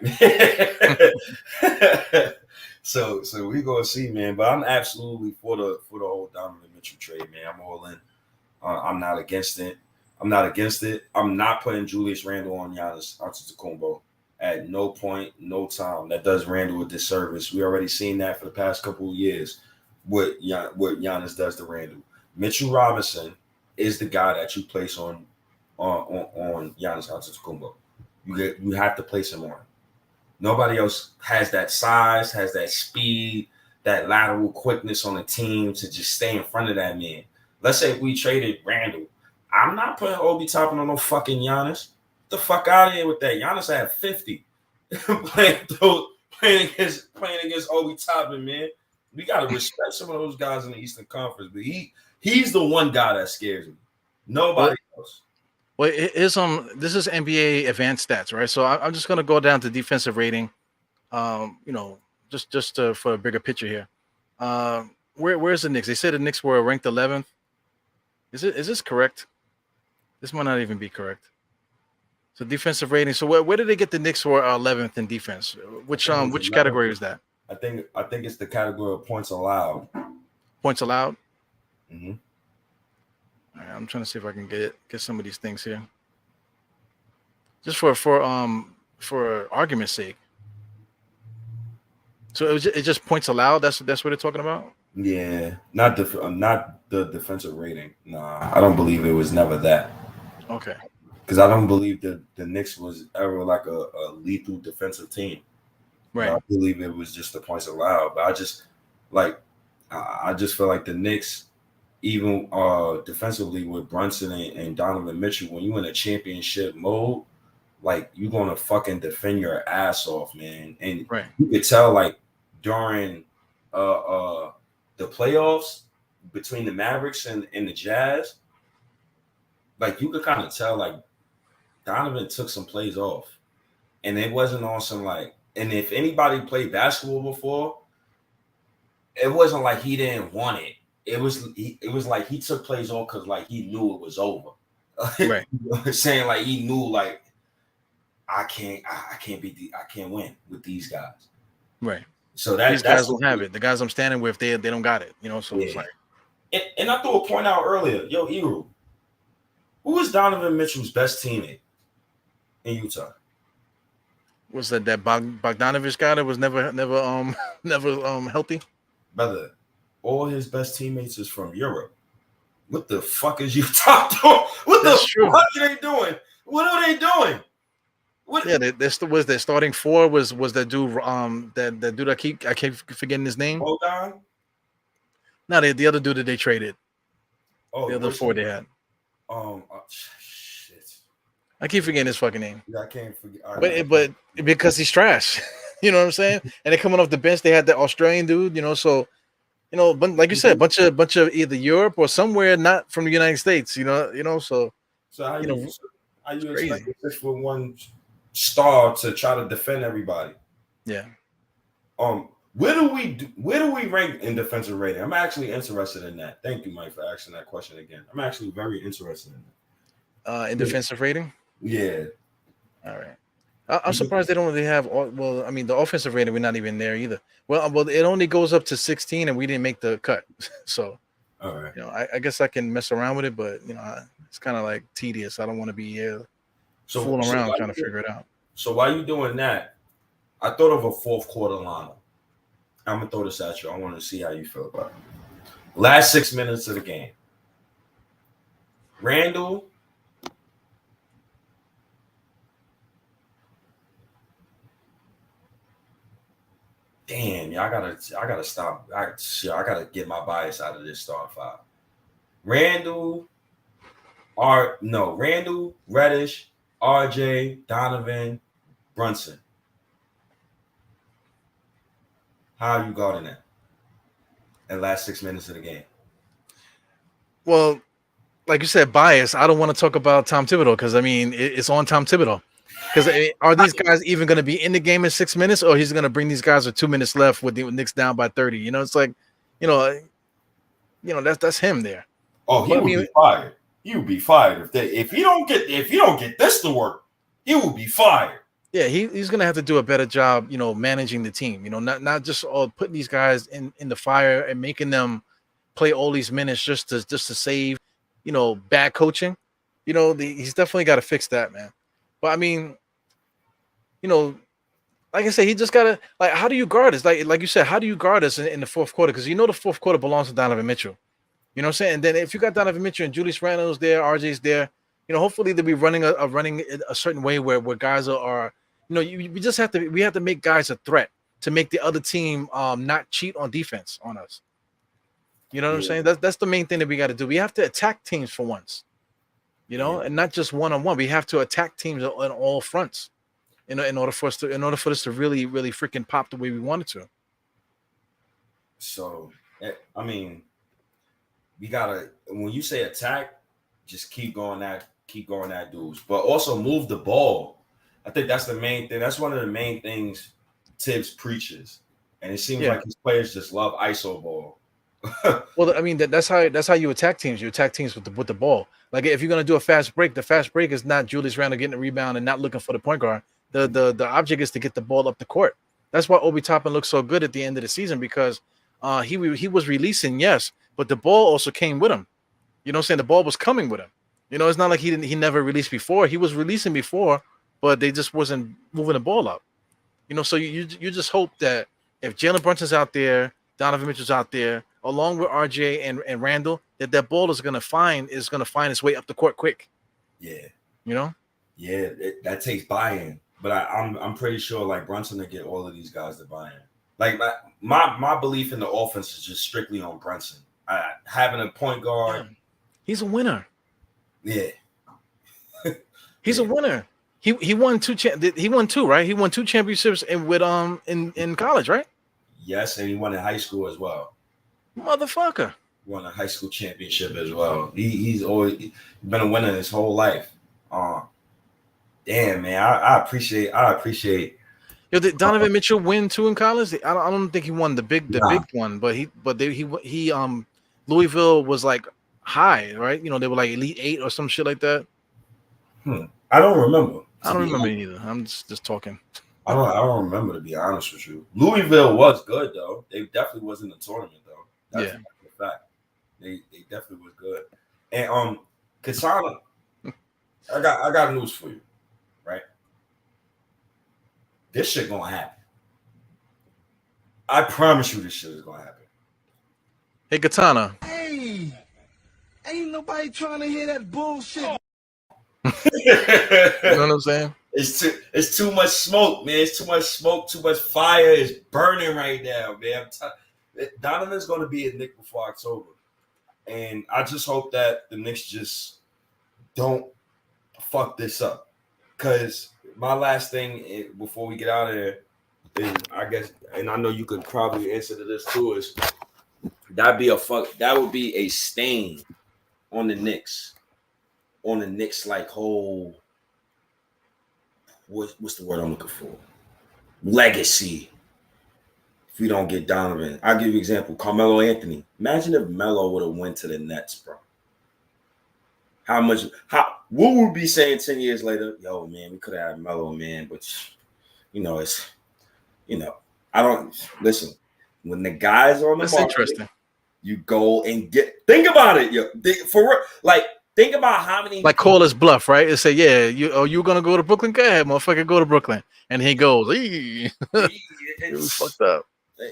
so we gonna see, man. But I'm absolutely for the whole Donovan Mitchell trade, man. I'm all in. I'm not against it. I'm not putting Julius Randle on Giannis Antetokounmpo at no point, no time. That does Randle a disservice. We already seen that for the past couple of years. What Giannis does to Randle. Mitchell Robinson is the guy that you place on Giannis Antetokounmpo. You have to place him on. Nobody else has that size, has that speed, that lateral quickness on the team to just stay in front of that man. Let's say if we traded Randle, I'm not putting Obi Toppin on no fucking Giannis. Get the fuck out of here with that. Giannis had 50 playing against Obi Toppin, man. We gotta respect some of those guys in the Eastern Conference, but he's the one guy that scares me. Nobody else. Well, this is NBA advanced stats, right? So I'm just gonna go down to defensive rating. Just for a bigger picture here. Where's the Knicks? They said the Knicks were ranked 11th. Is this correct? This might not even be correct. So defensive rating. So where did they get the Knicks for 11th in defense? Which category is that? I think it's the category of points allowed. Points allowed. Mm-hmm. All right, I'm trying to see if I can get some of these things here. Just for argument's sake. So it's just points allowed. That's what they're talking about. Yeah, not the defensive rating. Nah, I don't believe it was never that. Okay. Because I don't believe the Knicks was ever like a lethal defensive team. Right. I believe it was just the points allowed. But I just feel like the Knicks, even defensively with Brunson and Donovan Mitchell, when you in a championship mode, like you're gonna fucking defend your ass off, man. And you could tell like during the playoffs between the Mavericks and the Jazz, like you could kind of tell like Donovan took some plays off. And it wasn't on some like, and if anybody played basketball before, it wasn't like he didn't want it. It was like he took plays off because like he knew it was over. Right. Saying like he knew like I can't win with these guys. Right. So these guys don't have it. The guys I'm standing with, they don't got it. So yeah. It's like. And I threw a point out earlier. Yo, Eru, who was Donovan Mitchell's best teammate in Utah? Was that Bogdanovich guy that was never healthy? Brother, all his best teammates is from Europe. What the fuck is Utah doing? What the fuck are they doing? What are they doing? What? Yeah, was their starting four was that dude that dude I keep forgetting his name. Hold on. No, the other dude that they traded. Oh, the other four they had. Shit. I keep forgetting his fucking name. Yeah, I can't forget. But because he's trash, you know what I'm saying? And they're coming off the bench. They had that Australian dude, so but like you said, bunch of either Europe or somewhere not from the United States, So how you expect a 6'1" star to try to defend everybody? Yeah. Where do we rank in defensive rating? I'm actually interested in that. Thank you, Mike, for asking that question again. I'm actually very interested in that. In defensive rating? Yeah. All right. I'm surprised they don't really have the offensive rating, we're not even there either. Well, it only goes up to 16 and we didn't make the cut. So all right. I guess I can mess around with it, but it's kind of like tedious. I don't want to be fooling around trying to figure it out. So while you're doing that, I thought of a fourth quarter lineup. I'm gonna throw this at you. I want to see how you feel about it. Last 6 minutes of the game. Randle. Damn, I gotta stop. I gotta get my bias out of this starting five. Randle, Reddish, RJ, Donovan, Brunson. How are you guarding that in the last 6 minutes of the game? Well, like you said, bias. I don't want to talk about Tom Thibodeau because I mean it's on Tom Thibodeau. Because are these guys even going to be in the game in 6 minutes, or he's going to bring these guys with 2 minutes left with the Knicks down by 30? You know, it's like, you know that's him there. Oh, he would be fired. He would be fired if you don't get this to work. He will be fired. Yeah, he's gonna have to do a better job, managing the team. Not just putting these guys in the fire and making them play all these minutes just to save, bad coaching. He's definitely got to fix that, man. But I mean, like I said, he just gotta how do you guard us? Like you said, how do you guard us in the fourth quarter? Because the fourth quarter belongs to Donovan Mitchell. You know what I'm saying? And then if you got Donovan Mitchell and Julius Randle's there, RJ's there, hopefully they'll be running a certain way where guys are we have to make guys a threat to make the other team not cheat on defense on us. You know what I'm saying? That's the main thing that we got to do. We have to attack teams for once, and not just one-on-one. We have to attack teams on all fronts in order for us to really, really freaking pop the way we wanted to. So, I mean, we gotta, when you say attack, just keep going at dudes, but also move the ball. I think that's the main thing. That's one of the main things Tibbs preaches, and it seems like his players just love ISO ball. Well, I mean that's how you attack teams. You attack teams with the ball. Like if you're gonna do a fast break, the fast break is not Julius Randle getting a rebound and not looking for the point guard. The object is to get the ball up the court. That's why Obi Toppin looked so good at the end of the season, because he was releasing, yes, but the ball also came with him. You know what I'm saying? The ball was coming with him. It's not like he never released before. He was releasing before, but they just wasn't moving the ball up. So you just hope that if Jalen Brunson's out there, Donovan Mitchell's out there, along with RJ and Randle, that ball is gonna find its way up the court quick. Yeah. Yeah, that takes buy-in. But I'm pretty sure like Brunson to get all of these guys to buy in. Like my belief in the offense is just strictly on Brunson. Having a point guard. Yeah. He's a winner. Yeah. He's a winner. He won two, right? He won 2 championships in college, right? Yes, and he won in high school as well. Motherfucker. Won a high school championship as well. He's always been a winner his whole life. Damn, man, I appreciate. Yo, did Donovan Mitchell win 2 in college? I don't think he won the big one, but he Louisville was like high, right? They were like Elite 8 or some shit like that. I don't remember. I don't remember either. I'm just talking. I don't remember, to be honest with you. Louisville was good though. They definitely was in the tournament though. That's a fact. They definitely was good. And Katana, I got news for you, right? This shit gonna happen. I promise you, this shit is gonna happen. Hey, Katana. Hey, ain't nobody trying to hear that bullshit. You know what I'm saying? It's too much smoke, man. It's too much smoke, too much fire. It's burning right now, man. Donovan's going to be a Knick before October. And I just hope that the Knicks just don't fuck this up. Because my last thing before we get out of here is, I guess, and I know you could probably answer to this too, is that would be a stain on the Knicks. On the Knicks, like whole, what's the word I'm looking for? Legacy. If we don't get Donovan, I'll give you an example. Carmelo Anthony. Imagine if Melo would have went to the Nets, bro. What would we be saying 10 years later? Yo, man, we could have had Melo, man, but I don't listen. When the guys are on the That's market, interesting. You go and think about it, yo. Think about how many call his bluff, right? And say, yeah, you gonna go to Brooklyn? Go ahead, motherfucker, go to Brooklyn. And he goes, you fucked up.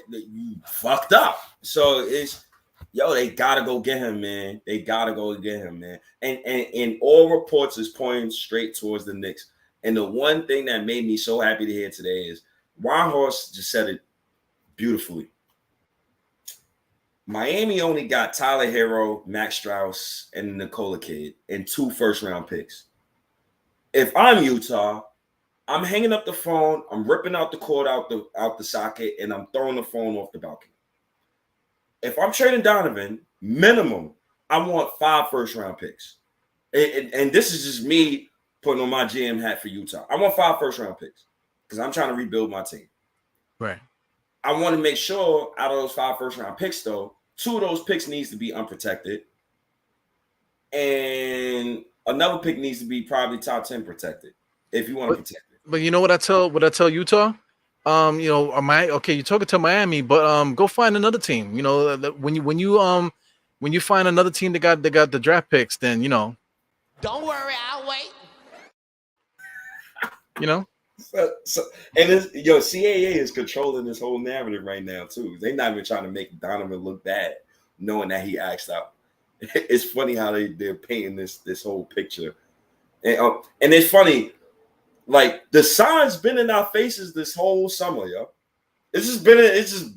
You fucked up. So they gotta go get him, man. They gotta go get him, man. And all reports is pointing straight towards the Knicks. And the one thing that made me so happy to hear today is Ron Horst just said it beautifully. Miami only got Tyler Hero, Max Strauss, and Nikola Kid and 2 first-round picks. If I'm Utah, I'm hanging up the phone, I'm ripping out the cord out the socket, and I'm throwing the phone off the balcony. If I'm trading Donovan, minimum, I want 5 first-round picks. And this is just me putting on my GM hat for Utah. I want 5 first-round picks because I'm trying to rebuild my team. Right. I want to make sure out of those 5 first-round picks, though, 2 of those picks needs to be unprotected. And another pick needs to be probably top 10 protected if you want to protect it. But you know what I tell Utah? You're talking to Miami, but go find another team. You know, when you find another team that got the draft picks, then you know. Don't worry, I'll wait. You know. CAA is controlling this whole narrative right now too. They're not even trying to make Donovan look bad, knowing that he asked out. It's funny how they're painting this whole picture, and it's funny, like the sign's been in our faces this whole summer, yo. It's just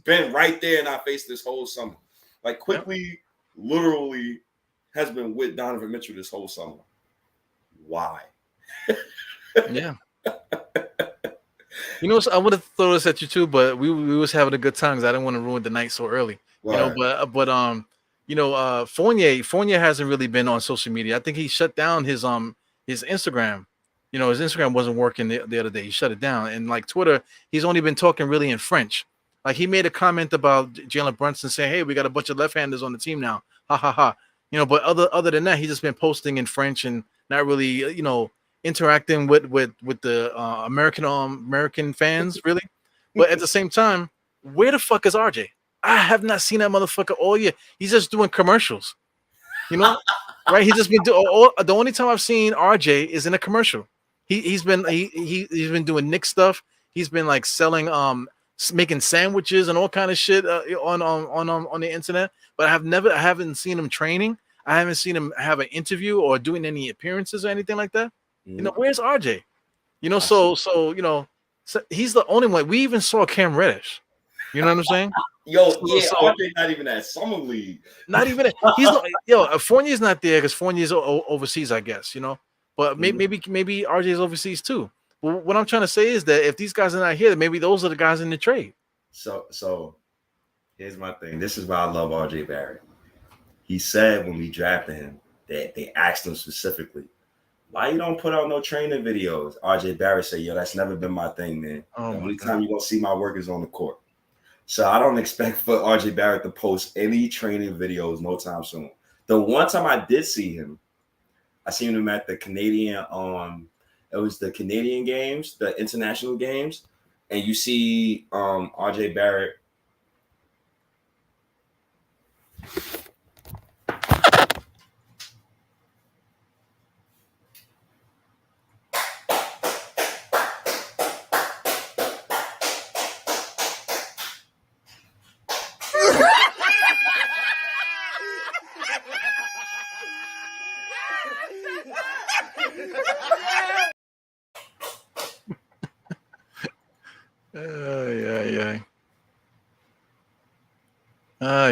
been right there in our face this whole summer. Like quickly, literally, has been with Donovan Mitchell this whole summer. Why? Yeah. You know, I would have thrown this at you too, but we was having a good time because I didn't want to ruin the night so early. Right. You know, Fournier hasn't really been on social media. I think he shut down his Instagram. You know, his Instagram wasn't working the other day. He shut it down. And like Twitter, he's only been talking really in French. Like he made a comment about Jalen Brunson saying, "Hey, we got a bunch of left-handers on the team now." Ha ha ha. You know, but other than that, he's just been posting in French and not really, you know, interacting with the American fans really. But at the same time, where the fuck is RJ? I have not seen that motherfucker all year. He's just doing commercials, you know, right? He's just been doing. The only time I've seen RJ is in a commercial. He's been doing Knicks stuff. He's been like selling making sandwiches and all kind of shit on the internet. But I haven't seen him training. I haven't seen him have an interview or doing any appearances or anything like that. Mm-hmm. You know, where's RJ? You know, so you know, he's the only one. We even saw Cam Reddish. You know what I'm saying? RJ not even at summer league. Not even Fournier's not there because Fournier's overseas, I guess. You know, but maybe RJ's overseas too. But what I'm trying to say is that if these guys are not here, then maybe those are the guys in the trade. So here's my thing. This is why I love RJ Barrett. He said when we drafted him that they asked him specifically, why you don't put out no training videos? RJ Barrett said, yo, that's never been my thing, man. The only time you're going to see my work is on the court. So I don't expect for RJ Barrett to post any training videos no time soon. The one time I did see him, I seen him at the Canadian, it was the Canadian games, the international games. And you see RJ Barrett.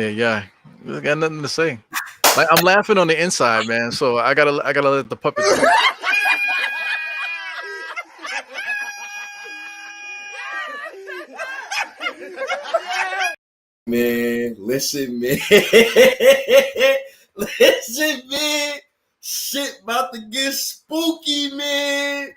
Yeah. I got nothing to say. Like I'm laughing on the inside, man. So I gotta let the puppet. Man, listen, man. Listen, man. Shit about to get spooky, man.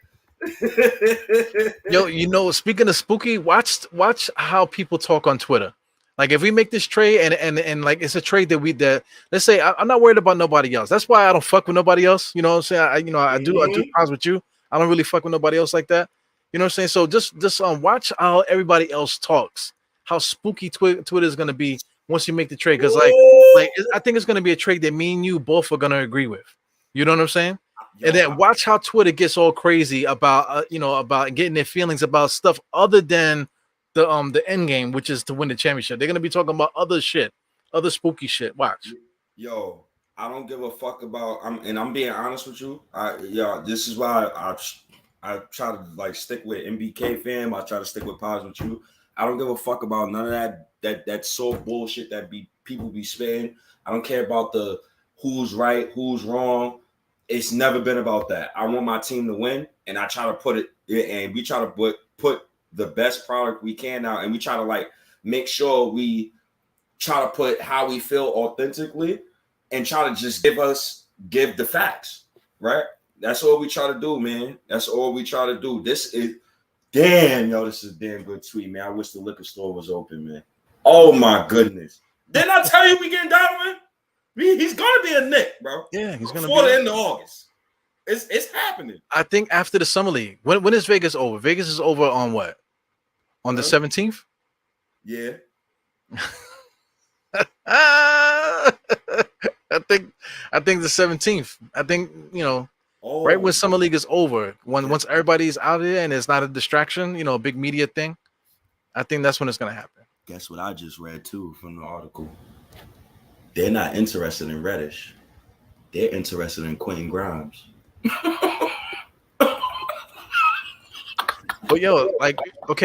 Yo, you know, speaking of spooky, watch how people talk on Twitter. Like if we make this trade and like it's a trade that let's say I'm not worried about nobody else. That's why I don't fuck with nobody else. You know what I'm saying? I do pause with you. I don't really fuck with nobody else like that. You know what I'm saying? So just watch how everybody else talks. How spooky Twitter is gonna be once you make the trade. Because like I think it's gonna be a trade that me and you both are gonna agree with. You know what I'm saying? Yeah. And then watch how Twitter gets all crazy about about getting their feelings about stuff other than the end game, which is to win the championship. They're gonna be talking about other shit, other spooky shit. Watch. Yo, I don't give a fuck about. I'm being honest with you. This is why I try to like stick with MBK fam. I try to stick with Paz with you. I don't give a fuck about none of that soft bullshit that be people be spitting. I don't care about the who's right, who's wrong. It's never been about that. I want my team to win, and I try to put it, and we try to put the best product we can out, and we try to like make sure we try to put how we feel authentically, and try to just give the facts, right? That's all we try to do, man. That's all we try to do. This is damn good tweet, man. I wish the liquor store was open, man. Oh my goodness. Didn't I tell you we getting Donovan? He's gonna be a Knick, bro. Yeah, he's gonna before be the end of August. It's happening. I think after the summer league. When is Vegas over? Vegas is over on what? On the 17th? Yeah. I think the 17th. I think, right when summer league is over, once everybody's out of there and it's not a distraction, a big media thing, I think that's when it's gonna happen. Guess what I just read too from the article? They're not interested in Reddish. They're interested in Quentin Grimes. But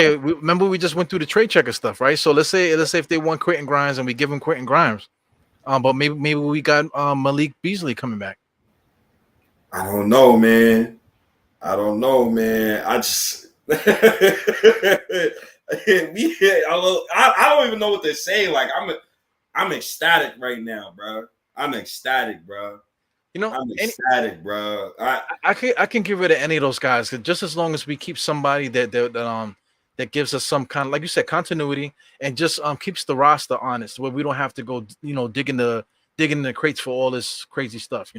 remember we just went through the trade checker stuff, right? So let's say if they want Quentin Grimes and we give him Quentin Grimes, but maybe we got Malik Beasley coming back. I don't know, man. I just I don't even know what to say. Like I'm ecstatic right now, bro. I'm ecstatic, bro. I'm ecstatic, bro. I can get rid of any of those guys just as long as we keep somebody that gives us some kind of, like you said, continuity and just keeps the roster honest, where we don't have to go digging the crates for all this crazy stuff.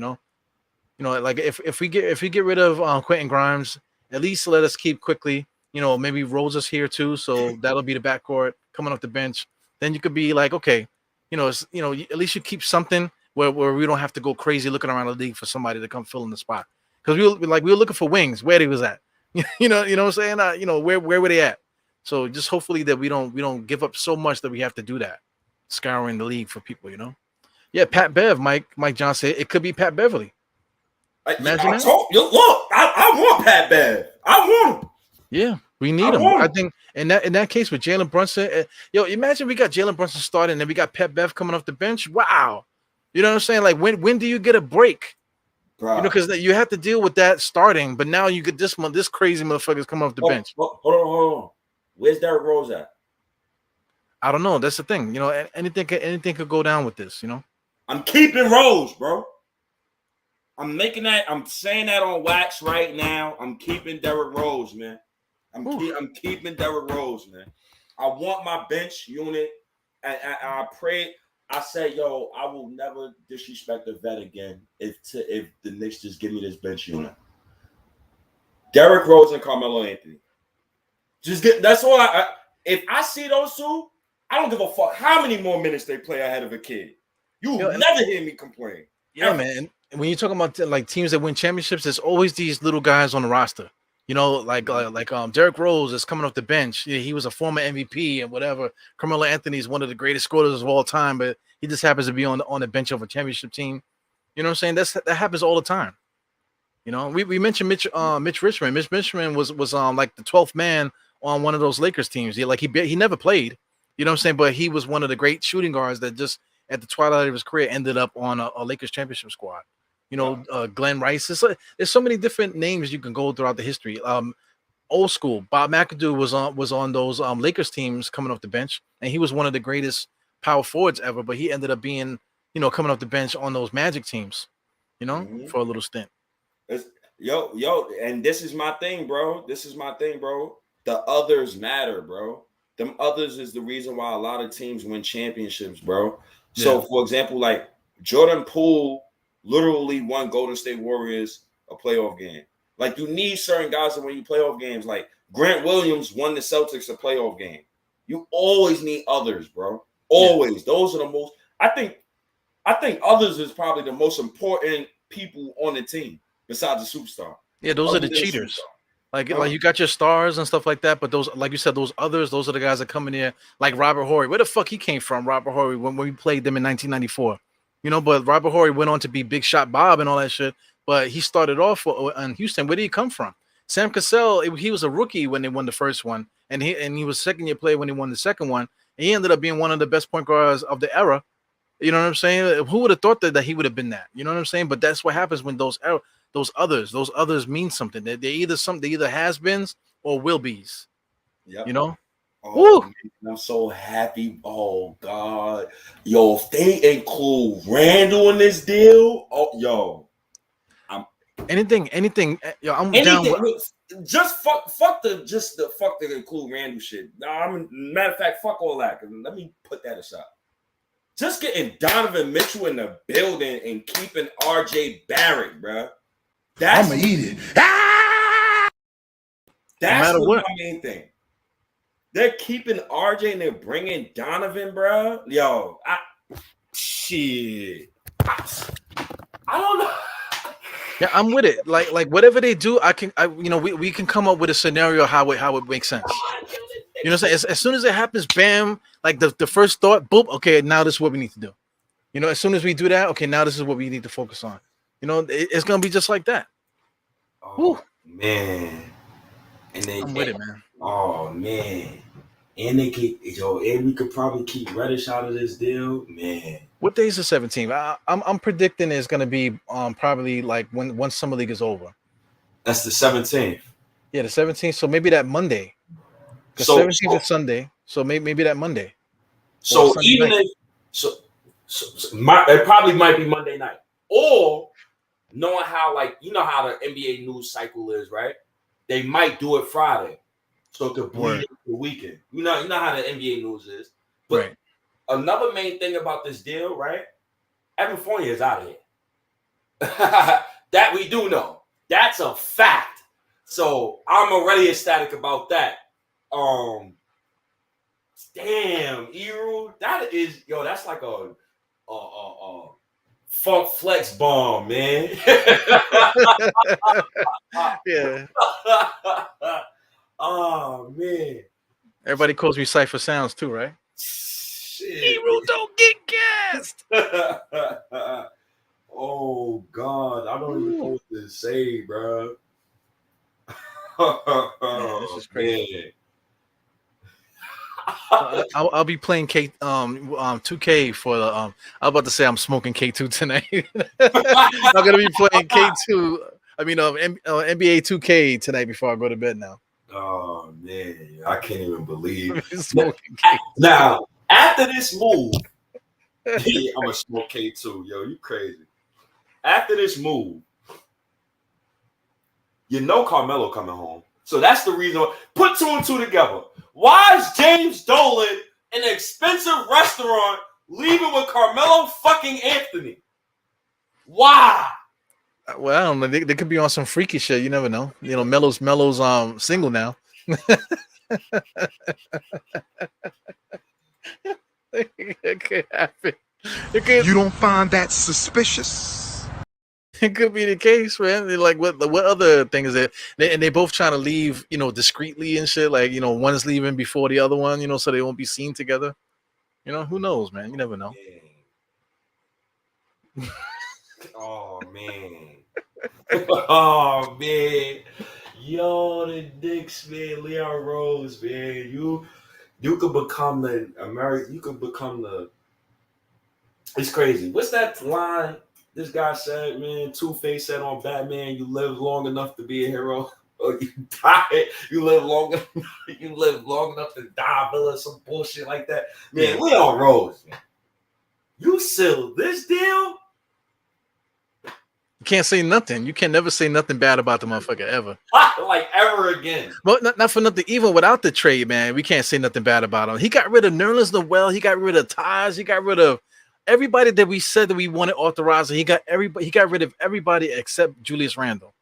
Like if we get rid of Quentin Grimes, at least let us keep quickly. Maybe Rose is here too, so that'll be the backcourt coming off the bench. Then you could be like, okay, at least you keep something where we don't have to go crazy looking around the league for somebody to come fill in the spot. Because we were looking for wings, where he was at. you know what I'm saying? Where were they at? So just hopefully that we don't give up so much that we have to do that, scouring the league for people. Yeah, Pat Bev, Mike John said it could be Pat Beverly. Imagine that. I want Pat Bev. I want him. Yeah, we need him. I think in that case with Jalen Brunson, imagine we got Jalen Brunson starting and then we got Pat Bev coming off the bench. Wow. You know what I'm saying? Like when do you get a break? Bro. Because you have to deal with that starting, but now you get this crazy motherfuckers coming off the bench. Hold on. Where's Derrick Rose at? I don't know. That's the thing. Anything could go down with this. I'm keeping Rose, bro. I'm saying that on wax right now. I'm keeping Derrick Rose, man. I'm keeping Derrick Rose, man. I want my bench unit. I pray. I say, yo, I will never disrespect a vet again if the Knicks just give me this bench unit. Derrick Rose and Carmelo Anthony. That's all if I see those two, I don't give a fuck how many more minutes they play ahead of a kid. You will never hear me complain. Yeah, man. When you're talking about like teams that win championships, there's always these little guys on the roster. Derrick Rose is coming off the bench. He was a former MVP and whatever. Carmelo Anthony is one of the greatest scorers of all time, but he just happens to be on the bench of a championship team. You know what I'm saying? That happens all the time. We mentioned Mitch Richmond. Mitch Richmond was like the 12th man on one of those Lakers teams. He never played. You know what I'm saying? But he was one of the great shooting guards that just at the twilight of his career ended up on a Lakers championship squad. Glenn Rice. There's so many different names you can go throughout the history. Old school, Bob McAdoo was on those Lakers teams coming off the bench, and he was one of the greatest power forwards ever. But he ended up being, coming off the bench on those Magic teams, for a little stint. And this is my thing, bro. The others matter, bro. Them others is the reason why a lot of teams win championships, bro. So, for example, like Jordan Poole literally won Golden State Warriors a playoff game. Like, you need certain guys to win you playoff games. Like, Grant Williams won the Celtics a playoff game. You always need others, bro. Always. Yeah. Those are the most – I think others is probably the most important people on the team besides the superstar. Yeah, those are the cheaters. Like you got your stars and stuff like that, but those, like you said, those others, those are the guys that come in here. Like Robert Horry. Where the fuck he came from, Robert Horry, when we played them in 1994. But Robert Horry went on to be Big Shot Bob and all that shit. But he started off in Houston. Where did he come from? Sam Cassell, he was a rookie when they won the first one, and he was second-year player when he won the second one. And he ended up being one of the best point guards of the era You know what I'm saying? Who would have thought that he would have been that? You know what I'm saying? But that's what happens when those others mean something. They either has-beens or will be's. Yep. You know? Oh, Woo! man, I'm so happy. Oh God. Yo, if they include Randle in this deal, Anything. Yo, I'm down. anything. Just fuck the include Randle shit. Matter of fact, fuck all that. Let me put that aside. Just getting Donovan Mitchell in the building and keeping RJ Barrett, bro. I'ma eat it. That's matter what. my main thing. They're keeping RJ and they're bringing Donovan, bro. Yo, shit. I don't know. Yeah, I'm with it. Like whatever they do, we can come up with a scenario how it makes sense. You know what I'm saying? As soon as it happens, bam, like the first thought, boop, okay, now this is what we need to do. You know, as soon as we do that, okay, now this is what we need to focus on. You know, it's gonna be just like that. Oh, man. I'm with it, man. Oh man. And we could probably keep Reddish out of this deal, man. What day is the 17th? I'm predicting it's gonna be probably like once summer league is over. That's the 17th. Yeah, the 17th. So maybe that Monday. The 17th is Sunday. So maybe that Monday. So even if it probably might be Monday night. Or knowing how how the NBA news cycle is, right? They might do it Friday. So it could bleed into the weekend. You know how the NBA news is. But right. Another main thing about this deal, right? Evan Fournier is out of here. That we do know. That's a fact. So I'm already ecstatic about that. Damn, Eru, that's like a funk flex bomb, man. Yeah. Oh man. Everybody calls me Cypher Sounds too, right? Shit. Eru don't get gassed. Oh God, I don't even know what to say, bro. Man, this is crazy. I'll be playing 2K for the I'm about to say I'm smoking K2 tonight. I'm gonna be playing K2. I mean NBA 2K tonight before I go to bed now. Oh man, I can't even believe. Smoking Now after this move, I'm gonna smoke K2. Yo, you crazy. After this move, Carmelo coming home. So that's the reason. Put two and two together. Why is James Dolan in an expensive restaurant leaving with Carmelo fucking Anthony? Why? Well, I don't know. They could be on some freaky shit. You never know. You know, Melo's single now. It could happen. You don't find that suspicious? It could be the case, man. They're like, what other thing is it? And they both trying to leave, discreetly and shit. Like, one is leaving before the other one, so they won't be seen together. Who knows, man? You never know. Oh man. Oh man. Yo, the Knicks, man. Leon Rose, man. You could become the American. You could become the. It's crazy. What's that line? This guy said, man, Two-Face said on Batman, you live long enough to be a hero, or you die. You live long enough to die, or some bullshit like that. Man, Leon Rose, man. You seal this deal? You can't say nothing. You can never say nothing bad about the motherfucker ever. Like ever again. Well, not for nothing. Even without the trade, man, we can't say nothing bad about him. He got rid of Nerlens Noel. He got rid of Taj. He got rid of everybody that we said that we wanted authorized. He got rid of everybody except Julius Randle.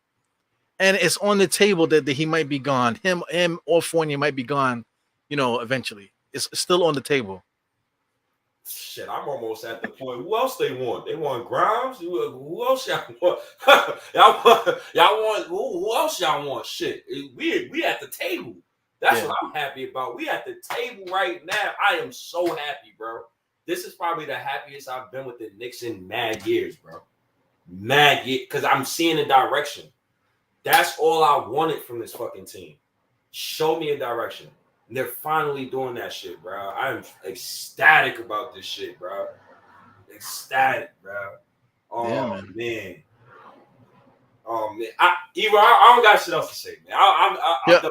And it's on the table that he might be gone. Him or Fournier might be gone, eventually. It's still on the table. Shit, I'm almost at the point. Who else they want? They want Grimes? Who else y'all want? y'all want who else y'all want? Shit. We at the table. That's what I'm happy about. We at the table right now. I am so happy, bro. This is probably the happiest I've been with the Knicks in mad years, bro. Mad years. Because I'm seeing a direction. That's all I wanted from this fucking team. Show me a direction. And they're finally doing that shit, bro. I'm ecstatic about this shit, bro. ecstatic, bro. Oh Yeah, man. Oh man. I don't got shit else to say, man. Yeah.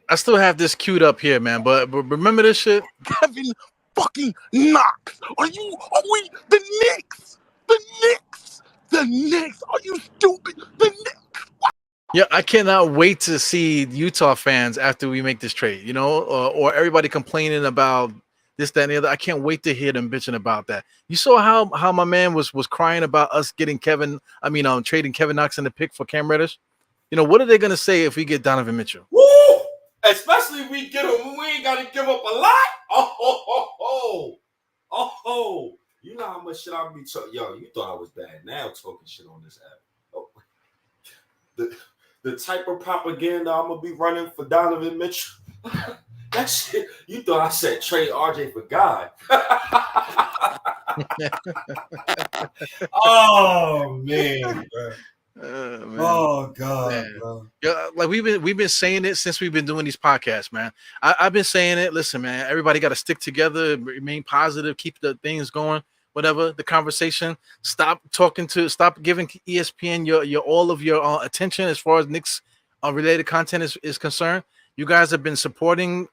I still have this queued up here, man. But remember this shit? Kevin fucking Knox. Are we the Knicks? The Knicks. The Knicks. Are you stupid? The Knicks. Yeah, I cannot wait to see Utah fans after we make this trade, you know, or everybody complaining about this, that, and the other. I can't wait to hear them bitching about that. You saw how my man was crying about us getting trading Kevin Knox in the pick for Cam Reddish. You know, what are they gonna say if we get Donovan Mitchell? Woo! Especially if we get him, we ain't gotta give up a lot. Oh. You know how much shit I be talking. Yo, you thought I was bad now talking shit on this app. Oh. The type of propaganda I'm gonna be running for Donovan Mitchell. That shit, you thought I said trade RJ for God. Oh man, bro. Man. Oh God, Man. bro. Yeah, like we've been saying it since we've been doing these podcasts, man. I've been saying it. Listen, man, everybody got to stick together, remain positive, keep the things going. Whatever the conversation, stop giving ESPN your all of your attention as far as Knicks related content is concerned. You guys have been supporting,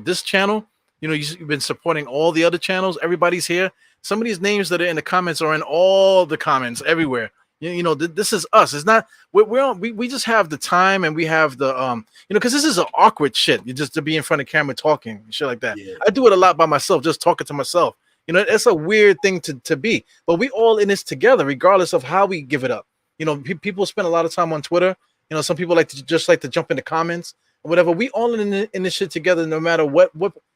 this channel. You know, you've been supporting all the other channels. Everybody's here. Some of these names that are in the comments are in all the comments everywhere. You know, this is us. It's not we just have the time and we have the because this is an awkward shit. You just to be in front of camera talking and shit like that. Yeah. I do it a lot by myself, just talking to myself. You know, it's a weird thing to be, but we all in this together, regardless of how we give it up. You know, people spend a lot of time on Twitter. You know, some people like to jump in the comments or whatever. We all in this shit together, no matter what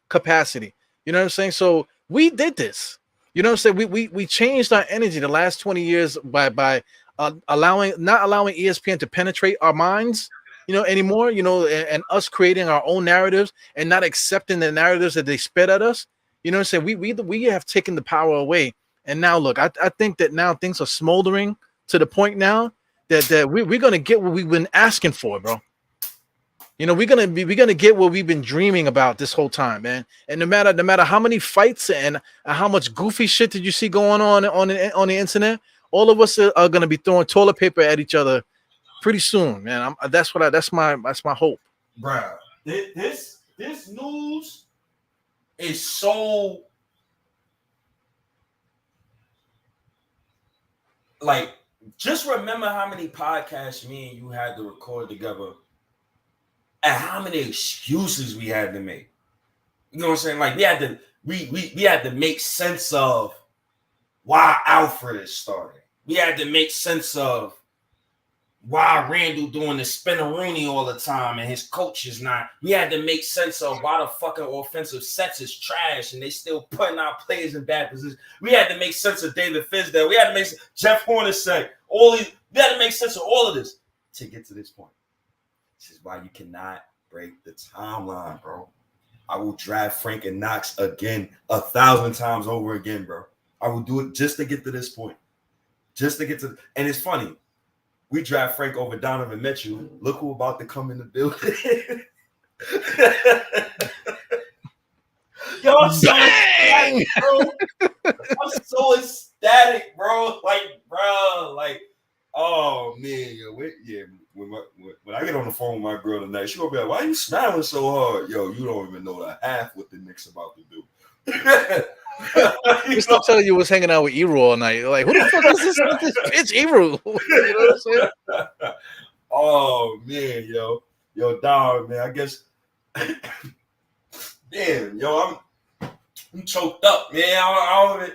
capacity. You know what I'm saying? So we did this. You know what I'm saying? We changed our energy the last 20 years by not allowing ESPN to penetrate our minds, you know, anymore. You know, and us creating our own narratives and not accepting the narratives that they spit at us. You know what I'm saying? We have taken the power away. And now look, I think that now things are smoldering to the point now that we're gonna get what we've been asking for, bro. You know, we're gonna get what we've been dreaming about this whole time, man. And no matter how many fights and how much goofy shit did you see going on the internet, all of us are gonna be throwing toilet paper at each other pretty soon, man. That's my hope, Bruh, this news is so like, just remember how many podcasts me and you had to record together and how many excuses we had to make. You know what I'm saying? Like we had to make sense of why Alfred is starting. We had to make sense of why Randle doing the spinneroonie all the time and his coach is not. We had to make sense of why the fucking offensive sets is trash and they still putting our players in bad positions. We had to make sense of David Fizdale. We had to make sense, Jeff Hornacek. We had to make sense of all of this to get to this point. This is why you cannot break the timeline, bro. I will draft Frank and Knox again 1,000 times over again, bro. I will do it just to get to this point. And it's funny. We draft Frank over Donovan Mitchell. Look who about to come in the building. Yo, I'm so ecstatic, bro. I'm so ecstatic, bro. Like, oh man, when I get on the phone with my girl tonight, she gonna be like, "Why are you smiling so hard?" Yo, you don't even know the half what the Knicks about to do. We still telling you was hanging out with Eru all night. Like, who the fuck is this bitch Eru? You know what I'm saying? Oh man, yo, dog, man. I guess, damn, yo, I'm choked up, man.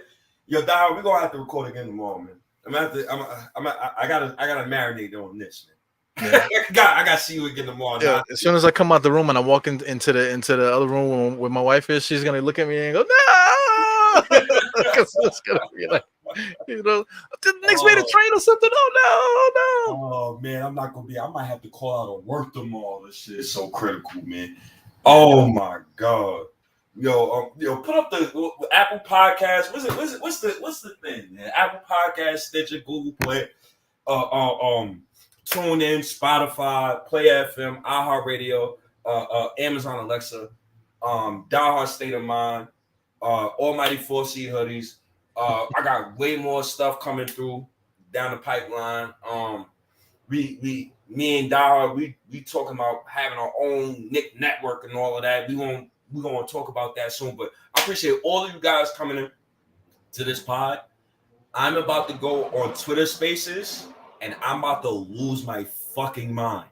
Yo, dog, we're gonna have to record again tomorrow, man. I gotta marinate on this, man. Yeah. I gotta see you again tomorrow. Yeah, as soon as I come out the room and I walk into the other room where my wife is, she's gonna look at me and go, "No," because it's gonna be like, you know, the Knicks made a trade or something. Oh no. Oh man, I'm not gonna be. I might have to call out of work tomorrow. This shit is so critical, man. Oh my god. Yo, put up the Apple Podcast. What's the thing, man? Apple Podcast, Stitcher, Google Play, Tune in, Spotify, Play FM, iHeartRadio, Amazon Alexa, Diehard State of Mind, Almighty 4C hoodies, I got way more stuff coming through down the pipeline. Me and Diehard, we talking about having our own Nick network and all of that. We gonna talk about that soon. But I appreciate all of you guys coming in to this pod. I'm about to go on Twitter Spaces, and I'm about to lose my fucking mind.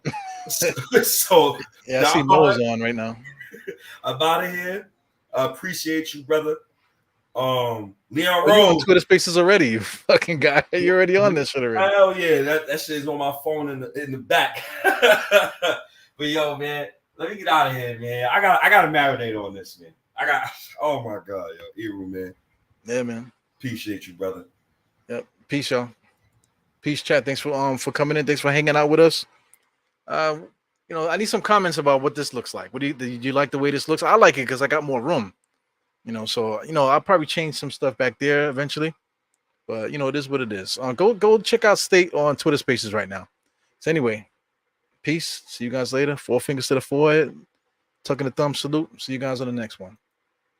So Yeah, I see Mo's on right now. I'm out of here. I appreciate you, brother. Leon You Rose. on Twitter Spaces already, you fucking guy. You're already on this shit already. Hell yeah, that shit is on my phone in the back. But yo, man, let me get out of here, man. I gotta marinate on this, man. Oh my god, yo, Eru, man. Yeah, man. Appreciate you, brother. Yep. Peace, y'all. Peace, chat. Thanks for coming in. Thanks for hanging out with us. I need some comments about what this looks like. Do you like the way this looks? I like it because I got more room. So I'll probably change some stuff back there eventually. But it is what it is. Go check out State on Twitter Spaces right now. So anyway, peace. See you guys later. 4 fingers to the forehead. Tucking the thumb salute. See you guys on the next one.